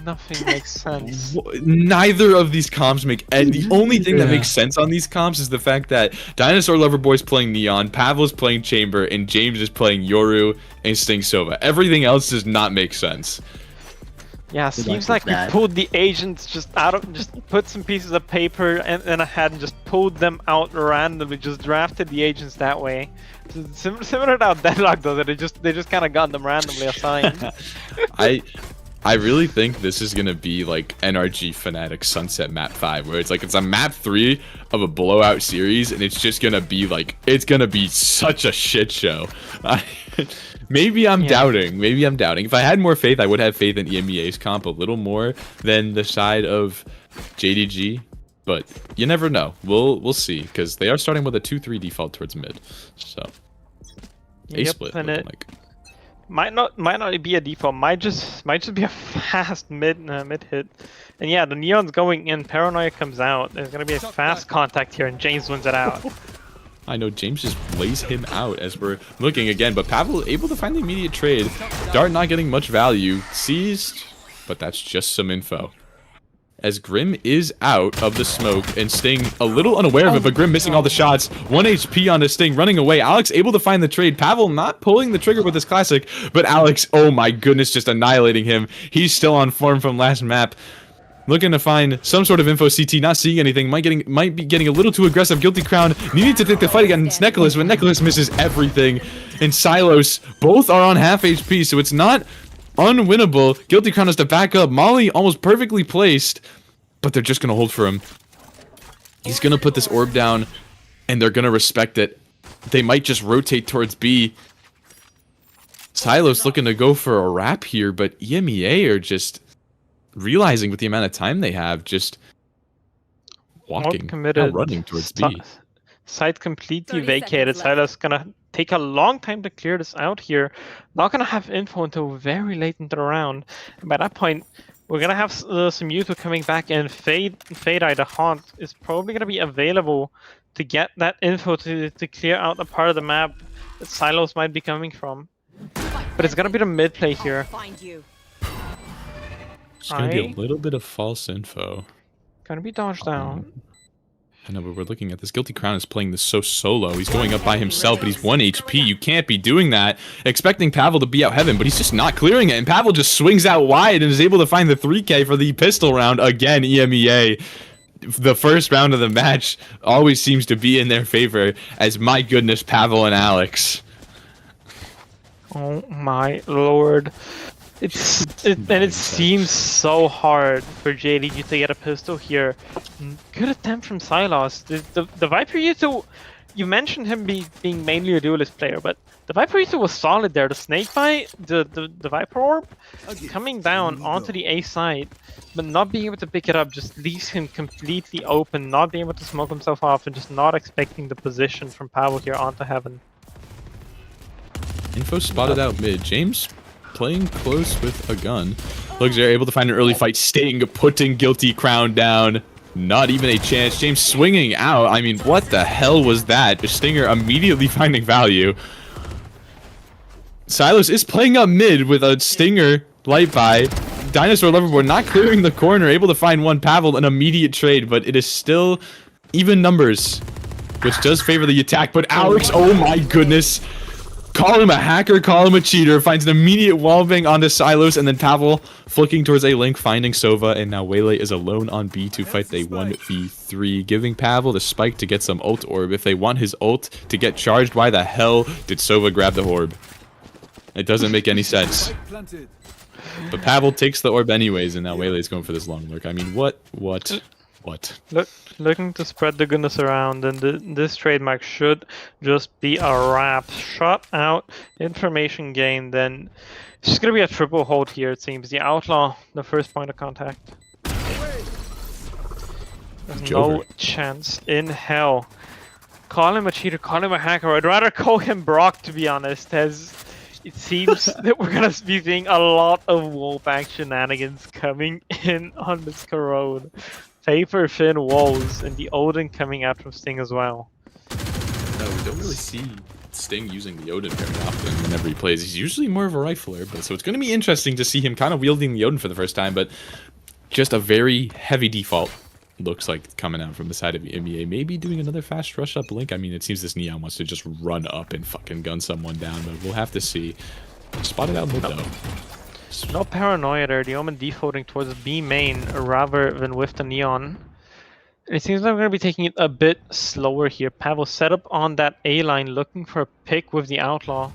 [SPEAKER 4] nothing makes sense.
[SPEAKER 2] Neither of these comps make, and the only thing that makes sense on these comps is the fact that Dinosaur Lover Boy's playing Neon, Pavel's playing Chamber, and James is playing Yoru and Sting Sova. Everything else does not make sense.
[SPEAKER 4] Yeah,
[SPEAKER 3] Good luck
[SPEAKER 4] seems like
[SPEAKER 3] with that.
[SPEAKER 4] we pulled the agents just put some pieces of paper and ahead and just pulled them out randomly, just drafted the agents that way. Similar to how Deadlock does it, they just kind of got them randomly assigned.
[SPEAKER 2] I really think this is gonna be like NRG Fnatic Sunset Map 5, where it's a map 3 of a blowout series, and it's just gonna be it's gonna be such a shit show. Maybe I'm doubting. Maybe I'm doubting. If I had more faith, I would have faith in EMEA's comp a little more than the side of JDG. But you never know. We'll see, because they are starting with a 2-3 default towards mid. So A split
[SPEAKER 4] and
[SPEAKER 2] looking
[SPEAKER 4] it
[SPEAKER 2] like.
[SPEAKER 4] might not be a default. Might just be a fast mid hit. And yeah, the Neon's going in. Paranoia comes out. There's gonna be a fast contact here, and James wins it out.
[SPEAKER 2] I know James just lays him out as we're looking again, but Pavel able to find the immediate trade. Dart not getting much value. Seized, but that's just some info. As Grim is out of the smoke and Sting a little unaware of it, but Grim missing all the shots. 1 HP on the Sting, running away. Alex able to find the trade. Pavel not pulling the trigger with his classic, but Alex, oh my goodness, just annihilating him. He's still on form from last map. Looking to find some sort of info. CT not seeing anything. Might be getting a little too aggressive. Guilty Crown needing to take the fight against Nicholas, but Nicholas misses everything. And Silos both are on half HP, so it's not unwinnable. Guilty Crown has to back up. Molly almost perfectly placed, but they're just gonna hold for him. He's gonna put this orb down, and they're gonna respect it. They might just rotate towards B. Silos looking to go for a wrap here, but EMEA are just realizing with the amount of time they have, just walking,
[SPEAKER 4] committed.
[SPEAKER 2] running towards B.
[SPEAKER 4] Site completely
[SPEAKER 5] 30
[SPEAKER 4] vacated.
[SPEAKER 5] seconds left.
[SPEAKER 4] Silas gonna take a long time to clear this out here. Not gonna have info until very late into the round. And by that point, we're gonna have some Mewtwo coming back, and Fade Eye, the Haunt, is probably gonna be available to get that info to clear out a part of the map that Silos might be coming from. But it's gonna be the mid play here.
[SPEAKER 5] Find you.
[SPEAKER 2] It's gonna be a little bit of false info.
[SPEAKER 4] Gonna be dodged down.
[SPEAKER 2] I know, but we're looking at this. Guilty Crown is playing this so solo. He's going up by himself, but he's 1 HP. You can't be doing that. Expecting Pavel to be out heaven, but he's just not clearing it. And Pavel just swings out wide and is able to find the 3K for the pistol round. Again, EMEA. The first round of the match always seems to be in their favor, as my goodness, Pavel and Alex.
[SPEAKER 4] Oh my lord. It seems so hard for JDG to get a pistol here. Good attempt from Silos. The Viper Yuto, you mentioned him being mainly a duelist player, but the Viper Yuto was solid there. The snake bite, the Viper Orb coming down onto the A side, but not being able to pick it up just leaves him completely open, not being able to smoke himself off, and just not expecting the position from Pavel here onto heaven.
[SPEAKER 2] Info spotted out mid. James playing close with a gun. Looks they're able to find an early fight. Sting putting Guilty Crown down. Not even a chance. James swinging out. I mean, what the hell was that? Stinger immediately finding value. Silos is playing up mid with a Stinger light by. Dinosaur Loverboard not clearing the corner. Able to find one Pavel, an immediate trade, but it is still even numbers, which does favor the attack. But Alex, oh my goodness. Call him a hacker, call him a cheater, finds an immediate wallbang onto Silos, and then Pavel flicking towards a link, finding Sova, and now Waylay is alone on B to fight a 1v3, giving Pavel the spike to get some ult orb. If they want his ult to get charged, why the hell did Sova grab the orb? It doesn't make any sense. But Pavel takes the orb anyways, and now Waylay is going for this long lurk. I mean, what?
[SPEAKER 4] Looking to spread the goodness around, and this trademark should just be a wrap. Shot out, information gain, then it's just gonna be a triple hold here, it seems. The Outlaw, the first point of contact. There's no chance in hell. Call him a cheater, call him a hacker. I'd rather call him Brock, to be honest, as it seems that we're gonna be seeing a lot of wallbang shenanigans coming in on this corrode. Paper thin walls, and the Odin coming out from Sting as well.
[SPEAKER 2] No, we don't really see Sting using the Odin very often whenever he plays. He's usually more of a rifler, but so it's going to be interesting to see him kind of wielding the Odin for the first time, but just a very heavy default looks like coming out from the side of the MEA. Maybe doing another fast rush up link. I mean, it seems this Neon wants to just run up and fucking gun someone down, but we'll have to see. Spotted out mid though.
[SPEAKER 4] No paranoia there, the Omen defaulting towards B main rather than with the Neon. It seems like we're going to be taking it a bit slower here. Pavel set up on that A line looking for a pick with the Outlaw,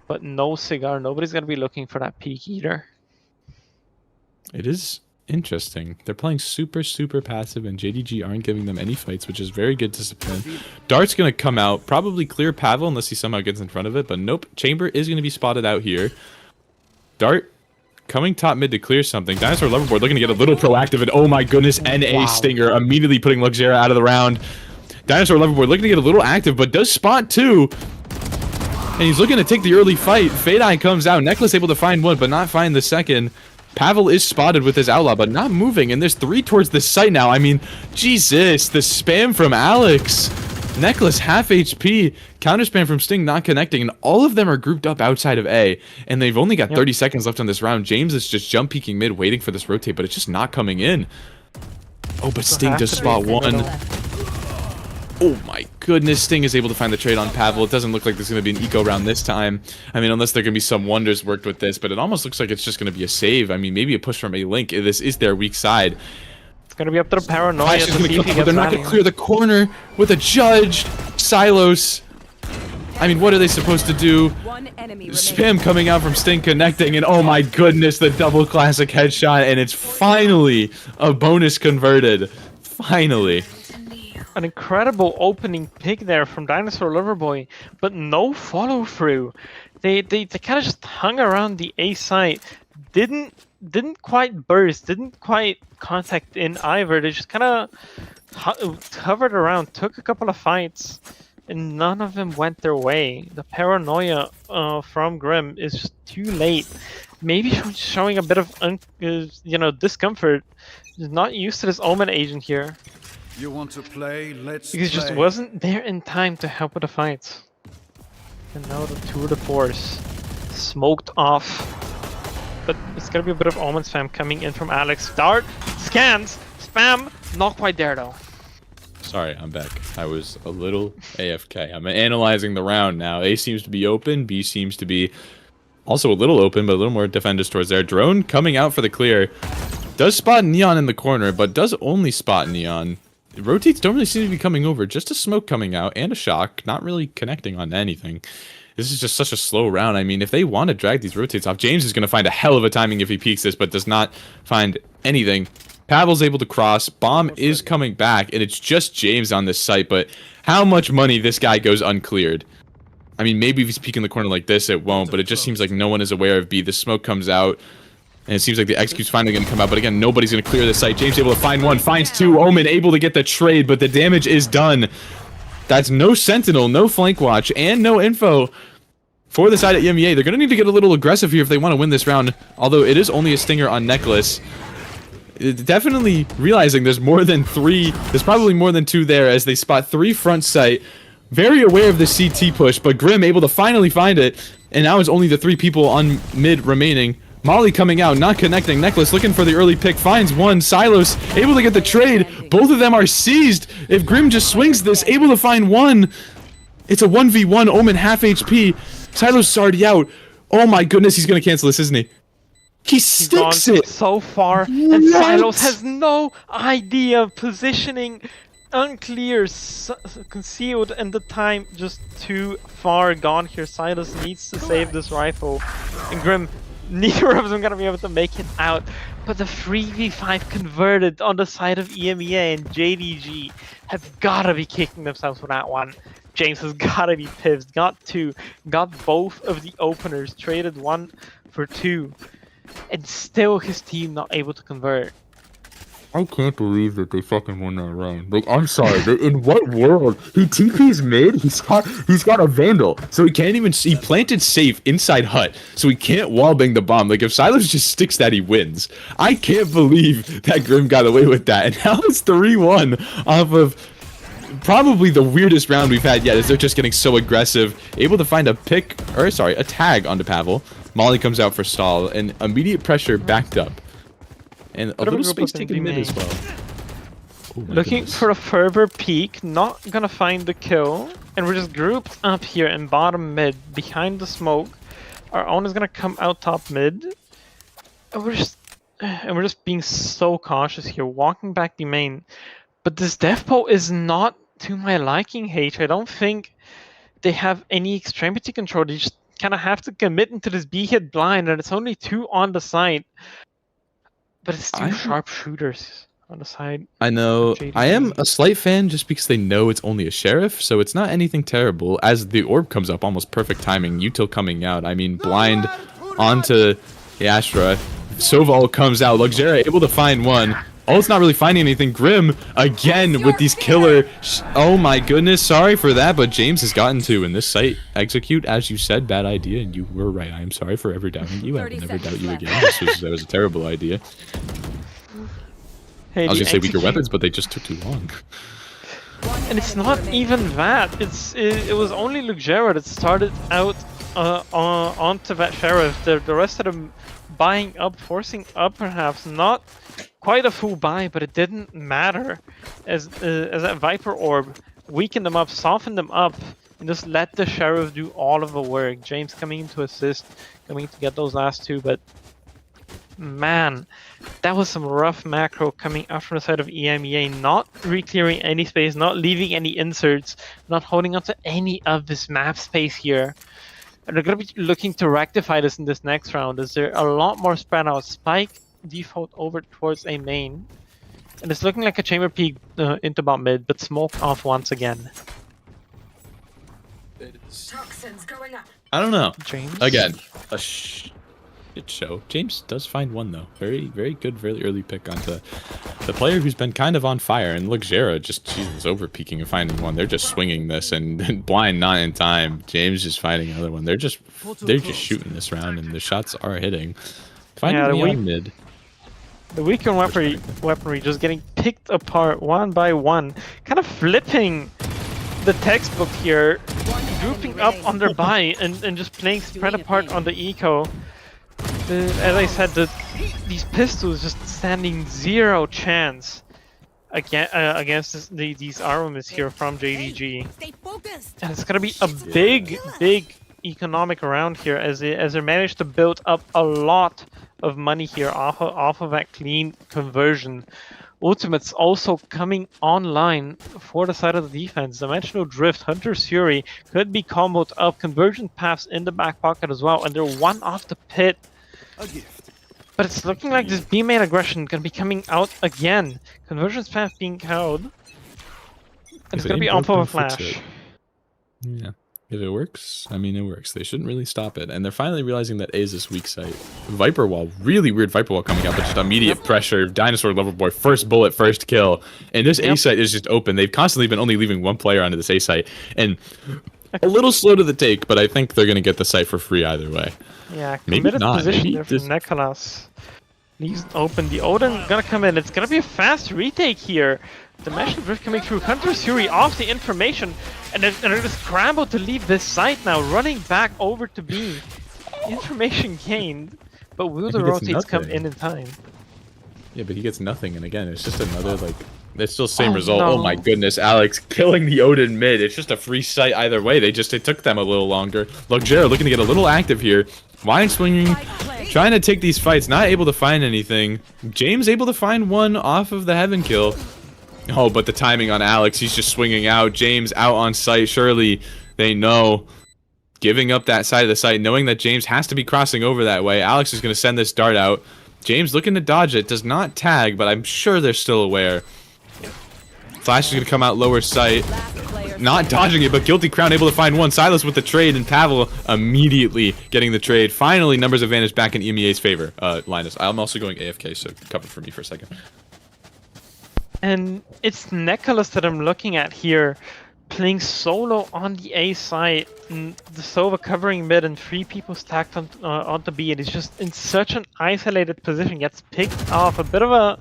[SPEAKER 4] but no cigar. Nobody's going to be looking for that peek either.
[SPEAKER 2] It is interesting. They're playing super passive, and JDG aren't giving them any fights, which is very good discipline. Dart's going to come out, probably clear Pavel unless he somehow gets in front of it, but nope. Chamber is going to be spotted out here. Dart coming top mid to clear something. Dinosaur Loverboard looking to get a little proactive, and oh my goodness, NA Stinger immediately putting Luxera out of the round. Dinosaur Loverboard looking to get a little active, but does spot two. And he's looking to take the early fight. Fade Eye comes out. Necklace able to find one, but not find the second. Pavel is spotted with his Outlaw, but not moving, and there's three towards the site now. I mean, Jesus, the spam from Alex. Necklace half HP, counter spam from Sting not connecting, and all of them are grouped up outside of A, and they've only got 30 seconds left on this round. James is just jump peeking mid, waiting for this rotate, but it's just not coming in. Oh, but Sting does spot one. Oh my goodness, Sting is able to find the trade on Pavel. It doesn't look like there's going to be an eco round this time. I mean, unless there can be some wonders worked with this, but it almost looks like it's just going to be a save. I mean, maybe a push from a link. This is their weak side.
[SPEAKER 4] Gonna be up to the paranoia.
[SPEAKER 2] They're not gonna clear the corner with a judged Silos. I mean, what are they supposed to do? Spam coming out from Sting connecting, and oh my goodness, the double classic headshot, and it's finally a bonus converted. Finally.
[SPEAKER 4] An incredible opening pick there from Dinosaur Loverboy, but no follow through. They kind of just hung around the A site, didn't quite burst, didn't quite contact in either. They just kind of hovered around, took a couple of fights, and none of them went their way. The paranoia from Grim is just too late. Maybe showing a bit of discomfort. He's not used to this Omen agent here.
[SPEAKER 7] You want to play? Let's
[SPEAKER 4] because he just wasn't there in time to help with the fights. And now the tour de force smoked off. But it's gonna be a bit of Omen spam coming in from Alex. Dart, scans, spam, not quite there though.
[SPEAKER 2] Sorry, I'm back. I was a little AFK. I'm analyzing the round now. A seems to be open. B seems to be also a little open, but a little more defenders towards there. Drone coming out for the clear. Does spot Neon in the corner, but does only spot Neon. Rotates don't really seem to be coming over. Just a smoke coming out and a shock. Not really connecting on anything. This is just such a slow round. I mean, if they want to drag these rotates off, James is going to find a hell of a timing if he peeks this, but does not find anything. Pavel's able to cross. Bomb is coming back, and it's just James on this site, but how much money this guy goes uncleared? I mean, maybe if he's peeking the corner like this, it won't, but it just seems like no one is aware of B. The smoke comes out, and it seems like the execute's finally going to come out, but again, nobody's going to clear this site. James able to find one, finds two. Omen able to get the trade, but the damage is done. That's no Sentinel, no flank watch, and no info for the side at EMEA. They're going to need to get a little aggressive here if they want to win this round, although it is only a stinger on Necklace. Definitely realizing there's more than three, there's probably more than two there as they spot three front sight. Very aware of the CT push, but Grim able to finally find it, and now it's only the three people on mid remaining. Molly coming out, not connecting. Necklace looking for the early pick, finds one. Silos able to get the trade. Both of them are seized. If Grim just swings this, able to find one. It's a 1v1, Omen half HP. Silos is already out. Oh my goodness, he's going to cancel this, isn't he? He sticks it
[SPEAKER 4] so far, and Silos has no idea of positioning. Unclear, concealed, and the time just too far gone here. Silos needs to save this rifle, and Grim, neither of them gonna be able to make it out. But the 3v5 converted on the side of EMEA, and JDG have gotta be kicking themselves for that one. James has gotta be pissed. Got two, got both of the openers, traded 1 for 2, and still his team not able to convert.
[SPEAKER 2] I can't believe that they fucking won that round. Like, I'm sorry, in what world? He TP's mid, he's got a Vandal, so he can't even, he planted safe inside hut, so he can't wallbang the bomb. Like, if Silos just sticks that, he wins. I can't believe that Grim got away with that, and now it's 3-1 off of probably the weirdest round we've had yet, as they're just getting so aggressive. Able to find a pick, or sorry, a tag onto Pavel. Molly comes out for stall, and immediate pressure backed up. And a little space taken mid as well. Oh
[SPEAKER 4] Looking for a further peek, not gonna find the kill, and we're just grouped up here in bottom mid, behind the smoke. Our own is gonna come out top mid, and we're just being so cautious here, walking back the main. But this death pole is not to my liking, H. I don't think they have any extremity control. They just kind of have to commit into this B hit blind, and it's only 2 on the side. But it's 2 sharpshooters on the side.
[SPEAKER 2] I know. I am a slight fan just because they know it's only a sheriff, so it's not anything terrible. As the orb comes up, almost perfect timing. Util coming out. I mean, blind onto the Astra. Soval comes out. Luxera able to find one. Oh, it's not really finding anything. Grim again with these killer. Oh my goodness, sorry for that, but James has gotten 2 in this site. Execute, as you said, bad idea, and you were right. I am sorry for ever doubting you. I will never doubt you again. That was a terrible idea.
[SPEAKER 4] Hey,
[SPEAKER 2] I was gonna say weaker weapons, but they just took too long.
[SPEAKER 4] And it's not even that. It was only Luxera that started out onto that sheriff. The rest of them buying up, forcing up, perhaps not quite a full buy, but it didn't matter as that Viper orb weakened them up, softened them up, and just let the sheriff do all of the work. James coming in to assist, coming to get those last 2, but man, that was some rough macro coming out from the side of EMEA, not re-clearing any space, not leaving any inserts, not holding on to any of this map space here. And they're going to be looking to rectify this in this next round, as they're a lot more spread out. Spike default over towards a main, and it's looking like a chamber peek into bot mid, but smoke off once again.
[SPEAKER 5] Toxins going up.
[SPEAKER 2] I don't know.
[SPEAKER 4] James?
[SPEAKER 2] Again, a shit show. James does find one though. Very, very good, very early pick onto the player who's been kind of on fire. And look, Jera just, Jesus, over peeking and finding one. They're just swinging this, and blind not in time. James just finding another one. They're just shooting this round, and the shots are hitting. Finding me on mid.
[SPEAKER 4] The weaker weaponry just getting picked apart one by one, kind of flipping the textbook here, grouping up on their buy and just playing spread apart on the eco. As I said, these pistols just standing 0 chance against these armaments here from JDG.
[SPEAKER 5] Stay focused.
[SPEAKER 4] And it's gonna be a big economic round here as they manage to build up a lot of money here off of that clean conversion. Ultimates also coming online for the side of the defense. Dimensional Drift, Hunter's Fury could be comboed up. Conversion paths in the back pocket as well, and they're one off the pit.
[SPEAKER 7] A gift.
[SPEAKER 4] But it's looking like this B main aggression gonna be coming out again. Conversion path being held. And it's gonna be off of a flash.
[SPEAKER 2] Yeah. If it works, I mean, it works. They shouldn't really stop it. And they're finally realizing that A is this weak site. Viper Wall, really weird Viper Wall coming out, but just immediate pressure. Dinosaur Lover Boy, first bullet, first kill. And this A site is just open. They've constantly been only leaving one player onto this A site. And a little slow to the take, but I think they're going to get the site for free either way.
[SPEAKER 4] Yeah,
[SPEAKER 2] Maybe
[SPEAKER 4] committed
[SPEAKER 2] not.
[SPEAKER 4] position
[SPEAKER 2] Maybe
[SPEAKER 4] there from Nicholas. Leaves open. The Odin gonna come in. It's gonna be a fast retake here. Dimensional Drift coming through. Hunter's Fury off the information. And they're gonna scramble to leave this site now, running back over to B. Information gained, but will the rotates come in time?
[SPEAKER 2] Yeah, but he gets nothing, and again, it's just another, like, it's still same result.
[SPEAKER 4] no.
[SPEAKER 2] Oh my goodness, Alex killing the Odin mid. It's just a free sight either way. It took them a little longer. Luxera looking to get a little active here. Wine swinging, trying to take these fights, not able to find anything. James able to find one off of the heaven kill. Oh, but the timing on Alex, he's just swinging out. James out on site. Surely they know. Giving up that side of the site, knowing that James has to be crossing over that way. Alex is going to send this dart out. James looking to dodge it. Does not tag, but I'm sure they're still aware. Flash is going to come out lower sight. Not dodging it, but Guilty Crown able to find one. Silas with the trade, and Pavel immediately getting the trade. Finally, numbers advantage back in EMEA's favor. Linus, I'm also going AFK, so cover for me for a second.
[SPEAKER 4] And it's Nicholas that I'm looking at here, playing solo on the A side, and the Sova covering mid, and 3 people stacked on the B, and he's just in such an isolated position. Gets picked off, a bit of a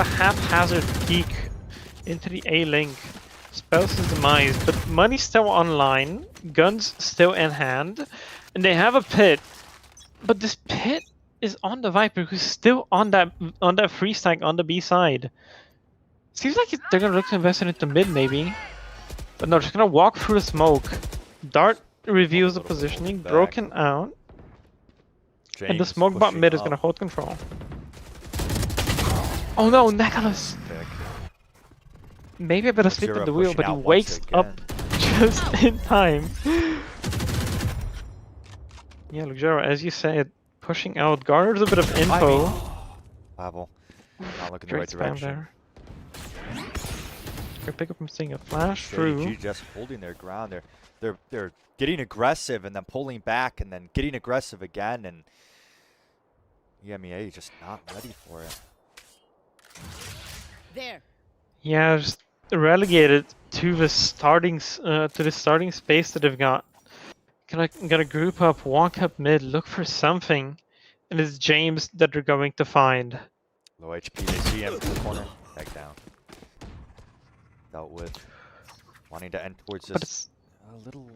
[SPEAKER 4] haphazard peek into the A link, spells his demise, but money's still online, guns still in hand, and they have a pit, but this pit is on the Viper, who's still on that free stack on the B side. Seems like they're gonna look to invest into mid maybe. But no, just gonna walk through the smoke. Dart reveals the positioning, broken out. And the smoke bot mid is gonna hold control. Oh no, Nicholas! Maybe I better sleep at the wheel, but he wakes up just in time. Yeah, Luxera, as you said, pushing out, garners a bit of info.
[SPEAKER 1] Pavel, not looking the right direction.
[SPEAKER 4] There. They're pick up from seeing a flash through.
[SPEAKER 1] JDG just holding their ground. They're getting aggressive and then pulling back and then getting aggressive again, and EMEA just not ready for it.
[SPEAKER 5] There.
[SPEAKER 4] Yeah, just relegated to the starting space that they've got. Gonna group up, walk up mid, look for something, and it's James that they're going to find.
[SPEAKER 1] Low HP, they see him in the corner, back down. Dealt with wanting to end towards this a little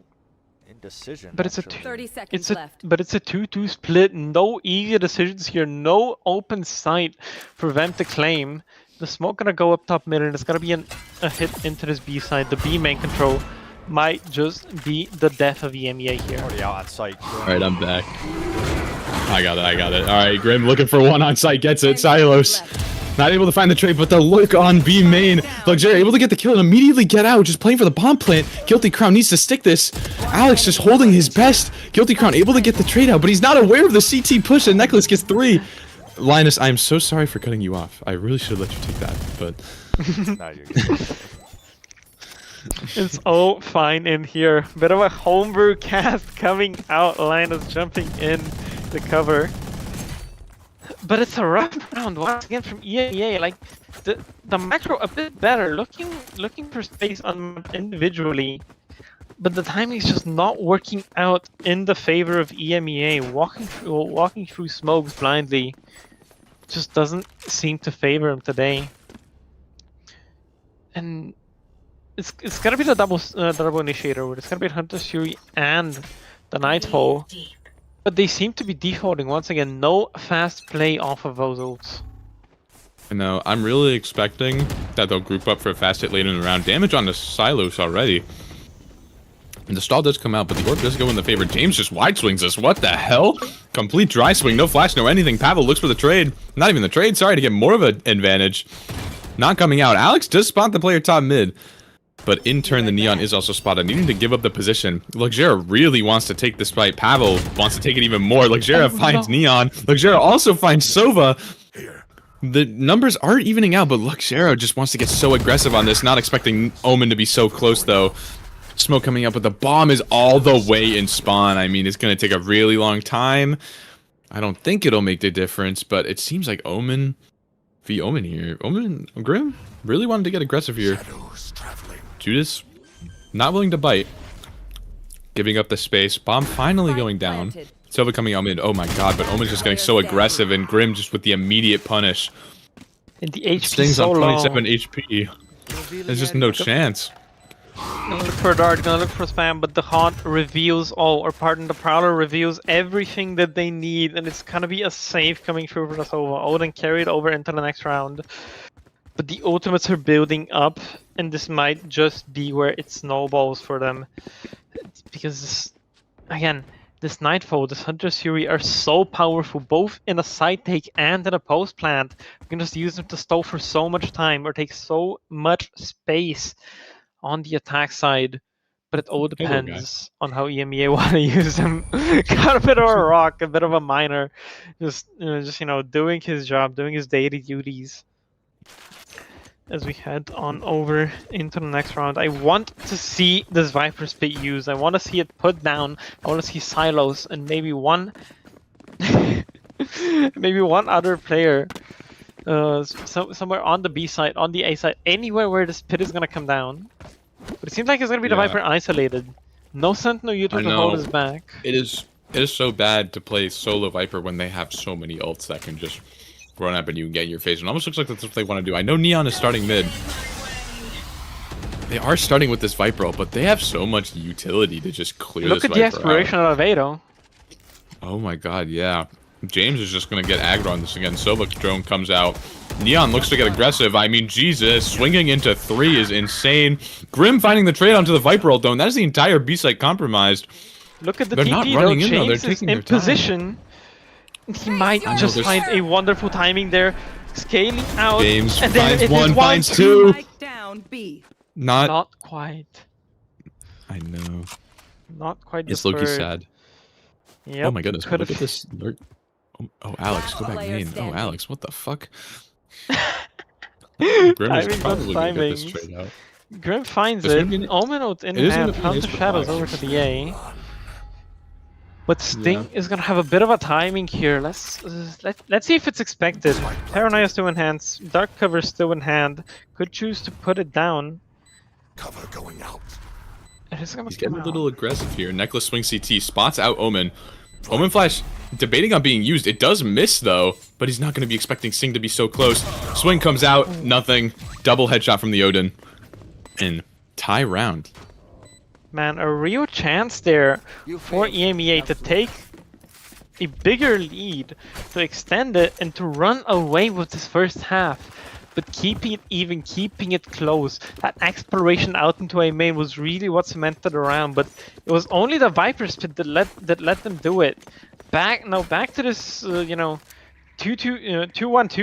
[SPEAKER 1] indecision.
[SPEAKER 4] But it's
[SPEAKER 5] 30 seconds left.
[SPEAKER 4] But it's a 2-2 split. No easy decisions here. No open sight for them to claim. The smoke gonna go up top mid, and it's gonna be a hit into this B side. The B main control might just be the death of EMEA here.
[SPEAKER 1] Already out on site.
[SPEAKER 2] Alright, I'm back. I got it. Alright, Grim looking for one on site, gets it. Silos not able to find the trade, but the look on B main. Luxera able to get the kill and immediately get out, just playing for the bomb plant. Guilty Crown needs to stick this. Alex just holding his best. Guilty Crown able to get the trade out, but he's not aware of the CT push, and Necklace gets 3. Linus, I'm so sorry for cutting you off. I really should have let you take that, but...
[SPEAKER 1] No, you're good.
[SPEAKER 4] It's all fine in here. Bit of a homebrew cast coming out. Linus jumping in the cover. But it's a rough round once again from EMEA. Like the macro a bit better, looking for space on individually, but the timing is just not working out in the favor of EMEA. Walking through smokes blindly just doesn't seem to favor him today. And it's gonna be the double initiator. It's gonna be Hunter's Fury and the Nightfall. But they seem to be defaulting once again. No fast play off of those ults.
[SPEAKER 2] I know. I'm really expecting that they'll group up for a fast hit later in the round. Damage on the Silos already. And the stall does come out, but the orb does go in the favor. James just wide swings us. What the hell? Complete dry swing. No flash, no anything. Pavel looks for the trade. Not even the trade. Sorry, to get more of an advantage. Not coming out. Alex does spot the player top mid. But in turn, the Neon is also spotted, needing to give up the position. Luxera really wants to take this fight. Pavel wants to take it even more. Luxera finds Neon. Luxera also finds Sova. The numbers aren't evening out, but Luxera just wants to get so aggressive on this. Not expecting Omen to be so close, though. Smoke coming up, but the bomb is all the way in spawn. I mean, it's going to take a really long time. I don't think it'll make the difference, but it seems like Omen v Omen here. Omen, Grim really wanted to get aggressive here. Judas, not willing to bite. Giving up the space. Bomb finally going down. Sova coming out mid. Oh my god, but Omen's just getting so aggressive, and Grim just with the immediate punish.
[SPEAKER 4] And the HP
[SPEAKER 2] Stings
[SPEAKER 4] so
[SPEAKER 2] on
[SPEAKER 4] low.
[SPEAKER 2] 27 HP. There's just no chance.
[SPEAKER 4] Gonna look for a dart, gonna look for spam, but the Haunt reveals all, or pardon, the Prowler reveals everything that they need, and it's gonna be a save coming through for the Sova. Odin carried over into the next round. But the ultimates are building up, and this might just be where it snowballs for them. It's because, this Nightfall, this Hunter's Fury are so powerful, both in a side take and in a post plant. You can just use them to stall for so much time, or take so much space on the attack side, but it all depends on how EMEA want to use him. Got a bit of a rock, a bit of a miner, just doing his job, doing his daily duties. As we head on over into the next round, I want to see this Viper Spit used. I want to see it put down. I want to see Silos and maybe one, maybe one other player, somewhere on the B side, on the A side, anywhere where this pit is gonna come down. But it seems like it's gonna be the Viper isolated. No Sentinel Utah to hold us back.
[SPEAKER 2] It is so bad to play solo Viper when they have so many ults that can just run up and you can get in your face. It almost looks like that's what they want to do. I know Neon is starting mid. They are starting with this Viper ult, but they have so much utility to just clear
[SPEAKER 4] Look
[SPEAKER 2] this
[SPEAKER 4] at the
[SPEAKER 2] Viper
[SPEAKER 4] exploration
[SPEAKER 2] out.
[SPEAKER 4] of Vado.
[SPEAKER 2] Oh my god, yeah. James is just going to get aggro on this again. Sova's drone comes out. Neon looks to get aggressive. I mean, Jesus, swinging into 3 is insane. Grim finding the trade onto the Viper ult, though, and that is the entire B site compromised.
[SPEAKER 4] Look at the
[SPEAKER 2] They're
[SPEAKER 4] TP,
[SPEAKER 2] not
[SPEAKER 4] though.
[SPEAKER 2] running in, though. They're
[SPEAKER 4] James is
[SPEAKER 2] taking
[SPEAKER 4] in
[SPEAKER 2] their time.
[SPEAKER 4] position. He might just find a wonderful timing there. Scaling out.
[SPEAKER 2] James
[SPEAKER 4] and then
[SPEAKER 2] finds
[SPEAKER 4] it is
[SPEAKER 2] one, finds 2.
[SPEAKER 5] Strike down B.
[SPEAKER 4] Not quite.
[SPEAKER 2] I know.
[SPEAKER 4] Not quite.
[SPEAKER 2] It's Loki
[SPEAKER 4] deferred.
[SPEAKER 2] sad.
[SPEAKER 4] Yep.
[SPEAKER 2] Oh my goodness, look
[SPEAKER 4] Could've-
[SPEAKER 2] at this lurk. Oh, Alex, go back
[SPEAKER 5] Player
[SPEAKER 2] main. Oh,
[SPEAKER 5] standing.
[SPEAKER 2] Alex, what the fuck? Grim is
[SPEAKER 4] Timing,
[SPEAKER 2] probably gonna get this
[SPEAKER 4] timings.
[SPEAKER 2] trade out.
[SPEAKER 4] Grim finds
[SPEAKER 2] There's
[SPEAKER 4] it.
[SPEAKER 2] gonna be an-
[SPEAKER 4] Omen ult in
[SPEAKER 2] it is
[SPEAKER 4] hand.
[SPEAKER 2] gonna be an
[SPEAKER 4] Found the
[SPEAKER 2] ace for
[SPEAKER 4] shadows
[SPEAKER 2] Fox.
[SPEAKER 4] over to the A. But Sting is gonna have a bit of a timing here. Let's see if it's expected. Paranoia is still in hand. Dark cover is still in hand. Could choose to put it down.
[SPEAKER 6] Cover going out.
[SPEAKER 4] It is gonna
[SPEAKER 2] He's
[SPEAKER 4] come
[SPEAKER 2] getting a
[SPEAKER 4] out.
[SPEAKER 2] little aggressive here. Necklace swing CT, spots out Omen. Omen flash debating on being used. It does miss though, but he's not going to be expecting Sting to be so close. Swing comes out, nothing. Double headshot from the Odin. And tie round.
[SPEAKER 4] Man, a real chance there for EMEA to take a bigger lead, to extend it, and to run away with this first half. But keeping it even, keeping it close. That exploration out into a main was really what cemented around, but it was only the Viper Spit that let them do it. Back to this 2-1-2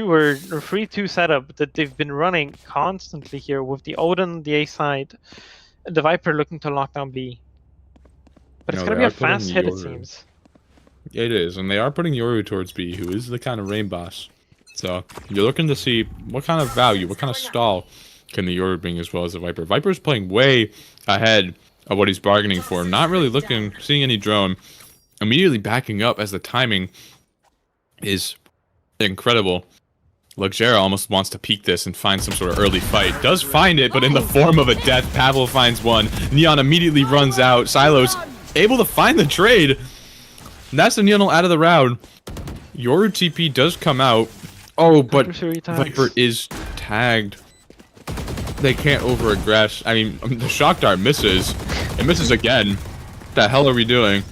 [SPEAKER 4] or 3-2 setup that they've been running constantly here with the Odin on the A side, the Viper looking to lock down B. But it's
[SPEAKER 2] No,
[SPEAKER 4] gonna
[SPEAKER 2] they
[SPEAKER 4] be a
[SPEAKER 2] are putting
[SPEAKER 4] fast hit, it
[SPEAKER 2] Yoru.
[SPEAKER 4] seems.
[SPEAKER 2] It is, and they are putting Yoru towards B, who is the kind of rain boss. So you're looking to see what kind of value, what kind of stall can the Yoru bring as well as the Viper. Viper's playing way ahead of what he's bargaining for. Not really seeing any drone. Immediately backing up as the timing is incredible. Luxera almost wants to peek this and find some sort of early fight. Does find it, but in the form of a death. Pavel finds one. Neon immediately runs out. Silos able to find the trade. And that's the Neon out of the round. Yoru TP does come out. Oh, but Viper is tagged. They can't over-aggress. I mean, the shock dart misses. It misses again. What the hell are we doing?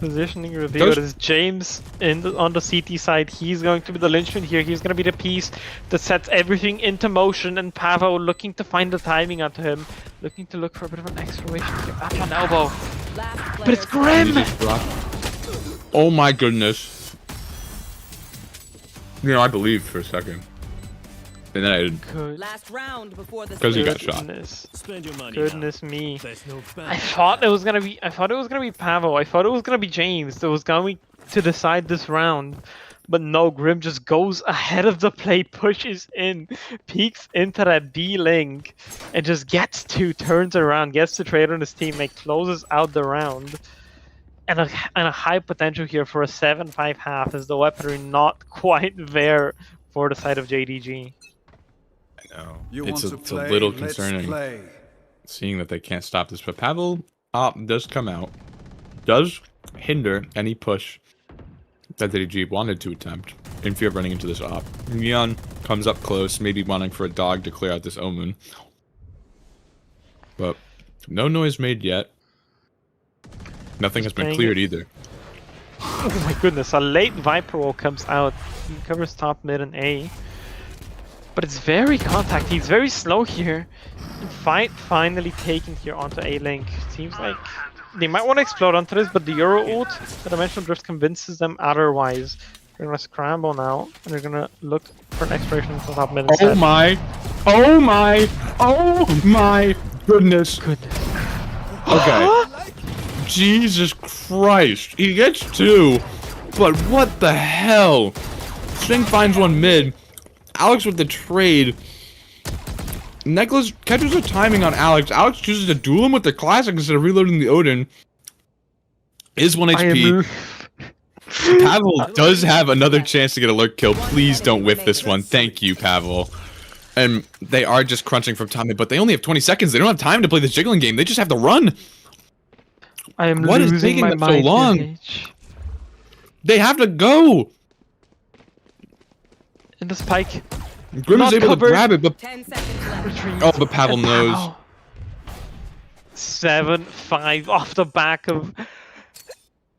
[SPEAKER 4] Positioning reveal is James on the CT side. He's going to be the linchpin here. He's going to be the piece that sets everything into motion. And Pavo looking to find the timing onto him, looking to look for a bit of an acceleration here. Up on elbow, but it's Grim.
[SPEAKER 2] Oh my goodness. You know, I believed for a second. And then I didn't.
[SPEAKER 4] Good.
[SPEAKER 5] Last round before the
[SPEAKER 2] Because he got shot.
[SPEAKER 6] Spend your money.
[SPEAKER 4] Goodness me.
[SPEAKER 6] There's no
[SPEAKER 4] I thought it was gonna be Pavo. I thought it was gonna be James that was going to decide this round. But no, Grim just goes ahead of the play, pushes in, peeks into that B link, and just gets two, turns around, gets the trade on his teammate, closes out the round. And a high potential here for a 7-5 half, as the weaponry not quite there for the side of JDG.
[SPEAKER 2] No.
[SPEAKER 7] You
[SPEAKER 2] It's
[SPEAKER 7] want to
[SPEAKER 2] a
[SPEAKER 7] play?
[SPEAKER 2] little
[SPEAKER 7] Let's
[SPEAKER 2] concerning
[SPEAKER 7] play.
[SPEAKER 2] seeing that they can't stop this. But Pavel does come out, does hinder any push that JDG wanted to attempt in fear of running into this op. Neon comes up close, maybe wanting for a dog to clear out this Omen. But no noise made yet. Nothing has been
[SPEAKER 4] playing
[SPEAKER 2] cleared
[SPEAKER 4] it.
[SPEAKER 2] either.
[SPEAKER 4] Oh my goodness, a late Viper roll comes out. He covers top, mid, and A. But it's very contact. He's very slow here. And fight finally taken here onto A link. Seems like they might want to explode onto this, but the Euro ult, the Dimensional Drift, convinces them otherwise. They're gonna scramble now, and they're gonna look for an expiration from top mid instead.
[SPEAKER 2] Oh my! Oh my! Oh my goodness! Okay. Jesus Christ. He gets two, but what the hell? Sting finds one mid. Alex with the trade. Necklace catches the timing on Alex. Alex chooses to duel him with the classic instead of reloading the Odin. Is 1 HP. Pavel does have another chance to get a lurk kill. Please don't whiff this one. Thank you, Pavel. And they are just crunching from time, but they only have 20 seconds. They don't have time to play this jiggling game. They just have to run.
[SPEAKER 4] I am
[SPEAKER 2] What is
[SPEAKER 4] losing
[SPEAKER 2] taking
[SPEAKER 4] my
[SPEAKER 2] them so
[SPEAKER 4] mind,
[SPEAKER 2] long?
[SPEAKER 4] PH.
[SPEAKER 2] They have to go.
[SPEAKER 4] In the spike.
[SPEAKER 2] Grim is
[SPEAKER 4] Not
[SPEAKER 2] able
[SPEAKER 4] covered.
[SPEAKER 2] to grab it, but
[SPEAKER 5] 10 seconds left.
[SPEAKER 4] Retreat.
[SPEAKER 2] oh, but Pavel
[SPEAKER 4] And
[SPEAKER 2] knows.
[SPEAKER 4] Pavel. 7-5 off the back of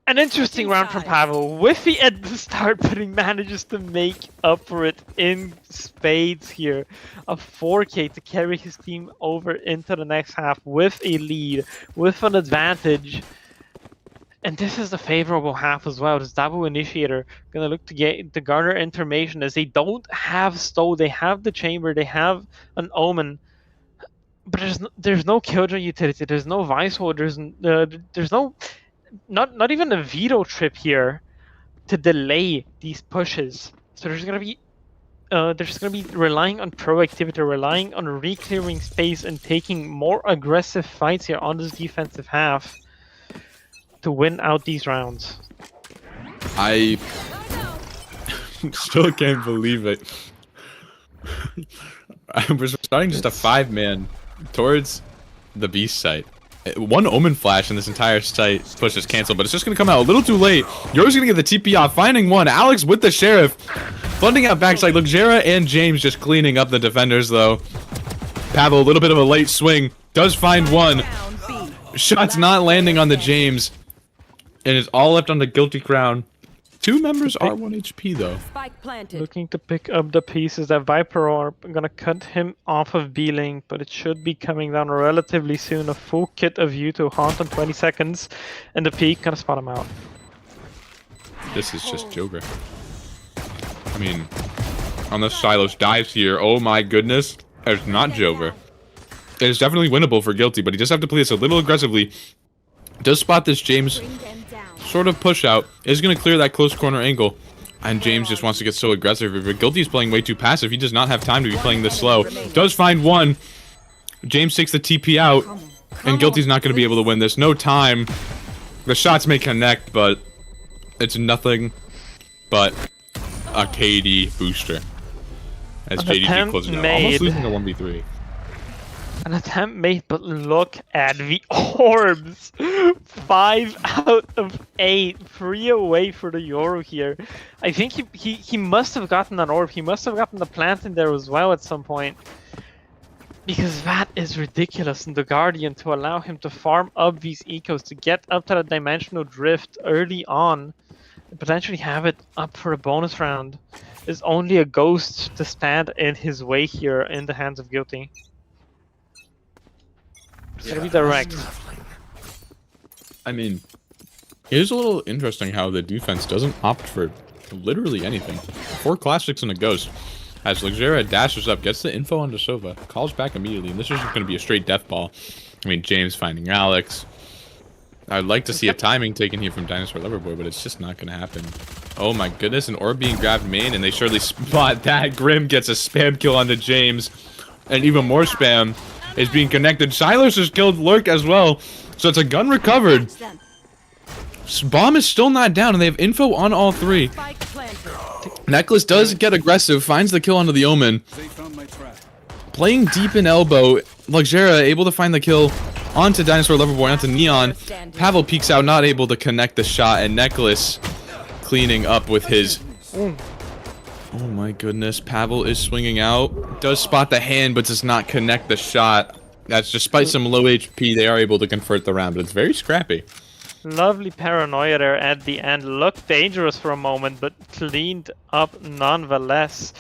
[SPEAKER 4] an interesting round from Pavel. Whiffy at the start, but he manages to make up for it in spades here. A 4K to carry his team over into the next half with a lead, with an advantage. And this is the favorable half as well. This Dabu Initiator gonna look to garner information, as they don't have Stow, they have the Chamber, they have an Omen, but there's no Killjoy utility, there's no Vice Hold, there's no not even a veto trip here to delay these pushes. So they're just gonna be relying on proactivity, relying on re-clearing space and taking more aggressive fights here on this defensive half to win out these rounds.
[SPEAKER 2] I still can't believe it. We're starting just a 5-man towards the beast site. One Omen flash in this entire site push is canceled, but it's just going to come out a little too late. Yoru's going to get the TP off, finding one. Alex with the Sheriff. Funding out backside. Look, Jera and James just cleaning up the defenders, though. Pavel, a little bit of a late swing. Does find one.
[SPEAKER 5] Down B.
[SPEAKER 2] Shots not landing on the James. And it's all left on the Guilty Crown. 2 members are 1 HP, though.
[SPEAKER 5] Spike planted.
[SPEAKER 4] Looking to pick up the pieces. That Viper are gonna cut him off of B-Link, but it should be coming down relatively soon. A full kit of you to haunt in 20 seconds, and the peak gonna spot him out.
[SPEAKER 2] This is just Joker. I mean, on the Silos dives here, oh my goodness. It's not Jover. It is definitely winnable for Guilty, but he just have to play this a little aggressively. Does spot this James sort of push out. Is going to clear that close corner angle. And James just wants to get so aggressive. But Guilty's playing way too passive. He does not have time to be playing this slow. Does find one. James takes the TP out. And Guilty's not going to be able to win this. No time. The shots may connect, but it's nothing but a KD booster. As
[SPEAKER 4] An
[SPEAKER 2] JDG
[SPEAKER 4] attempt
[SPEAKER 2] closes out.
[SPEAKER 4] made.
[SPEAKER 2] Almost losing a 1v3.
[SPEAKER 4] An attempt made, but look at the orbs. 5 out of 8. 3 away for the Yoru here. I think he must have gotten an orb. He must have gotten the plant in there as well at some point. Because that is ridiculous in the Guardian to allow him to farm up these ecos to get up to the Dimensional Drift early on and potentially have it up for a bonus round is only a ghost to stand in his way here in the hands of Guilty. It's gonna be direct.
[SPEAKER 2] I mean, it is a little interesting how the defense doesn't opt for literally anything. 4 classics and a ghost. As Luxera dashes up, gets the info onto Sova, calls back immediately, and this is just going to be a straight death ball. I mean, James finding Alex. I'd like to see a timing taken here from Dinosaur Loverboy, but it's just not going to happen. Oh my goodness, an orb being grabbed main, and they surely spot that. Grim gets a spam kill onto James, and even more spam is being connected. Silas has killed Lurk as well, so it's a gun recovered. Bomb is still not down, and they have info on all 3. Necklace does get aggressive, finds the kill onto the Omen. Playing deep in elbow, Luxera able to find the kill onto Dinosaur Loverboy, onto Neon. Pavel peeks out, not able to connect the shot, and Necklace cleaning up with his... Oh my goodness, Pavel is swinging out. Does spot the hand, but does not connect the shot. That's despite some low HP, they are able to convert the round, but it's very scrappy.
[SPEAKER 4] Lovely paranoia there at the end. Looked dangerous for a moment, but cleaned up nonetheless.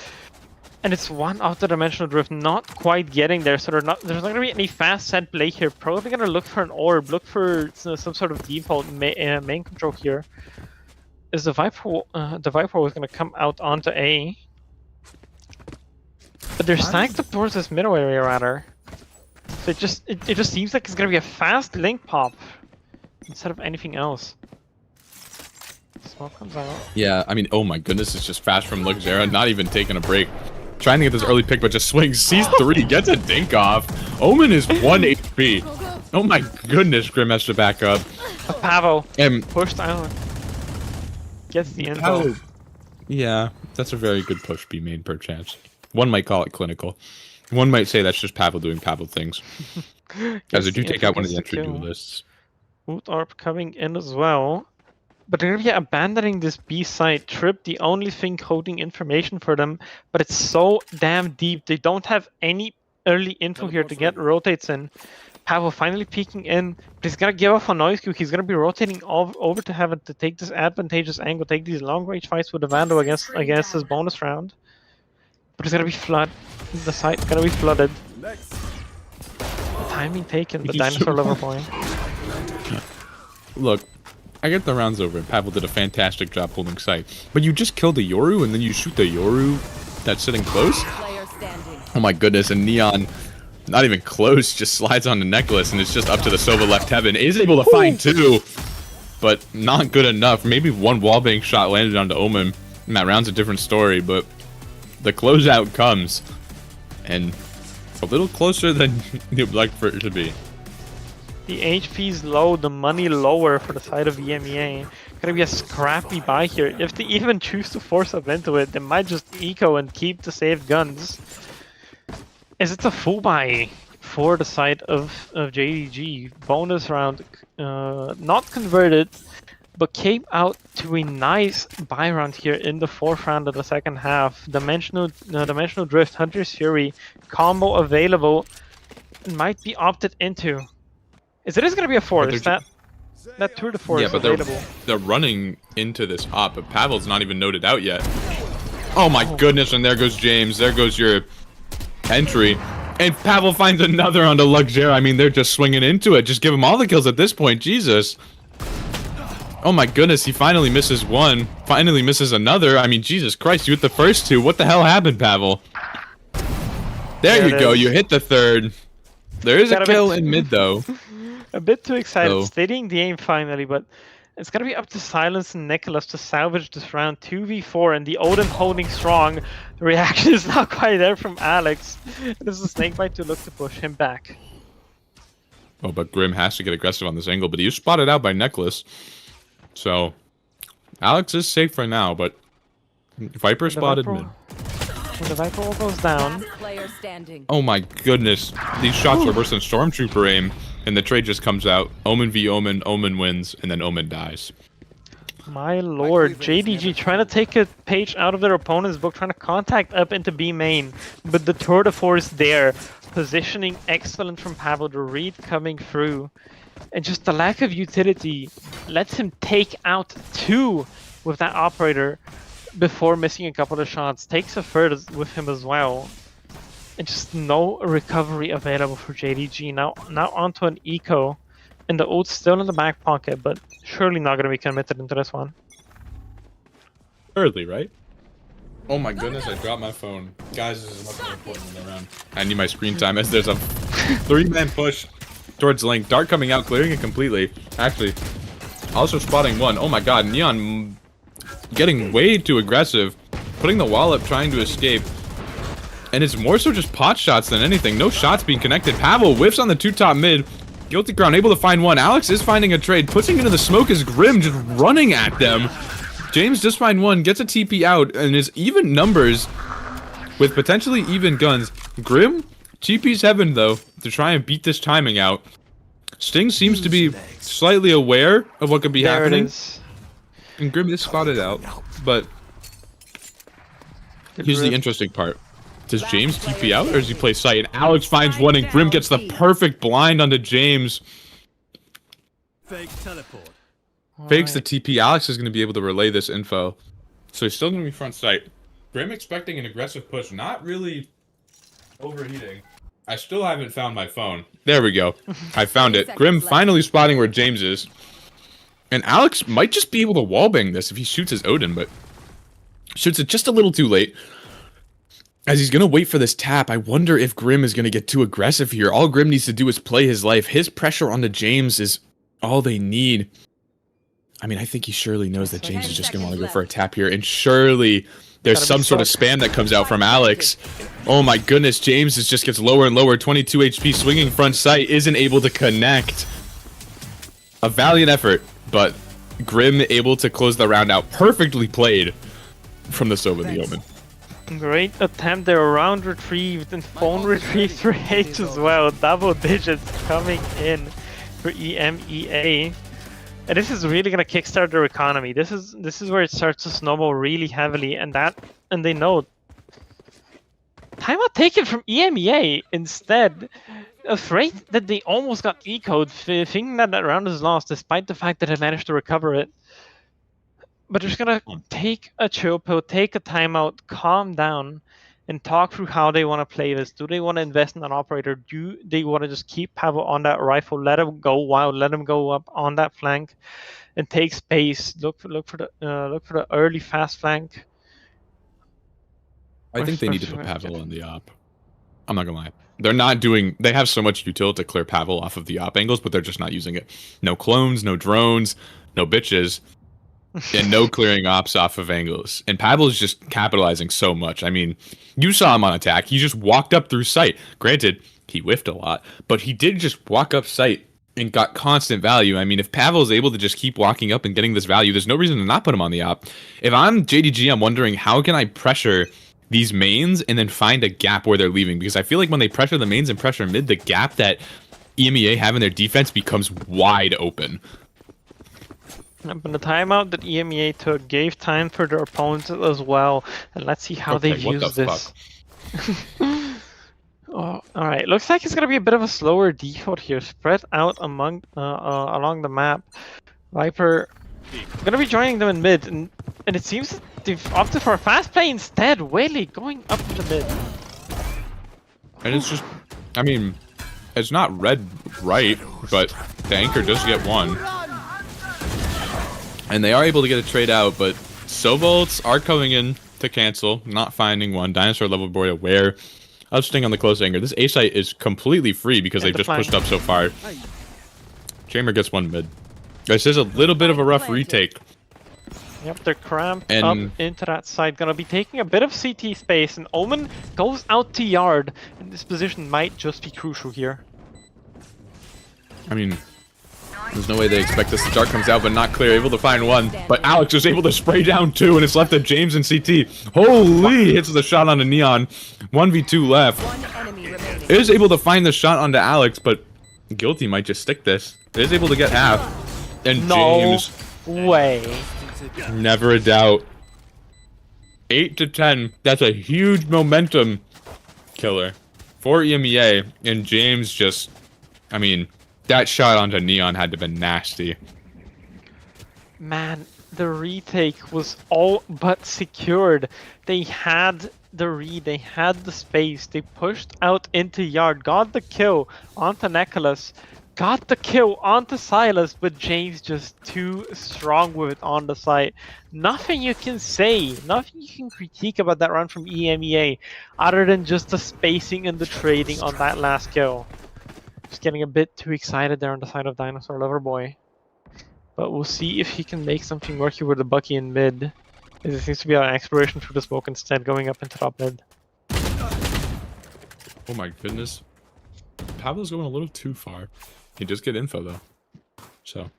[SPEAKER 4] And it's one out the Dimensional Drift, not quite getting there, so there's not going to be any fast set play here. Probably going to look for an orb, look for some sort of default main control here. Is the Viper was going to come out onto A. But they're stacked up towards this middle area rather. So it just seems like it's going to be a fast link pop instead of anything else. Smoke comes out.
[SPEAKER 2] Yeah, I mean, oh my goodness, it's just fast from Luxera, not even taking a break. Trying to get this early pick, but just swings. Sees 3, gets a dink off. Omen is 1 HP. Oh my goodness, Grim has to back up.
[SPEAKER 4] Pavo pushed out. Gets the info.
[SPEAKER 2] Yeah, that's a very good push B main per chance. One might call it clinical. One might say that's just Pavel doing Pavel things. As if you take out one of the entry duelists.
[SPEAKER 4] Wood Orb coming in as well. But they're gonna be abandoning this B side. Trip, the only thing holding information for them, but it's so damn deep. They don't have any early info here to get rotates in. Pavel finally peeking in, but he's gonna give off a noise cue. He's gonna be rotating over to heaven to take this advantageous angle, take these long range fights with the Vandal against his bonus round. But it's gonna be flooded. The site's gonna be flooded. The timing taken, the Dinosaur Loverboy.
[SPEAKER 2] Look, I get the round's over, and Pavel did a fantastic job holding sight. But you just killed the Yoru, and then you shoot the Yoru that's sitting close? Oh my goodness, and Neon, not even close, just slides on the Necklace, and it's just up to the Sova left heaven. Is able to find 2, but not good enough. Maybe one wallbang shot landed onto Omen, and that round's a different story, but the closeout comes, and a little closer than you'd like for it to be.
[SPEAKER 4] The HP's low, the money lower for the side of EMEA. Gonna be a scrappy buy here. If they even choose to force up into it, they might just eco and keep the saved guns. As it's a full buy for the side of JDG. Bonus round, not converted, but came out to a nice buy round here in the 4th round of the second half. Dimensional Drift, Hunter's Fury, combo available, might be opted into. Is it going to be a 4? Is that Tour de Force available?
[SPEAKER 2] They're running into this op, but Pavel's not even noted out yet. Oh my goodness, and there goes James. There goes your entry. And Pavel finds another onto Luxera. I mean, they're just swinging into it. Just give him all the kills at this point. Jesus. Oh my goodness, he finally misses one. Finally misses another. I mean, Jesus Christ, you hit the first 2. What the hell happened, Pavel? There you go. You hit the 3rd. There is a kill in mid, though.
[SPEAKER 4] A bit too excited, steadying the aim finally, but it's gonna be up to Silence and Nicholas to salvage this round 2v4, and the Odin holding strong. The reaction is not quite there from Alex. This is a snakebite to look to push him back.
[SPEAKER 2] Oh, but Grim has to get aggressive on this angle, but he was spotted out by Necklace. So, Alex is safe for now, but Viper spotted mid.
[SPEAKER 4] When the Viper all goes down.
[SPEAKER 2] Oh my goodness. These shots are worse than Stormtrooper aim. And the trade just comes out. Omen v Omen. Omen wins. And then Omen dies.
[SPEAKER 4] My lord. JDG trying to take a page out of their opponent's book. Trying to contact up into B main. But the Tour de Force there. Positioning excellent from Pavel, the read coming through. And just the lack of utility lets him take out 2 with that operator before missing a couple of shots. Takes a third with him as well. And just no recovery available for JDG. Now onto an eco. And the ult's still in the back pocket, but surely not going to be committed into this one.
[SPEAKER 2] Early, right? Oh my goodness, I dropped my phone. Guys, this is much more important than around. I need my screen time as there's a 3-man push towards Link. Dart coming out, clearing it completely. Actually, also spotting one. Oh my god, Neon getting way too aggressive. Putting the wall up, trying to escape. And it's more so just pot shots than anything. No shots being connected. Pavel whiffs on the 2-top mid. Guilty Crown able to find one. Alex is finding a trade. Pushing into the smoke is Grim just running at them. James just find one, gets a TP out, and is even numbers with potentially even guns. Grim TP's heaven though to try and beat this timing out. Sting seems to be slightly aware of what could be happening. And Grim is spotted out, but here's the interesting part. Does James TP out or does he play sight? And Alex finds one and Grim gets the perfect blind onto James.
[SPEAKER 7] Fake teleport.
[SPEAKER 2] Fakes the TP. Alex is going to be able to relay this info. So he's still going to be front sight. Grim expecting an aggressive push. Not really overheating. I still haven't found my phone. There we go. I found it. Grim finally spotting where James is. And Alex might just be able to wallbang this if he shoots his Odin, but shoots it just a little too late. As he's going to wait for this tap, I wonder if Grim is going to get too aggressive here. All Grim needs to do is play his life. His pressure onto James is all they need. I mean, I think he surely knows that James is just going to want to go for a tap here. And surely there's some sort of spam that comes out from Alex. Oh my goodness, James just gets lower and lower. 22 HP swinging front sight, isn't able to connect. A valiant effort, but Grim able to close the round out. Perfectly played from the Sova the Omen.
[SPEAKER 4] Great attempt there, round retrieved and phone retrieved for H as well. Double digits coming in for EMEA. And this is really gonna kickstart their economy. This is where it starts to snowball really heavily, and they know. Timeout taken from EMEA instead. Afraid that they almost got ecoed, thinking that that round is lost, despite the fact that they managed to recover it. But they're just gonna take a chill pill, take a timeout, calm down, and talk through how they want to play this. Do they want to invest in an operator? Do they want to just keep Pavel on that rifle, let him go wild, let him go up on that flank, and take space? Look for the early fast flank.
[SPEAKER 2] I think they need to put Pavel on the op. I'm not gonna lie. They're not doing. They have so much utility to clear Pavel off of the op angles, but they're just not using it. No clones, no drones, no bitches. And no clearing ops off of angles. And Pavel is just capitalizing so much. I mean, you saw him on attack. He just walked up through sight. Granted, he whiffed a lot, but he did just walk up sight and got constant value. I mean, if Pavel is able to just keep walking up and getting this value, there's no reason to not put him on the op. If I'm JDG, I'm wondering how can I pressure these mains and then find a gap where they're leaving? Because I feel like when they pressure the mains and pressure mid, the gap that EMEA have in their defense becomes wide open.
[SPEAKER 4] But the timeout that EMEA took gave time for their opponents as well, and let's see how they've used this. Oh, all right, looks like it's gonna be a bit of a slower default here, spread out along the map. Viper gonna be joining them in mid, and it seems that they've opted for a fast play instead. Whaley going up to the mid.
[SPEAKER 2] And it's just, I mean, it's not red right, but the anchor does get one. And they are able to get a trade out, but Sovolts are coming in to cancel, not finding one. Dinosaur level boy aware of Sting on the close anchor. This A site is completely free because they've just pushed up so far. Chamber gets one mid. This is a little bit of a rough retake.
[SPEAKER 4] Yep, they're cramped up into that side. Gonna be taking a bit of CT space, and Omen goes out to yard. And this position might just be crucial here.
[SPEAKER 2] I mean, there's no way they expect this. The dart comes out, but not clear. Able to find one. But Alex is able to spray down two, and it's left at James and CT. Holy! Hits the shot onto Neon. 1v2 left. Is able to find the shot onto Alex, but Guilty might just stick this. Is able to get half. And James.
[SPEAKER 4] No way.
[SPEAKER 2] Never a doubt. 8 to 10. That's a huge momentum killer for EMEA, and James just, I mean, that shot onto Neon had to have been nasty.
[SPEAKER 4] Man, the retake was all but secured. They had the read, they had the space, they pushed out into yard, got the kill onto Nicholas, got the kill onto Silas, but James just too strong with it on the site. Nothing you can say, nothing you can critique about that run from EMEA, other than just the spacing and the trading on that last kill. Just getting a bit too excited there on the side of Dinosaur Loverboy. But we'll see if he can make something work here with the Bucky in mid. It seems to be an exploration through the smoke instead, going up into top mid.
[SPEAKER 2] Oh my goodness. Pablo's going a little too far. He just get info though. So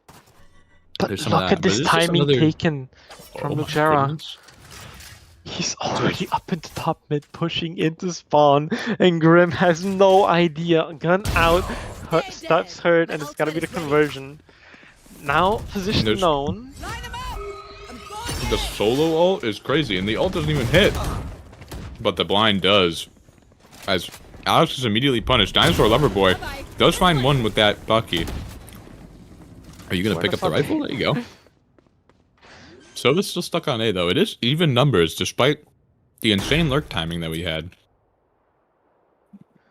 [SPEAKER 4] But
[SPEAKER 2] there's some of
[SPEAKER 4] look
[SPEAKER 2] that,
[SPEAKER 4] at
[SPEAKER 2] but
[SPEAKER 4] this
[SPEAKER 2] it is just
[SPEAKER 4] timing
[SPEAKER 2] another-
[SPEAKER 4] taken from
[SPEAKER 2] Oh my
[SPEAKER 4] Lugera.
[SPEAKER 2] goodness.
[SPEAKER 4] He's already up into top mid, pushing into spawn, and Grim has no idea. Gun out, stuff's hurt, and it's gotta be the conversion. Now, position
[SPEAKER 2] There's-
[SPEAKER 4] known.
[SPEAKER 2] The solo ult is crazy, and the ult doesn't even hit. But the blind does. As Alex is immediately punished. Dinosaur Loverboy does find one with that Bucky. Are you going to pick up the rifle? There you go. So it's still stuck on A, though. It is even numbers, despite the insane lurk timing that we had.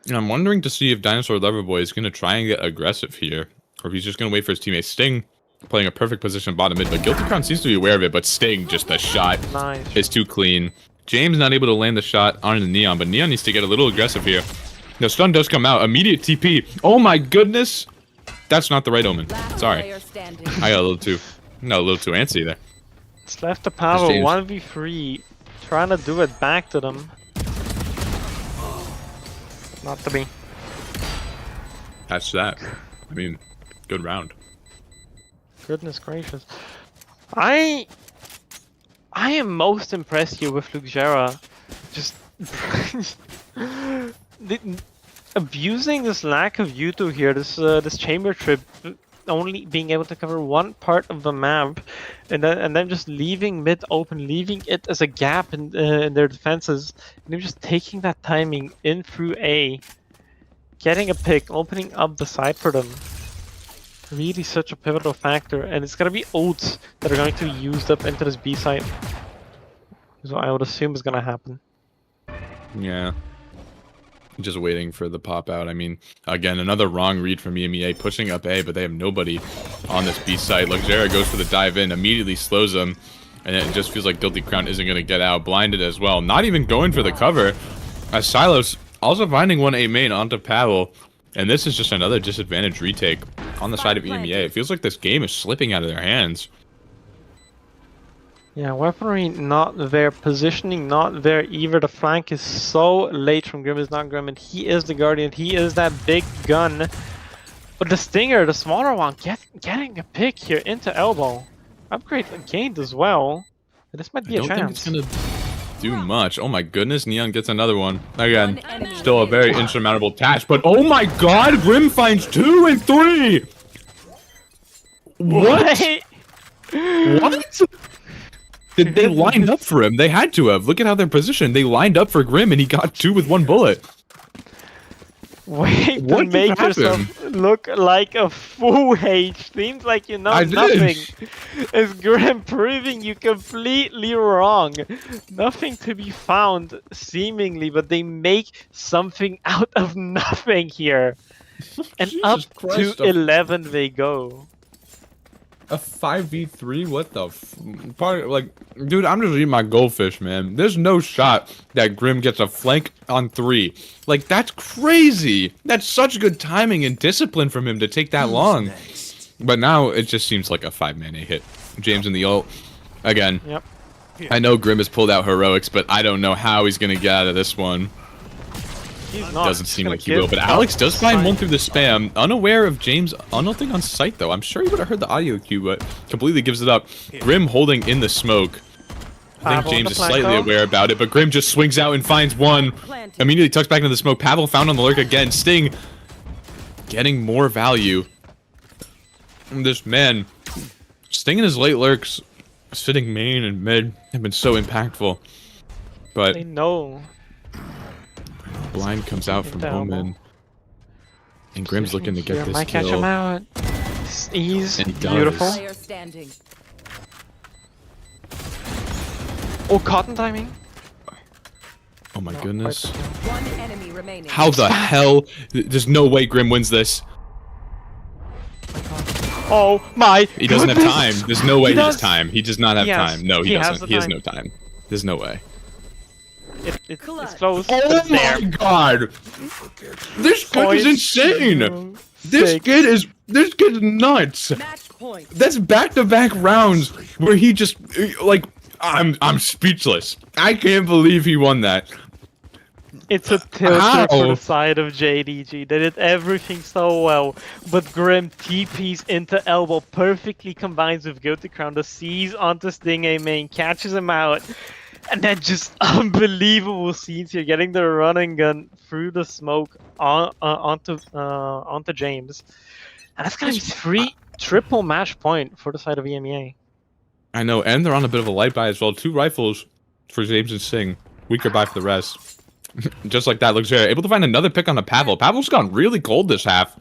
[SPEAKER 2] And I'm wondering to see if Dinosaur Loverboy is going to try and get aggressive here, or if he's just going to wait for his teammate Sting, playing a perfect position bottom mid. But Guilty Crown seems to be aware of it, but Sting, just the shot
[SPEAKER 4] Nice.
[SPEAKER 2] is too clean. James not able to land the shot on the Neon, but Neon needs to get a little aggressive here. The stun does come out. Immediate TP. Oh my goodness! That's not the right omen. Sorry. I got a little too antsy there.
[SPEAKER 4] It's left to Pavel,
[SPEAKER 2] James.
[SPEAKER 4] 1v3, trying to do it back to them. Not to be.
[SPEAKER 2] That's that. I mean, good round.
[SPEAKER 4] Goodness gracious. I am most impressed here with Lugera. Just abusing this lack of U2 here, this chamber trip, only being able to cover one part of the map, and then just leaving mid open, leaving it as a gap in their defenses, and then just taking that timing in through A, getting a pick, opening up the side for them. Really such a pivotal factor, and it's gonna be ults that are going to be used up into this B site. So I would assume is gonna happen.
[SPEAKER 2] Yeah. Just waiting for the pop out. I mean, again, another wrong read from EMEA, pushing up A, but they have nobody on this B site. Luxera goes for the dive in, immediately slows them, and it just feels like Guilty Crown isn't going to get out. Blinded as well. Not even going for the cover, as Silos also finding one A main onto Pavel, and this is just another disadvantage retake on the side of EMEA. It feels like this game is slipping out of their hands.
[SPEAKER 4] Yeah, weaponry not there, positioning not there either. The flank is so late from Grim is not Grim, and he is the Guardian, he is that big gun. But the Stinger, the smaller one, getting a pick here into elbow. Upgrade gained as well. This might be
[SPEAKER 2] I
[SPEAKER 4] a
[SPEAKER 2] don't think
[SPEAKER 4] chance.
[SPEAKER 2] it's going to do much. Oh my goodness, Neon gets another one. Again, still a very insurmountable task, but oh my god, Grim finds 2 and 3! What?
[SPEAKER 4] Wait.
[SPEAKER 2] What? Did they lined up for him? They had to have. Look at how they're positioned. They lined up for Grim and he got 2 with 1 bullet.
[SPEAKER 4] Wait to
[SPEAKER 2] What
[SPEAKER 4] make
[SPEAKER 2] just
[SPEAKER 4] yourself look like a fool, H. Seems like you know
[SPEAKER 2] I did.
[SPEAKER 4] nothing. Is Grim proving you completely wrong? Nothing to be found, seemingly, but they make something out of nothing here. And
[SPEAKER 2] Jesus
[SPEAKER 4] up
[SPEAKER 2] Christ,
[SPEAKER 4] to 11 they go.
[SPEAKER 2] A 5v3? What the part? Like, dude, I'm just eating my goldfish, man. There's no shot that Grim gets a flank on 3. Like, that's crazy. That's such good timing and discipline from him to take that long. But now it just seems like a 5-man A hit. James in the ult. Again,
[SPEAKER 4] Yep.
[SPEAKER 2] I know Grim has pulled out heroics, but I don't know how he's going to get out of this one.
[SPEAKER 4] He's not.
[SPEAKER 2] Doesn't
[SPEAKER 4] He's
[SPEAKER 2] seem
[SPEAKER 4] gonna
[SPEAKER 2] like he will, but
[SPEAKER 4] get
[SPEAKER 2] Alex does find
[SPEAKER 4] fine.
[SPEAKER 2] one through the spam, unaware of James unulting on site though. I'm sure he would have heard the audio cue, but completely gives it up. Grim holding in the smoke. I think
[SPEAKER 4] Pavel
[SPEAKER 2] James
[SPEAKER 4] on
[SPEAKER 2] is
[SPEAKER 4] the
[SPEAKER 2] slightly
[SPEAKER 4] flank, though.
[SPEAKER 2] aware about it, but Grim just swings out and finds one.
[SPEAKER 5] Planted.
[SPEAKER 2] Immediately tucks back into the smoke. Pavel found on the lurk again. Sting getting more value. And this man, Sting and his late lurks, sitting main and mid, have been so impactful. But
[SPEAKER 4] They know.
[SPEAKER 2] blind comes out from
[SPEAKER 4] Elbow.
[SPEAKER 2] Omen. And Grim's looking to get
[SPEAKER 4] Here,
[SPEAKER 2] this
[SPEAKER 4] might catch him
[SPEAKER 2] kill.
[SPEAKER 4] out. Ease,
[SPEAKER 2] And he does.
[SPEAKER 4] beautiful.
[SPEAKER 5] Player standing.
[SPEAKER 4] Oh, cotton timing.
[SPEAKER 2] Oh my
[SPEAKER 4] No,
[SPEAKER 2] goodness.
[SPEAKER 5] One enemy remaining.
[SPEAKER 2] How the hell? There's no way Grim wins this.
[SPEAKER 4] Oh my!
[SPEAKER 2] He doesn't have
[SPEAKER 4] goodness.
[SPEAKER 2] time. There's no way he has
[SPEAKER 4] does.
[SPEAKER 2] time. He does not have
[SPEAKER 4] He has-
[SPEAKER 2] time. No, he
[SPEAKER 4] he has
[SPEAKER 2] doesn't.
[SPEAKER 4] the
[SPEAKER 2] He has
[SPEAKER 4] time.
[SPEAKER 2] no time. There's no way.
[SPEAKER 4] It's
[SPEAKER 5] Clutch.
[SPEAKER 4] close.
[SPEAKER 2] Oh
[SPEAKER 4] but it's there.
[SPEAKER 2] my god! This kid is insane! This
[SPEAKER 4] Six.
[SPEAKER 2] kid is nuts!
[SPEAKER 5] Match point.
[SPEAKER 2] That's back-to-back rounds where he just like I'm speechless. I can't believe he won that.
[SPEAKER 4] It's a tilter
[SPEAKER 2] How?
[SPEAKER 4] for the side of JDG. They did everything so well, but Grim TPs into elbow, perfectly combines with Guilty Crown, the sees onto Sting A main, catches him out, and then just unbelievable scenes here, getting the run and gun through the smoke onto James, and that's gonna be triple match point for the side of EMEA.
[SPEAKER 2] I know, and they're on a bit of a light buy as well. 2 rifles for James and Singh. Weaker buy for the rest. Just like that, Luxera able to find another pick on the Pavel. Pavel's gone really cold this half.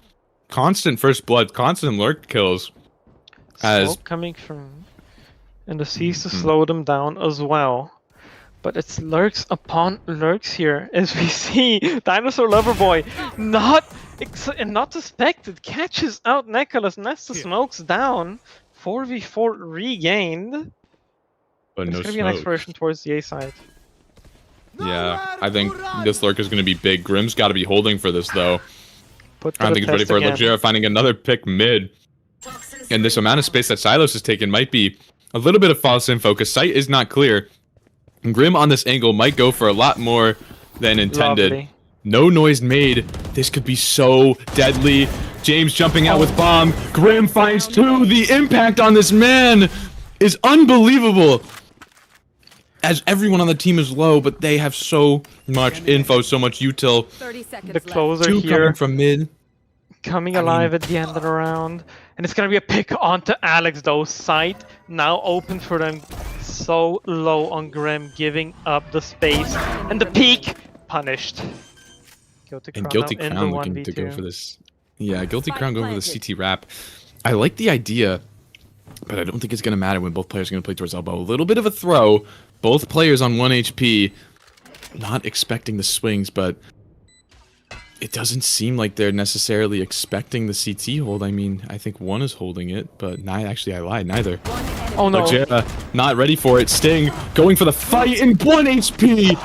[SPEAKER 2] Constant first blood, constant lurk kills. As
[SPEAKER 4] Smoke coming from, and the seas to slow them down as well. But it's lurks upon lurks here, as we see Dinosaur Lover Boy not suspected, catches out Nicholas, nets the smokes down. 4v4 regained.
[SPEAKER 2] but
[SPEAKER 4] It's
[SPEAKER 2] no
[SPEAKER 4] gonna be an
[SPEAKER 2] smoke.
[SPEAKER 4] exploration towards the A side.
[SPEAKER 2] Yeah, I think this lurk is going to be big. Grim's got to be holding for this though.
[SPEAKER 4] Put
[SPEAKER 2] I don't
[SPEAKER 4] to
[SPEAKER 2] think
[SPEAKER 4] the
[SPEAKER 2] he's ready
[SPEAKER 4] test
[SPEAKER 2] for it.
[SPEAKER 4] again.
[SPEAKER 2] Luxera finding another pick mid. And this amount of space that Silos has taken might be a little bit of false info because sight is not clear. And Grim on this angle might go for a lot more than intended.
[SPEAKER 4] Lovely.
[SPEAKER 2] No noise made. This could be so deadly. James jumping out with bomb. Grim finds 2. The impact on this man is unbelievable. As everyone on the team is low, but they have so much info, so much util.
[SPEAKER 5] 30 seconds
[SPEAKER 4] The
[SPEAKER 5] left.
[SPEAKER 4] closer
[SPEAKER 2] 2
[SPEAKER 4] here,
[SPEAKER 2] coming from mid.
[SPEAKER 4] coming
[SPEAKER 2] I mean-
[SPEAKER 4] alive at the end of the round. And it's gonna be a pick onto Alex though. Sight now open for them. So low on Grim, giving up the space. And the peak punished. Guilty
[SPEAKER 2] And
[SPEAKER 4] Crown
[SPEAKER 2] Guilty
[SPEAKER 4] now in
[SPEAKER 2] Crown
[SPEAKER 4] the
[SPEAKER 2] looking
[SPEAKER 4] 1v2.
[SPEAKER 2] to go for this. Yeah, Guilty
[SPEAKER 5] Spike
[SPEAKER 2] Crown going for the
[SPEAKER 5] planted.
[SPEAKER 2] CT wrap. I like the idea, but I don't think it's going to matter when both players are going to play towards elbow. A little bit of a throw. Both players on 1 HP. Not expecting the swings, but it doesn't seem like they're necessarily expecting the CT hold. I mean, I think one is holding it, but actually I lied. Neither.
[SPEAKER 4] Oh no.
[SPEAKER 2] Luxera not ready for it. Sting going for the fight in 1 HP.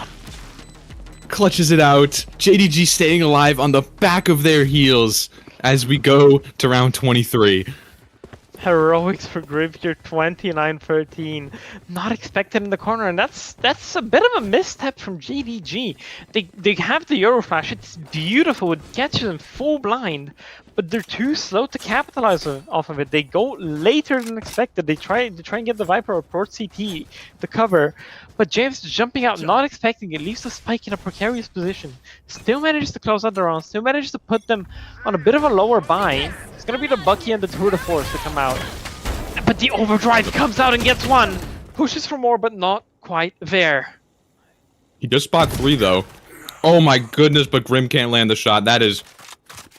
[SPEAKER 2] Clutches it out. JDG staying alive on the back of their heels as we go to round 23.
[SPEAKER 4] Heroics for Grim here, 29-13. Not expected in the corner, and that's a bit of a misstep from JDG. They have the Euro Flash, it's beautiful, it catches them full blind, but they're too slow to capitalize off of it. They go later than expected. They try and get the Viper or Port CT to cover, but James jumping out, not expecting it, leaves the Spike in a precarious position. Still manages to close out the round, still manages to put them on a bit of a lower buy. It's gonna be the Bucky and the Tour de Force to come out. But the Overdrive comes out and gets 1. Pushes for more, but not quite there.
[SPEAKER 2] He does spot 3 though. Oh my goodness, but Grim can't land the shot. That is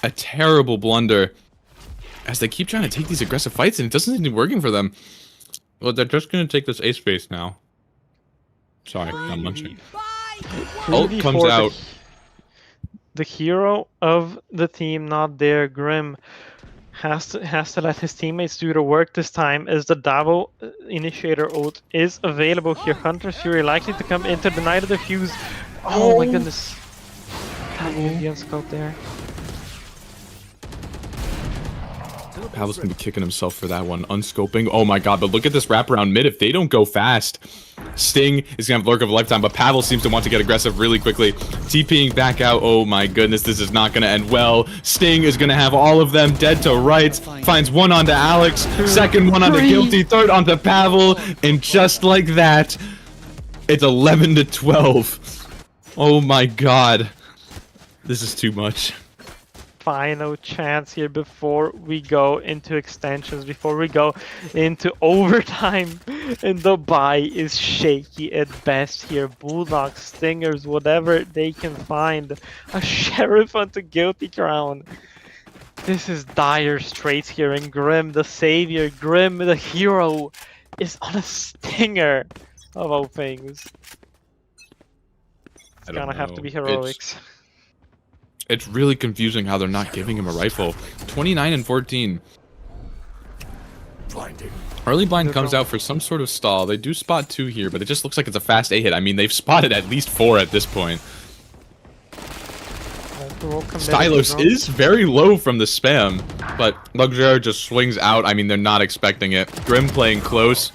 [SPEAKER 2] a terrible blunder. As they keep trying to take these aggressive fights and it doesn't seem to be working for them. Well, they're just going to take this A space now. Sorry, I'm munching. Ult
[SPEAKER 4] Rudy
[SPEAKER 2] comes
[SPEAKER 4] for
[SPEAKER 2] out.
[SPEAKER 4] The hero of the team, not there. Grim has to let his teammates do the work this time, as the Davo initiator ult is available here. Hunter's Fury likely to come into the Night of the Fuse. Oh my goodness. The unscope there.
[SPEAKER 2] Pavel's gonna be kicking himself for that one. Unscoping. Oh my god, but look at this wraparound mid. If they don't go fast, Sting is gonna have lurk of a lifetime, but Pavel seems to want to get aggressive really quickly. TPing back out. Oh my goodness, this is not gonna end well. Sting is gonna have all of them dead to rights. Finds 1 onto Alex, second one onto
[SPEAKER 4] 3.
[SPEAKER 2] Guilty, third onto Pavel, and just like that, it's 11-12. Oh my god. This is too much.
[SPEAKER 4] final chance here before we go into extensions, before we go into overtime. And the buy is shaky at best here. Bulldogs, Stingers, whatever they can find. A Sheriff onto Guilty Crown. This is dire straits here, and Grim, the savior, Grim, the hero, is on a stinger of all things. It's gonna have to be heroics.
[SPEAKER 2] It's really confusing how they're not giving him a rifle. 29 and 14.
[SPEAKER 6] Blinding.
[SPEAKER 2] Early blind comes out for some sort of stall. They do spot 2 here, but it just looks like it's a fast A hit. I mean, they've spotted at least 4 at this point. Stylos is very low from the spam, but Luxero just swings out. I mean, they're not expecting it. Grim playing close.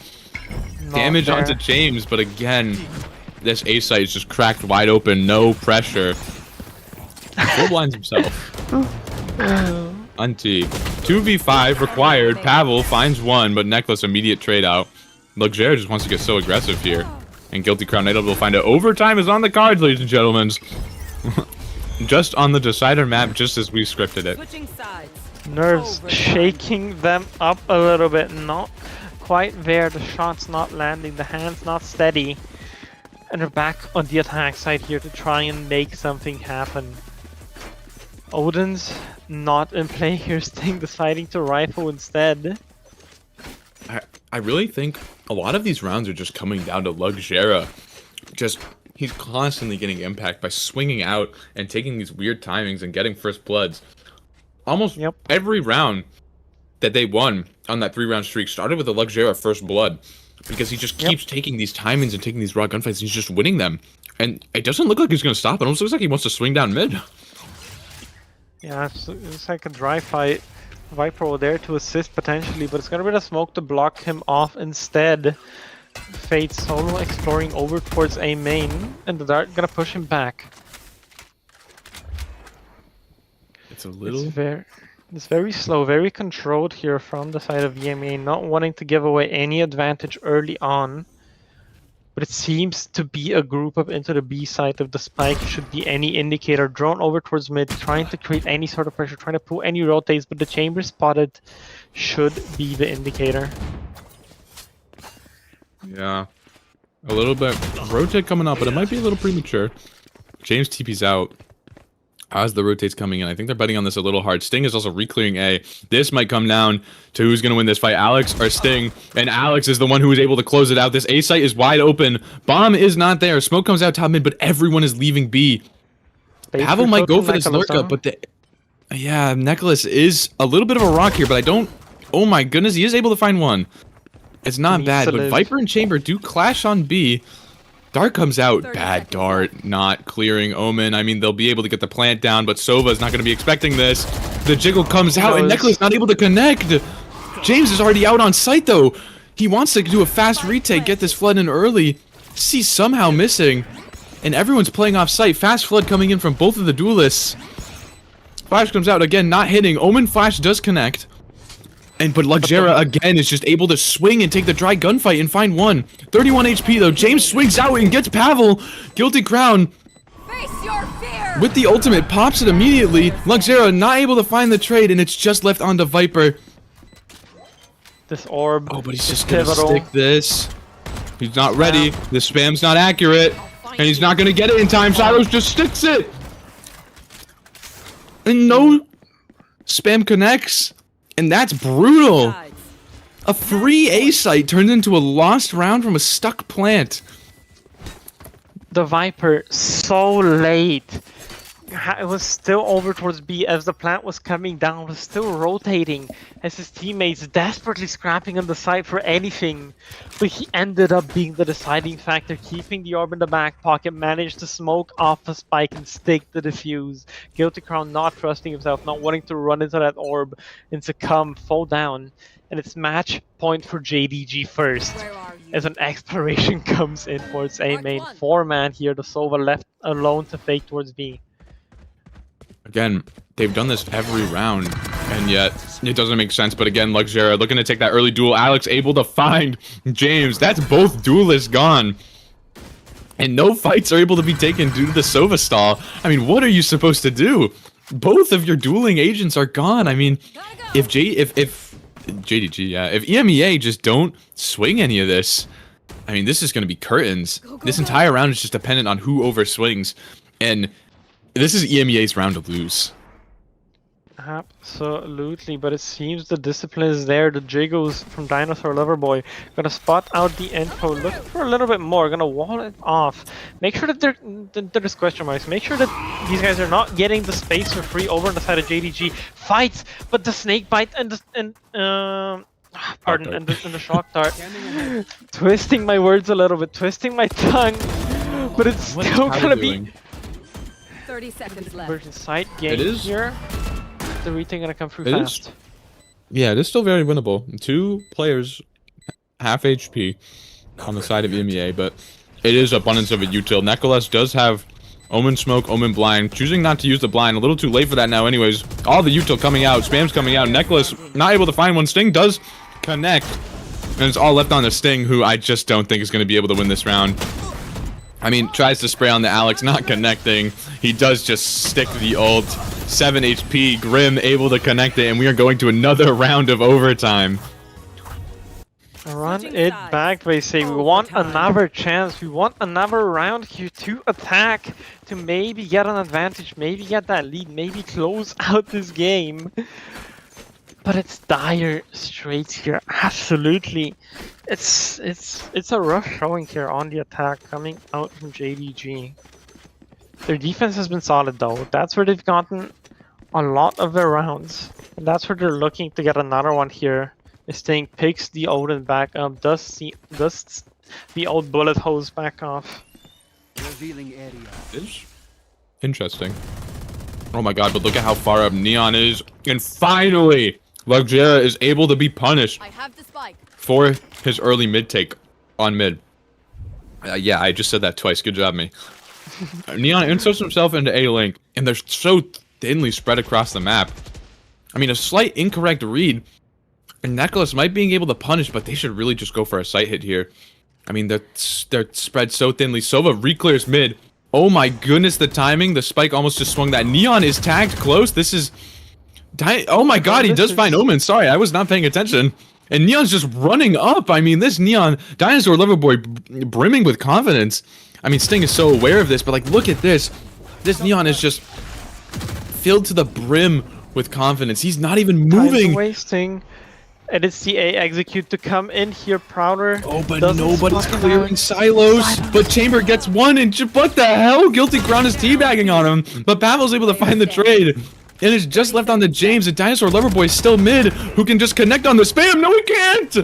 [SPEAKER 2] Damage onto James, but again, this A site is just cracked wide open. No pressure. Full blinds himself. Unti. 2v5 required. Pavel finds 1, but Necklace immediate trade out. Luxero just wants to get so aggressive here. And Guilty Crown Native will find out. Overtime is on the cards, ladies and gentlemen. Just on the decider map, just as we scripted it.
[SPEAKER 5] Switching sides.
[SPEAKER 4] Nerves shaking them up a little bit. Not quite there. The shot's not landing. The hand's not steady. And they're back on the attack side here to try and make something happen. Odin's not in play here. Sting deciding to rifle instead.
[SPEAKER 2] I really think a lot of these rounds are just coming down to Luxera. He's constantly getting impact by swinging out and taking these weird timings and getting first bloods. Almost every round that they won on that 3-round streak started with a Luxera first blood, because he just keeps taking these timings and taking these raw gunfights and he's just winning them. And it doesn't look like he's going to stop. It almost looks like he wants to swing down mid.
[SPEAKER 4] Yeah, it's like a dry fight. Viper over there to assist potentially, but it's going to be the smoke to block him off instead. Fate solo exploring over towards A main, and the dart gonna push him back.
[SPEAKER 2] It's a little...
[SPEAKER 4] It's very slow, very controlled here from the side of EMA, not wanting to give away any advantage early on. But it seems to be a group up into the B side of the spike. Should be any indicator. Drone over towards mid, trying to create any sort of pressure, trying to pull any rotates, but the chamber spotted should be the indicator.
[SPEAKER 2] Yeah, a little bit. Rotate coming up, but it might be a little premature. James TP's out as the rotate's coming in. I think they're betting on this a little hard. Sting is also re-clearing A. This might come down to who's going to win this fight, Alex or Sting. And Alex is the one who is able to close it out. This A site is wide open. Bomb is not there. Smoke comes out top mid, but everyone is leaving B. Pavel might go for this lurk up, but yeah, Necklace is a little bit of a rock here, but I don't... Oh my goodness, he is able to find one. It's not bad, but Viper and Chamber do clash on B. Dart comes out. Bad Dart, not clearing Omen. I mean, they'll be able to get the plant down, but Sova's not going to be expecting this. The jiggle comes out, and Necklace not able to connect. James is already out on site, though. He wants to do a fast retake, get this flood in early. He's somehow missing, and everyone's playing off site. Fast flood coming in from both of the duelists. Flash comes out again, not hitting. Omen Flash does connect. But Luxera again is just able to swing and take the dry gunfight and find one. 31 HP though. James swings out and gets Pavel. Guilty Crown
[SPEAKER 5] Face your fear.
[SPEAKER 2] with the ultimate pops it immediately. Luxera not able to find the trade, and it's just left onto Viper.
[SPEAKER 4] This orb.
[SPEAKER 2] Oh, but he's just gonna stick this. He's not ready. The spam's not accurate, and he's not gonna get it in time. Silos just sticks it, and no spam connects. And that's brutal. A free A site turned into a lost round from a stuck plant.
[SPEAKER 4] The Viper so late. It was still over towards B as the plant was coming down, was still rotating as his teammates desperately scrapping on the side for anything. But he ended up being the deciding factor, keeping the orb in the back pocket, managed to smoke off the spike and stick the defuse. Guilty Crown not trusting himself, not wanting to run into that orb and succumb, fall down. And it's match point for JDG first. As an exploration comes in towards A main. 4-man here, the Sova left alone to fake towards B.
[SPEAKER 2] Again, they've done this every round, and yet it doesn't make sense. But again, Luxera looking to take that early duel. Alex able to find James. That's both duelists gone. And no fights are able to be taken due to the Sova stall. I mean, what are you supposed to do? both of your dueling agents are gone. I mean, if JDG, yeah, if EMEA just don't swing any of this, I mean, this is going to be curtains. This entire round is just dependent on who overswings, and this is EMEA's round to lose.
[SPEAKER 4] Absolutely, but it seems the discipline is there. The Jigos from Dinosaur Loverboy gonna spot out the info, look for a little bit more, gonna wall it off. Make sure that there's question marks. Make sure that these guys are not getting the space for free over on the side of JDG. Fights, but the snake bite and the shock dart. Twisting my words a little bit, twisting my tongue, but it's still gonna be
[SPEAKER 5] 30 seconds left.
[SPEAKER 4] Virgin side game
[SPEAKER 2] It is.
[SPEAKER 4] here. The retake gonna come through
[SPEAKER 2] It
[SPEAKER 4] fast.
[SPEAKER 2] Yeah, it is still very winnable. 2 players, half HP on the side of EMEA, but it is abundance of a util. Nicholas does have Omen Smoke, Omen Blind, choosing not to use the blind. A little too late for that now anyways. All the util coming out, spam's coming out. Nicholas not able to find one. Sting does connect, and it's all left on the Sting, who I just don't think is going to be able to win this round. I mean, tries to spray on the Alex, not connecting. He does just stick the ult. 7 HP, Grim able to connect it, and we are going to another round of overtime.
[SPEAKER 4] Run it back, they say. We want another chance. We want another round here to attack, to maybe get an advantage, maybe get that lead, maybe close out this game. But it's dire straits here, absolutely. It's a rough showing here on the attack coming out from JDG. Their defense has been solid though. That's where they've gotten a lot of their rounds. And that's where they're looking to get another one here. This thing picks the Odin back up, dusts the old bullet hose back off.
[SPEAKER 7] Revealing area.
[SPEAKER 2] Is interesting. Oh my god, but look at how far up Neon is. And finally, Luxera is able to be punished
[SPEAKER 5] I have the spike.
[SPEAKER 2] for his early mid take on mid. Yeah, I just said that twice. Good job, me. Neon inserts himself into A link, and they're so thinly spread across the map. I mean, a slight incorrect read, and Nicholas might being able to punish, but they should really just go for a sight hit here. I mean, they're spread so thinly. Sova re-clears mid. Oh my goodness, the timing. The spike almost just swung that. Neon is tagged close. This is... Oh my god, he does find Omen. Sorry, I was not paying attention. And Neon's just running up. I mean, this Neon, Dinosaur Loverboy brimming with confidence. I mean, Sting is so aware of this, but like, look at this. This Neon is just filled to the brim with confidence. He's not even moving.
[SPEAKER 4] Wasting. And it's the A execute to come in here, Prouder.
[SPEAKER 2] Oh, but nobody's clearing silos. But Chamber gets one, and what the hell? Guilty Crown is teabagging on him. But Pavel's able to find the trade. And it's just left on the James. And Dinosaur Loverboy is still mid, who can just connect on the spam. No, he can't.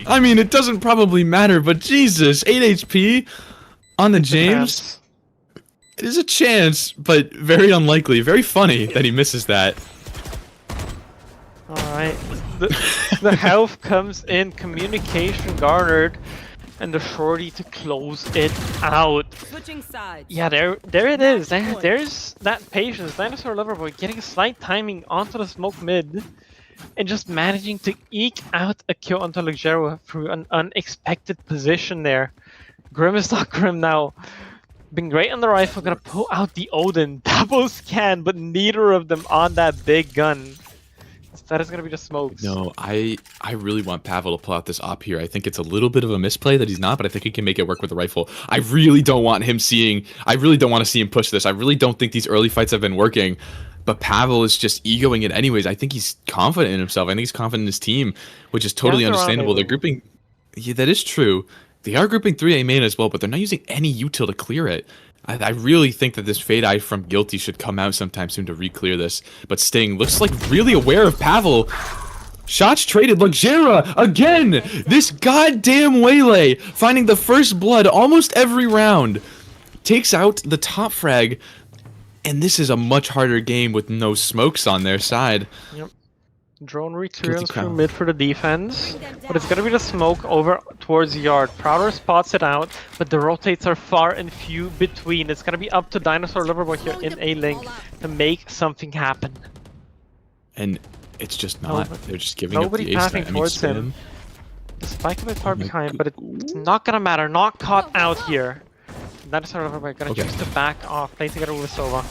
[SPEAKER 2] I mean, it doesn't probably matter, but Jesus, 8 HP on the James. It is a chance, but very unlikely. Very funny that he misses that.
[SPEAKER 4] Alright. The health comes in, communication garnered, and the shorty to close it out.
[SPEAKER 5] Switching sides.
[SPEAKER 4] Yeah, there it is. There's that patience. Dinosaur Loverboy getting a slight timing onto the smoke mid, and just managing to eke out a kill onto Luxera through an unexpected position there. Grim is not Grim now. Been great on the rifle, gonna pull out the Odin. Double scan, but neither of them on that big gun. That is gonna be the smokes.
[SPEAKER 2] No, I really want Pavel to pull out this op here. I think it's a little bit of a misplay that he's not, but I think he can make it work with the rifle. I really don't want to see him push this. I really don't think these early fights have been working. But Pavel is just egoing it anyways. I think he's confident in himself. I think he's confident in his team, which is totally understandable. They're grouping... Yeah, that is true. They are grouping 3A main as well, but they're not using any util to clear it. I really think that this Fade Eye from Guilty should come out sometime soon to re-clear this. But Sting looks like really aware of Pavel. Shots traded. Luxera again! This goddamn Waylay, finding the first blood almost every round. Takes out the top frag. And this is a much harder game with no smokes on their side.
[SPEAKER 4] Yep. Drone returns through mid for the defense, but it's gonna be the smoke over towards yard. Prouder spots it out, but the rotates are far and few between. It's gonna be up to Dinosaur Loverboy here in A link to make something happen.
[SPEAKER 2] And it's just not. They're just giving up
[SPEAKER 4] Nobody
[SPEAKER 2] the ace.
[SPEAKER 4] passing towards him. The spike a bit far behind, but it's not gonna matter. Not caught out here. Dinosaur Loverboy gonna choose to back off, play together with Sova.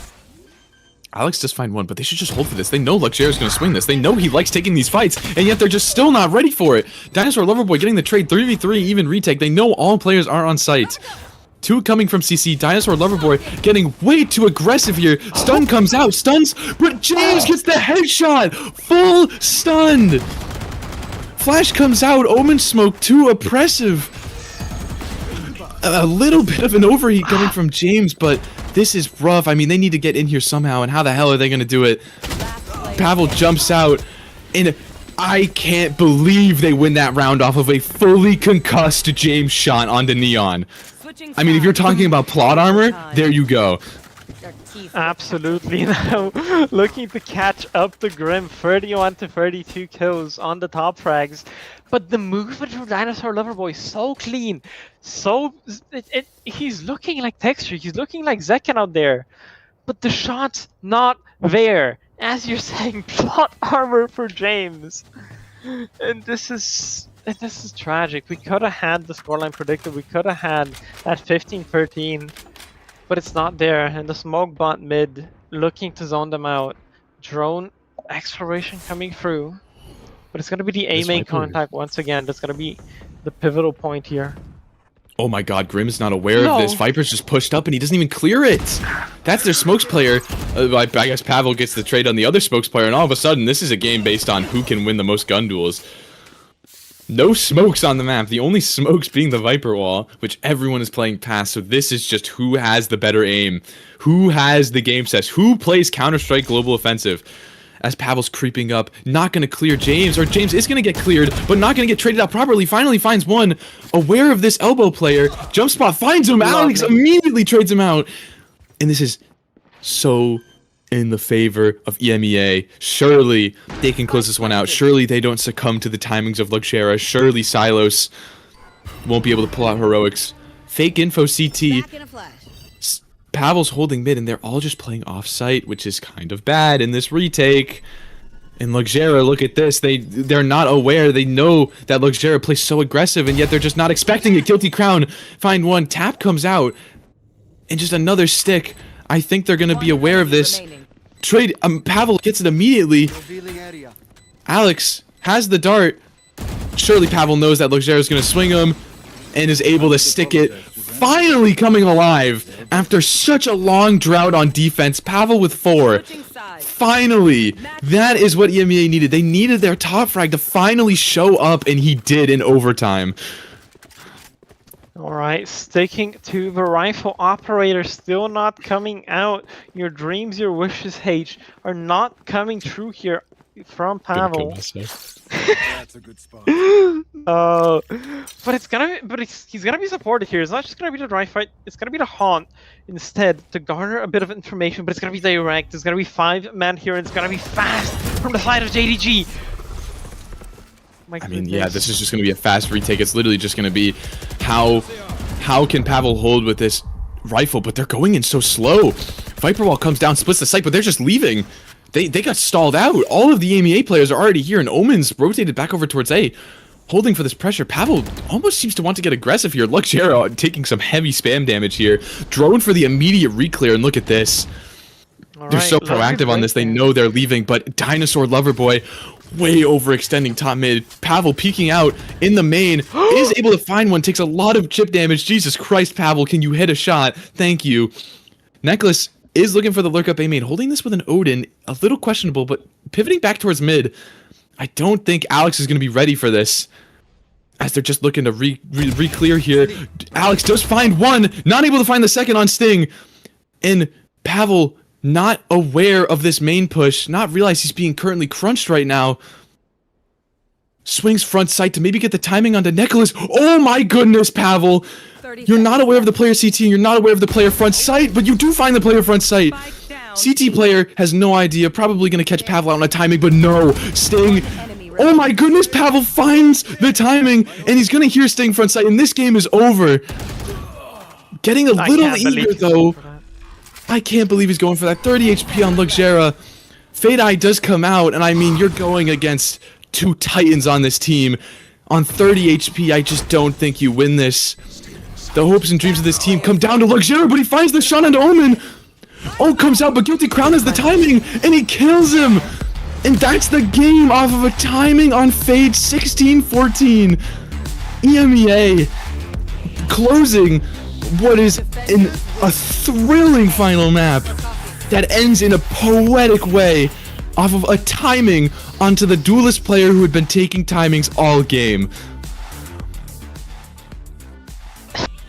[SPEAKER 2] Alex does find one, but they should just hold for this. They know Luxera's going to swing this. They know he likes taking these fights, and yet they're just still not ready for it. Dinosaur Loverboy getting the trade 3v3, even retake. They know all players are on site. 2 coming from CC. Dinosaur Loverboy getting way too aggressive here. Stun comes out. Stuns, but James gets the headshot. Full stunned. Flash comes out. Omen Smoke too oppressive. A little bit of an overheat coming from James, but this is rough. I mean, they need to get in here somehow, and how the hell are they going to do it? Pavel jumps out, and I can't believe they win that round off of a fully concussed James shot onto Neon. I mean, if you're talking about plot armor, there you go.
[SPEAKER 4] Absolutely. Now, looking to catch up the Grim, 31 to 32 kills on the top frags. But the movement from Dinosaur Loverboy is so clean. So he's looking like Texture. He's looking like Zekken out there. But the shot's not there. As you're saying, plot armor for James. And this is tragic. We could have had the scoreline predicted. We could have had that 15-13. But it's not there, and the smoke bot mid looking to zone them out. Drone exploration coming through, but it's gonna be the A main contact once again. That's gonna be the pivotal point here.
[SPEAKER 2] Oh my god, Grimm is not aware of this. Viper's just pushed up and he doesn't even clear it. That's their smokes player. I guess Pavel gets the trade on the other smokes player, and all of a sudden this is a game based on who can win the most gun duels. No smokes on the map, the only smokes being the Viper wall, which everyone is playing past, so this is just who has the better aim, who has the game sense, who plays Counter-Strike Global Offensive. As Pavel's creeping up, not going to clear James, or James is going to get cleared, but not going to get traded out properly, finally finds one, aware of this elbow player, jump spot finds him, Alex immediately trades him out, and this is so in the favor of EMEA. Surely they can close this one out. Surely they don't succumb to the timings of Luxera. Surely Silos won't be able to pull out heroics. Fake info CT. Pavel's holding mid, and they're all just playing off-site, which is kind of bad in this retake. And Luxera, look at this. They're not aware. They know that Luxera plays so aggressive, and yet they're just not expecting it. Guilty Crown find one. Tap comes out, and just another stick. I think they're going to be aware of this. Trade, Pavel gets it immediately. Alex has the dart. Surely Pavel knows that Luxera is going to swing him and is able to stick it. Finally coming alive after such a long drought on defense. Pavel with 4. Finally, that is what EMEA needed. They needed their top frag to finally show up, and he did in overtime.
[SPEAKER 4] Alright, sticking to the rifle operator, still not coming out. Your dreams, your wishes, H, are not coming true here from Pavel.
[SPEAKER 6] That's a good spot.
[SPEAKER 4] But he's gonna be supported here. It's not just gonna be the dry fight, it's gonna be the haunt instead to garner a bit of information, but it's gonna be direct. There's gonna be 5 men here, and it's gonna be fast from the side of JDG.
[SPEAKER 2] I mean, yeah, this is just going to be a fast retake. It's literally just going to be how can Pavel hold with this rifle, but they're going in so slow. Viper Wall comes down, splits the site, but they're just leaving. They got stalled out. All of the EMEA players are already here, and Omen's rotated back over towards A, holding for this pressure. Pavel almost seems to want to get aggressive here. Luxera taking some heavy spam damage here. Drone for the immediate reclear, and look at this. They're so proactive on this. They know they're leaving, but Dinosaur Loverboy way overextending top mid. Pavel peeking out in the main, is able to find one, takes a lot of chip damage. Jesus Christ, Pavel, can you hit a shot? Thank you. Necklace is looking for the lurk up A main, holding this with an Odin. A little questionable, but pivoting back towards mid. I don't think Alex is going to be ready for this, as they're just looking to re-clear here. Alex does find one, not able to find the second on Sting. And Pavel, not aware of this main push, not realize he's being currently crunched right now. Swings front sight to maybe get the timing onto Nicholas. Oh my goodness, Pavel! You're not aware of the player CT, and you're not aware of the player front sight, but you do find the player front sight. CT player has no idea, probably going to catch Pavel out on a timing, but no, Sting. Oh my goodness, Pavel finds the timing, and he's going to hear Sting front sight, and this game is over. Getting a little eager, though. I can't believe he's going for that 30 HP on Luxera. Fade Eye does come out, and I mean, you're going against 2 titans on this team. On 30 HP, I just don't think you win this. The hopes and dreams of this team come down to Luxera, but he finds the shot onto Omen. Oh, comes out, but Guilty Crown has the timing, and he kills him. And that's the game off of a timing on Fade 16-14. EMEA closing what is a thrilling final map that ends in a poetic way off of a timing onto the duelist player who had been taking timings all game.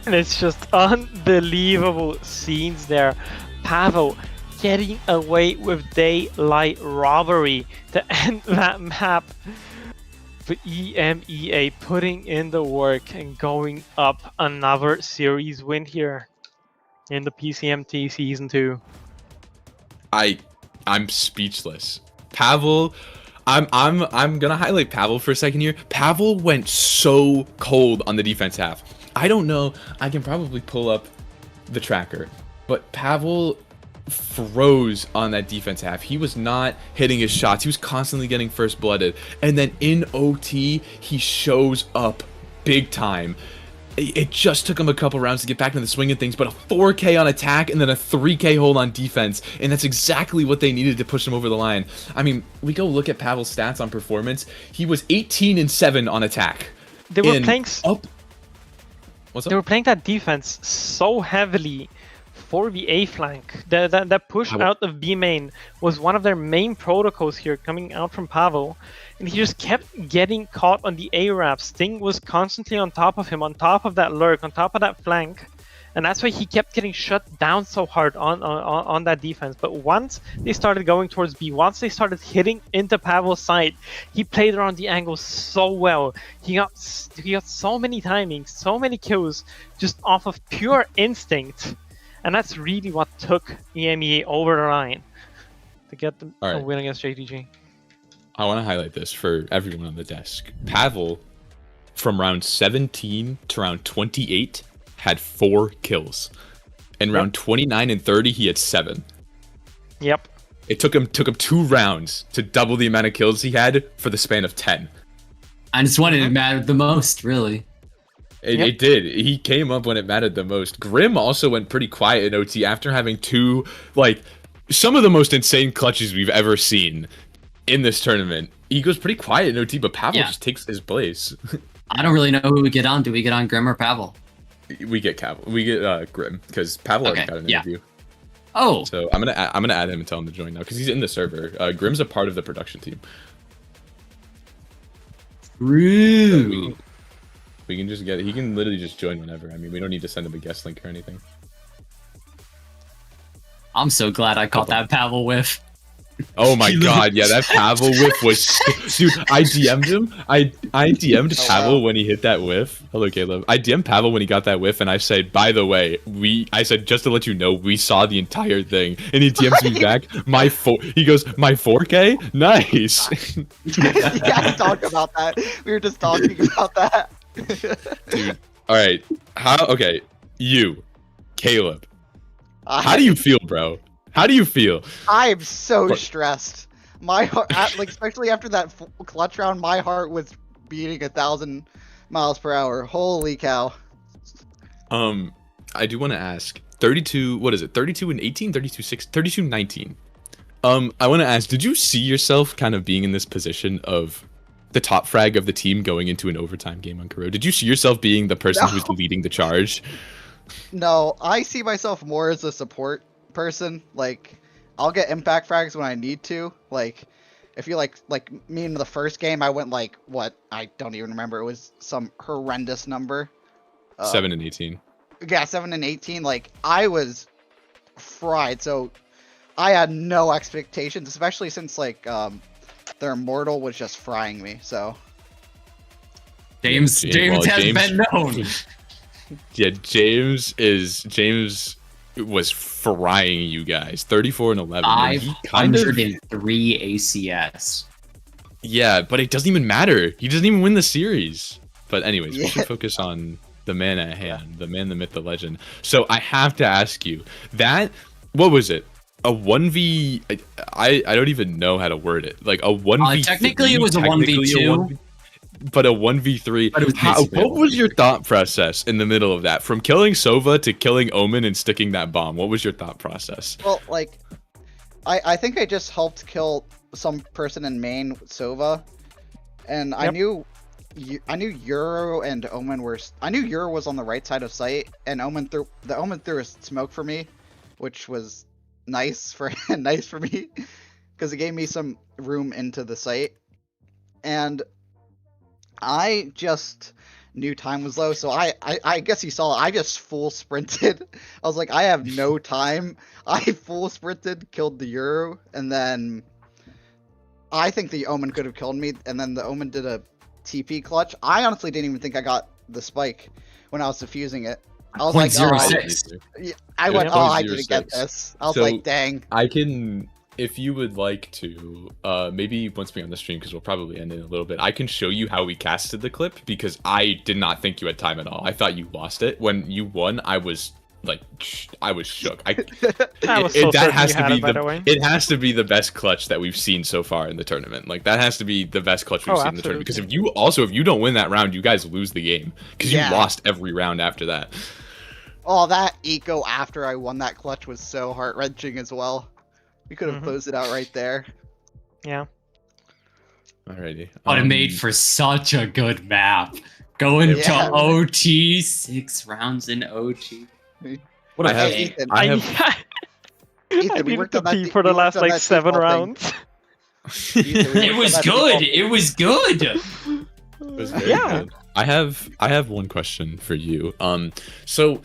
[SPEAKER 4] And it's just unbelievable scenes there. Pavel getting away with daylight robbery to end that map. But EMEA putting in the work and going up another series win here in the PCMT Season 2.
[SPEAKER 2] I'm speechless. Pavel, I'm gonna highlight Pavel for a second here. Pavel went so cold on the defense half. I don't know. I can probably pull up the tracker, but Pavel froze on that defense half. He was not hitting his shots. He was constantly getting first blooded, and then in OT he shows up big time. It just took him a couple rounds to get back into the swing of things, but a 4K on attack and then a 3K hold on defense, and that's exactly what they needed to push him over the line. I mean, we go look at Pavel's stats on performance. He was 18-7 on attack.
[SPEAKER 4] They were playing
[SPEAKER 2] What's up?
[SPEAKER 4] They were playing that defense so heavily for the A flank. That push out of B main was one of their main protocols here, coming out from Pavel, and he just kept getting caught on the A wrap. Sting was constantly on top of him, on top of that lurk, on top of that flank, and that's why he kept getting shut down so hard on that defense. But once they started going towards B, once they started hitting into Pavel's side, he played around the angle so well. He got so many timings, so many kills, just off of pure instinct. And that's really what took EMEA over the line to get a win against JDG.
[SPEAKER 2] I want to highlight this for everyone on the desk. Pavel, from round 17 to round 28, had 4 kills. In round 29 and 30, he had 7.
[SPEAKER 4] Yep.
[SPEAKER 2] It took him 2 rounds to double the amount of kills he had for the span of 10.
[SPEAKER 3] And it's when it mattered the most, really.
[SPEAKER 2] It did. He came up when it mattered the most. Grim also went pretty quiet in OT after having 2, like, some of the most insane clutches we've ever seen in this tournament. He goes pretty quiet in OT, but Pavel just takes his place.
[SPEAKER 3] I don't really know who we get on. Do we get on Grim or Pavel?
[SPEAKER 2] We get Grim, because Pavel already got an interview.
[SPEAKER 3] Oh.
[SPEAKER 2] So I'm gonna add him and tell him to join now, because he's in the server. Grim's a part of the production team.
[SPEAKER 3] True.
[SPEAKER 2] We can just he can literally just join whenever. I mean, we don't need to send him a guest link or anything.
[SPEAKER 3] I'm so glad I caught that Pavel whiff.
[SPEAKER 2] Oh my god, yeah, that Pavel whiff was... Dude, I DM'd him. I DM'd Pavel when he hit that whiff. Hello, Caleb. I DM'd Pavel when he got that whiff, and I said, by the way, I said, just to let you know, we saw the entire thing. And he DMs me back, he goes, my 4K? Nice.
[SPEAKER 8] You guys talked about that. We were just talking about that.
[SPEAKER 2] Dude, alright. Okay, you, Caleb. How do you feel, bro? How do you feel?
[SPEAKER 8] I am so stressed. My heart, like, especially after that clutch round, my heart was beating 1,000 miles per hour. Holy cow.
[SPEAKER 2] I do want to ask, 32, what is it? 32 and 18, 32 6, 32 19. I want to ask, did you see yourself kind of being in this position of the top frag of the team going into an overtime game on Kuro? Did you see yourself being the person who's leading the charge?
[SPEAKER 8] No, I see myself more as a support person. Like, I'll get impact frags when I need to. Like, if you like me in the first game, I went like, what? I don't even remember. It was some horrendous number.
[SPEAKER 2] 7 and 18.
[SPEAKER 8] Yeah, 7 and 18. Like, I was fried. So I had no expectations, especially since like their Immortal was just frying me. So
[SPEAKER 3] James has been known.
[SPEAKER 2] Yeah, James was frying you guys. 34 and 11.
[SPEAKER 3] 503 ACS.
[SPEAKER 2] Yeah, but it doesn't even matter. He doesn't even win the series. But anyways, we should focus on the man at hand, the man, the myth, the legend. So I have to ask you, what was it? A 1v... I don't even know how to word it. Like a 1v...
[SPEAKER 3] Technically it was a 1v2.
[SPEAKER 2] but a 1v3.
[SPEAKER 3] But it was basically
[SPEAKER 2] What was your thought process in the middle of that? From killing Sova to killing Omen and sticking that bomb. What was your thought process?
[SPEAKER 8] Well, like, I think I just helped kill some person in main with Sova, and I knew Euro and Omen were. I knew Euro was on the right side of site, and Omen threw a smoke for me, which was nice for me, because it gave me some room into the site, and I just knew time was low, so I guess you saw it. I just full sprinted. I was like, I have no time. I full sprinted, killed the Euro, and then I think the Omen could have killed me, and then the Omen did a TP clutch. I honestly didn't even think I got the spike when I was defusing it. I was like, oh,
[SPEAKER 3] 0.06.
[SPEAKER 8] I went, oh, I didn't
[SPEAKER 2] 0.06.
[SPEAKER 8] get this. I was
[SPEAKER 2] So,
[SPEAKER 8] like, dang.
[SPEAKER 2] I can, if you would like to, maybe once we end the stream, because we'll probably end in a little bit, I can show you how we casted the clip, because I did not think you had time at all. I thought you lost it. When you won, I was like, I was shook.
[SPEAKER 4] I was so
[SPEAKER 2] that
[SPEAKER 4] certain
[SPEAKER 2] has
[SPEAKER 4] you
[SPEAKER 2] to
[SPEAKER 4] had
[SPEAKER 2] be
[SPEAKER 4] it, by the way.
[SPEAKER 2] it has to be the best clutch that we've seen so far in the tournament. Like, that has to be the best clutch we've
[SPEAKER 4] Oh,
[SPEAKER 2] seen in the tournament. Because
[SPEAKER 4] absolutely.
[SPEAKER 2] if you don't win that round, you guys lose the game, because
[SPEAKER 8] Yeah.
[SPEAKER 2] you lost every round after that.
[SPEAKER 8] Oh, that eco after I won that clutch was so heart-wrenching as well. We could have
[SPEAKER 4] Mhm.
[SPEAKER 8] closed it out right there.
[SPEAKER 4] Yeah.
[SPEAKER 2] Alrighty.
[SPEAKER 3] But it made for such a good map. Going
[SPEAKER 8] Yeah.
[SPEAKER 3] to OT, 6 rounds in OT. What a
[SPEAKER 2] I have-
[SPEAKER 3] game.
[SPEAKER 8] Ethan,
[SPEAKER 2] I
[SPEAKER 4] I
[SPEAKER 2] have
[SPEAKER 8] Ethan, we
[SPEAKER 4] needed
[SPEAKER 8] worked
[SPEAKER 4] to
[SPEAKER 8] on that.
[SPEAKER 4] pee for the
[SPEAKER 8] we worked
[SPEAKER 4] last
[SPEAKER 8] on
[SPEAKER 4] like
[SPEAKER 8] that
[SPEAKER 4] 7
[SPEAKER 8] default thing.
[SPEAKER 4] rounds.
[SPEAKER 8] Ethan, we
[SPEAKER 3] It
[SPEAKER 8] worked on
[SPEAKER 3] was
[SPEAKER 8] that
[SPEAKER 3] good.
[SPEAKER 8] default
[SPEAKER 3] It was good.
[SPEAKER 2] It was very
[SPEAKER 4] Yeah.
[SPEAKER 2] good. I have one question for you. So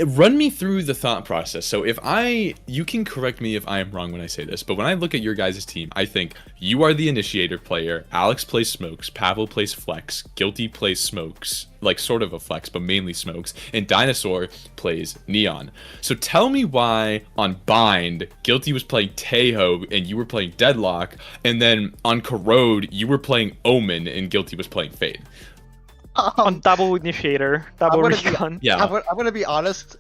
[SPEAKER 2] run me through the thought process. So you can correct me if I am wrong when I say this, but when I look at your guys' team, I think you are the initiator player, Alex plays smokes, Pavel plays flex, Guilty plays smokes, like sort of a flex, but mainly smokes, and Dinosaur plays neon. So tell me why on Bind, Guilty was playing Tejo and you were playing Deadlock, and then on Corrode, you were playing Omen and Guilty was playing Fade.
[SPEAKER 4] On double initiator, double
[SPEAKER 8] wanna be-
[SPEAKER 4] recon.
[SPEAKER 2] Yeah.
[SPEAKER 8] I'm gonna be honest.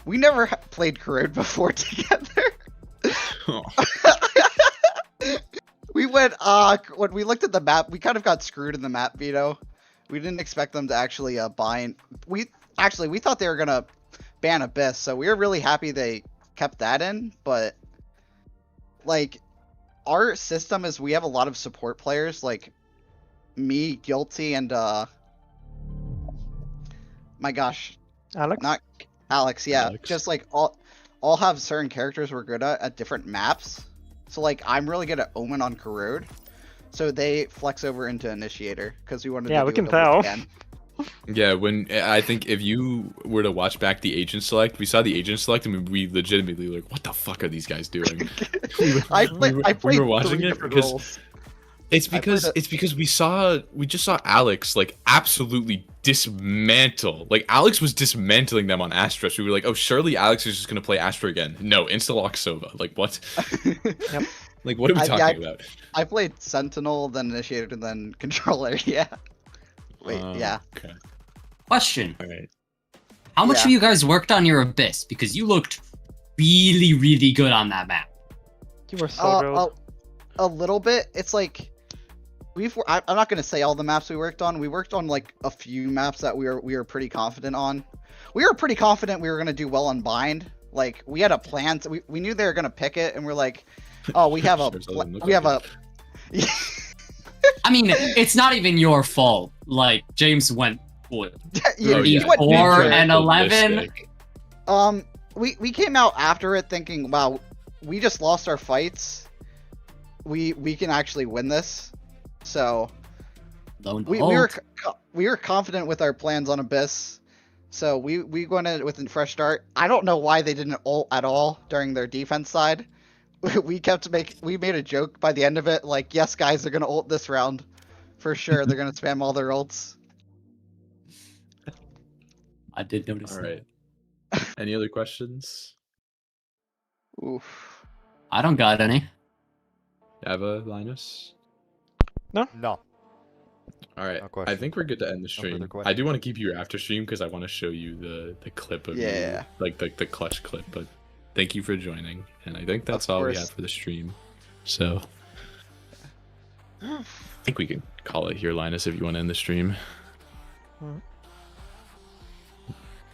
[SPEAKER 8] We never played Corrode before together. We went. When we looked at the map, we kind of got screwed in the map veto. We didn't expect them to actually bind. We thought they were gonna ban Abyss, so we were really happy they kept that in. But like, our system is we have a lot of support players, like me, Guilty, and my gosh,
[SPEAKER 4] Alex?
[SPEAKER 8] not Alex. Yeah,
[SPEAKER 2] Alex.
[SPEAKER 8] just like all have certain characters we're good at different maps. So like, I'm really good at Omen on Corrode, so they flex over into Initiator because we wanted.
[SPEAKER 4] Yeah,
[SPEAKER 8] to
[SPEAKER 4] we
[SPEAKER 8] do
[SPEAKER 4] can
[SPEAKER 8] a double
[SPEAKER 4] tell.
[SPEAKER 8] scan.
[SPEAKER 2] Yeah, when I think if you were to watch back the agent select, we saw the agent select and we legitimately were like, what the fuck are these guys doing?
[SPEAKER 8] I
[SPEAKER 2] we
[SPEAKER 8] played
[SPEAKER 2] were watching
[SPEAKER 8] three
[SPEAKER 2] it
[SPEAKER 8] different
[SPEAKER 2] because
[SPEAKER 8] roles.
[SPEAKER 2] it's
[SPEAKER 8] played
[SPEAKER 2] because we just saw Alex like absolutely dismantle. Like, Alex was dismantling them on Astra. So we were like, oh, surely Alex is just gonna play Astra again. No, insta-lock Sova. Like, what?
[SPEAKER 4] Yep.
[SPEAKER 2] Like, what are we talking about?
[SPEAKER 8] I played Sentinel, then Initiator, and then Controller. Yeah. Wait. Yeah.
[SPEAKER 2] Okay.
[SPEAKER 3] Question.
[SPEAKER 2] All right.
[SPEAKER 3] How much
[SPEAKER 8] Yeah.
[SPEAKER 3] have you guys worked on your Abyss? Because you looked really, really good on that map.
[SPEAKER 4] You were so good.
[SPEAKER 8] A little bit. It's like I'm not gonna say all the maps we worked on. We worked on like a few maps that we were pretty confident on. We were pretty confident we were gonna do well on Bind. Like, we had a plan. So we knew they were gonna pick it, and we're like, oh, we have a
[SPEAKER 2] Sure doesn't look
[SPEAKER 8] we have
[SPEAKER 2] like
[SPEAKER 8] a.
[SPEAKER 3] I mean, it's not even your fault. Like, James went foiled.
[SPEAKER 8] you,
[SPEAKER 2] Oh,
[SPEAKER 8] you
[SPEAKER 2] yeah.
[SPEAKER 8] went
[SPEAKER 3] 4
[SPEAKER 8] ninja.
[SPEAKER 3] and 11.
[SPEAKER 2] Ballistic.
[SPEAKER 8] We came out after it thinking, wow, we just lost our fights. We can actually win this. So
[SPEAKER 3] Lo and
[SPEAKER 8] we
[SPEAKER 3] behold,
[SPEAKER 8] were confident with our plans on Abyss. So we went in with a fresh start. I don't know why they didn't ult at all during their defense side. We made a joke by the end of it, like, yes, guys, they're gonna ult this round for sure. They're gonna spam all their ults.
[SPEAKER 3] I did notice.
[SPEAKER 2] All
[SPEAKER 3] that.
[SPEAKER 2] right. Any other questions?
[SPEAKER 8] Oof.
[SPEAKER 3] I don't got any.
[SPEAKER 2] Ava, Linus?
[SPEAKER 1] No.
[SPEAKER 2] All right.
[SPEAKER 1] No question.
[SPEAKER 2] I think we're good to end the
[SPEAKER 1] further
[SPEAKER 2] stream.
[SPEAKER 1] questions.
[SPEAKER 2] I do want to keep you after stream because I want to show you the clip of
[SPEAKER 8] Yeah.
[SPEAKER 2] you, like the clutch clip. But thank you for joining, and I think that's
[SPEAKER 8] Of
[SPEAKER 2] all we
[SPEAKER 8] course.
[SPEAKER 2] have for the stream. So think we can call it here, Linus, if you want to end the stream.
[SPEAKER 4] Alright.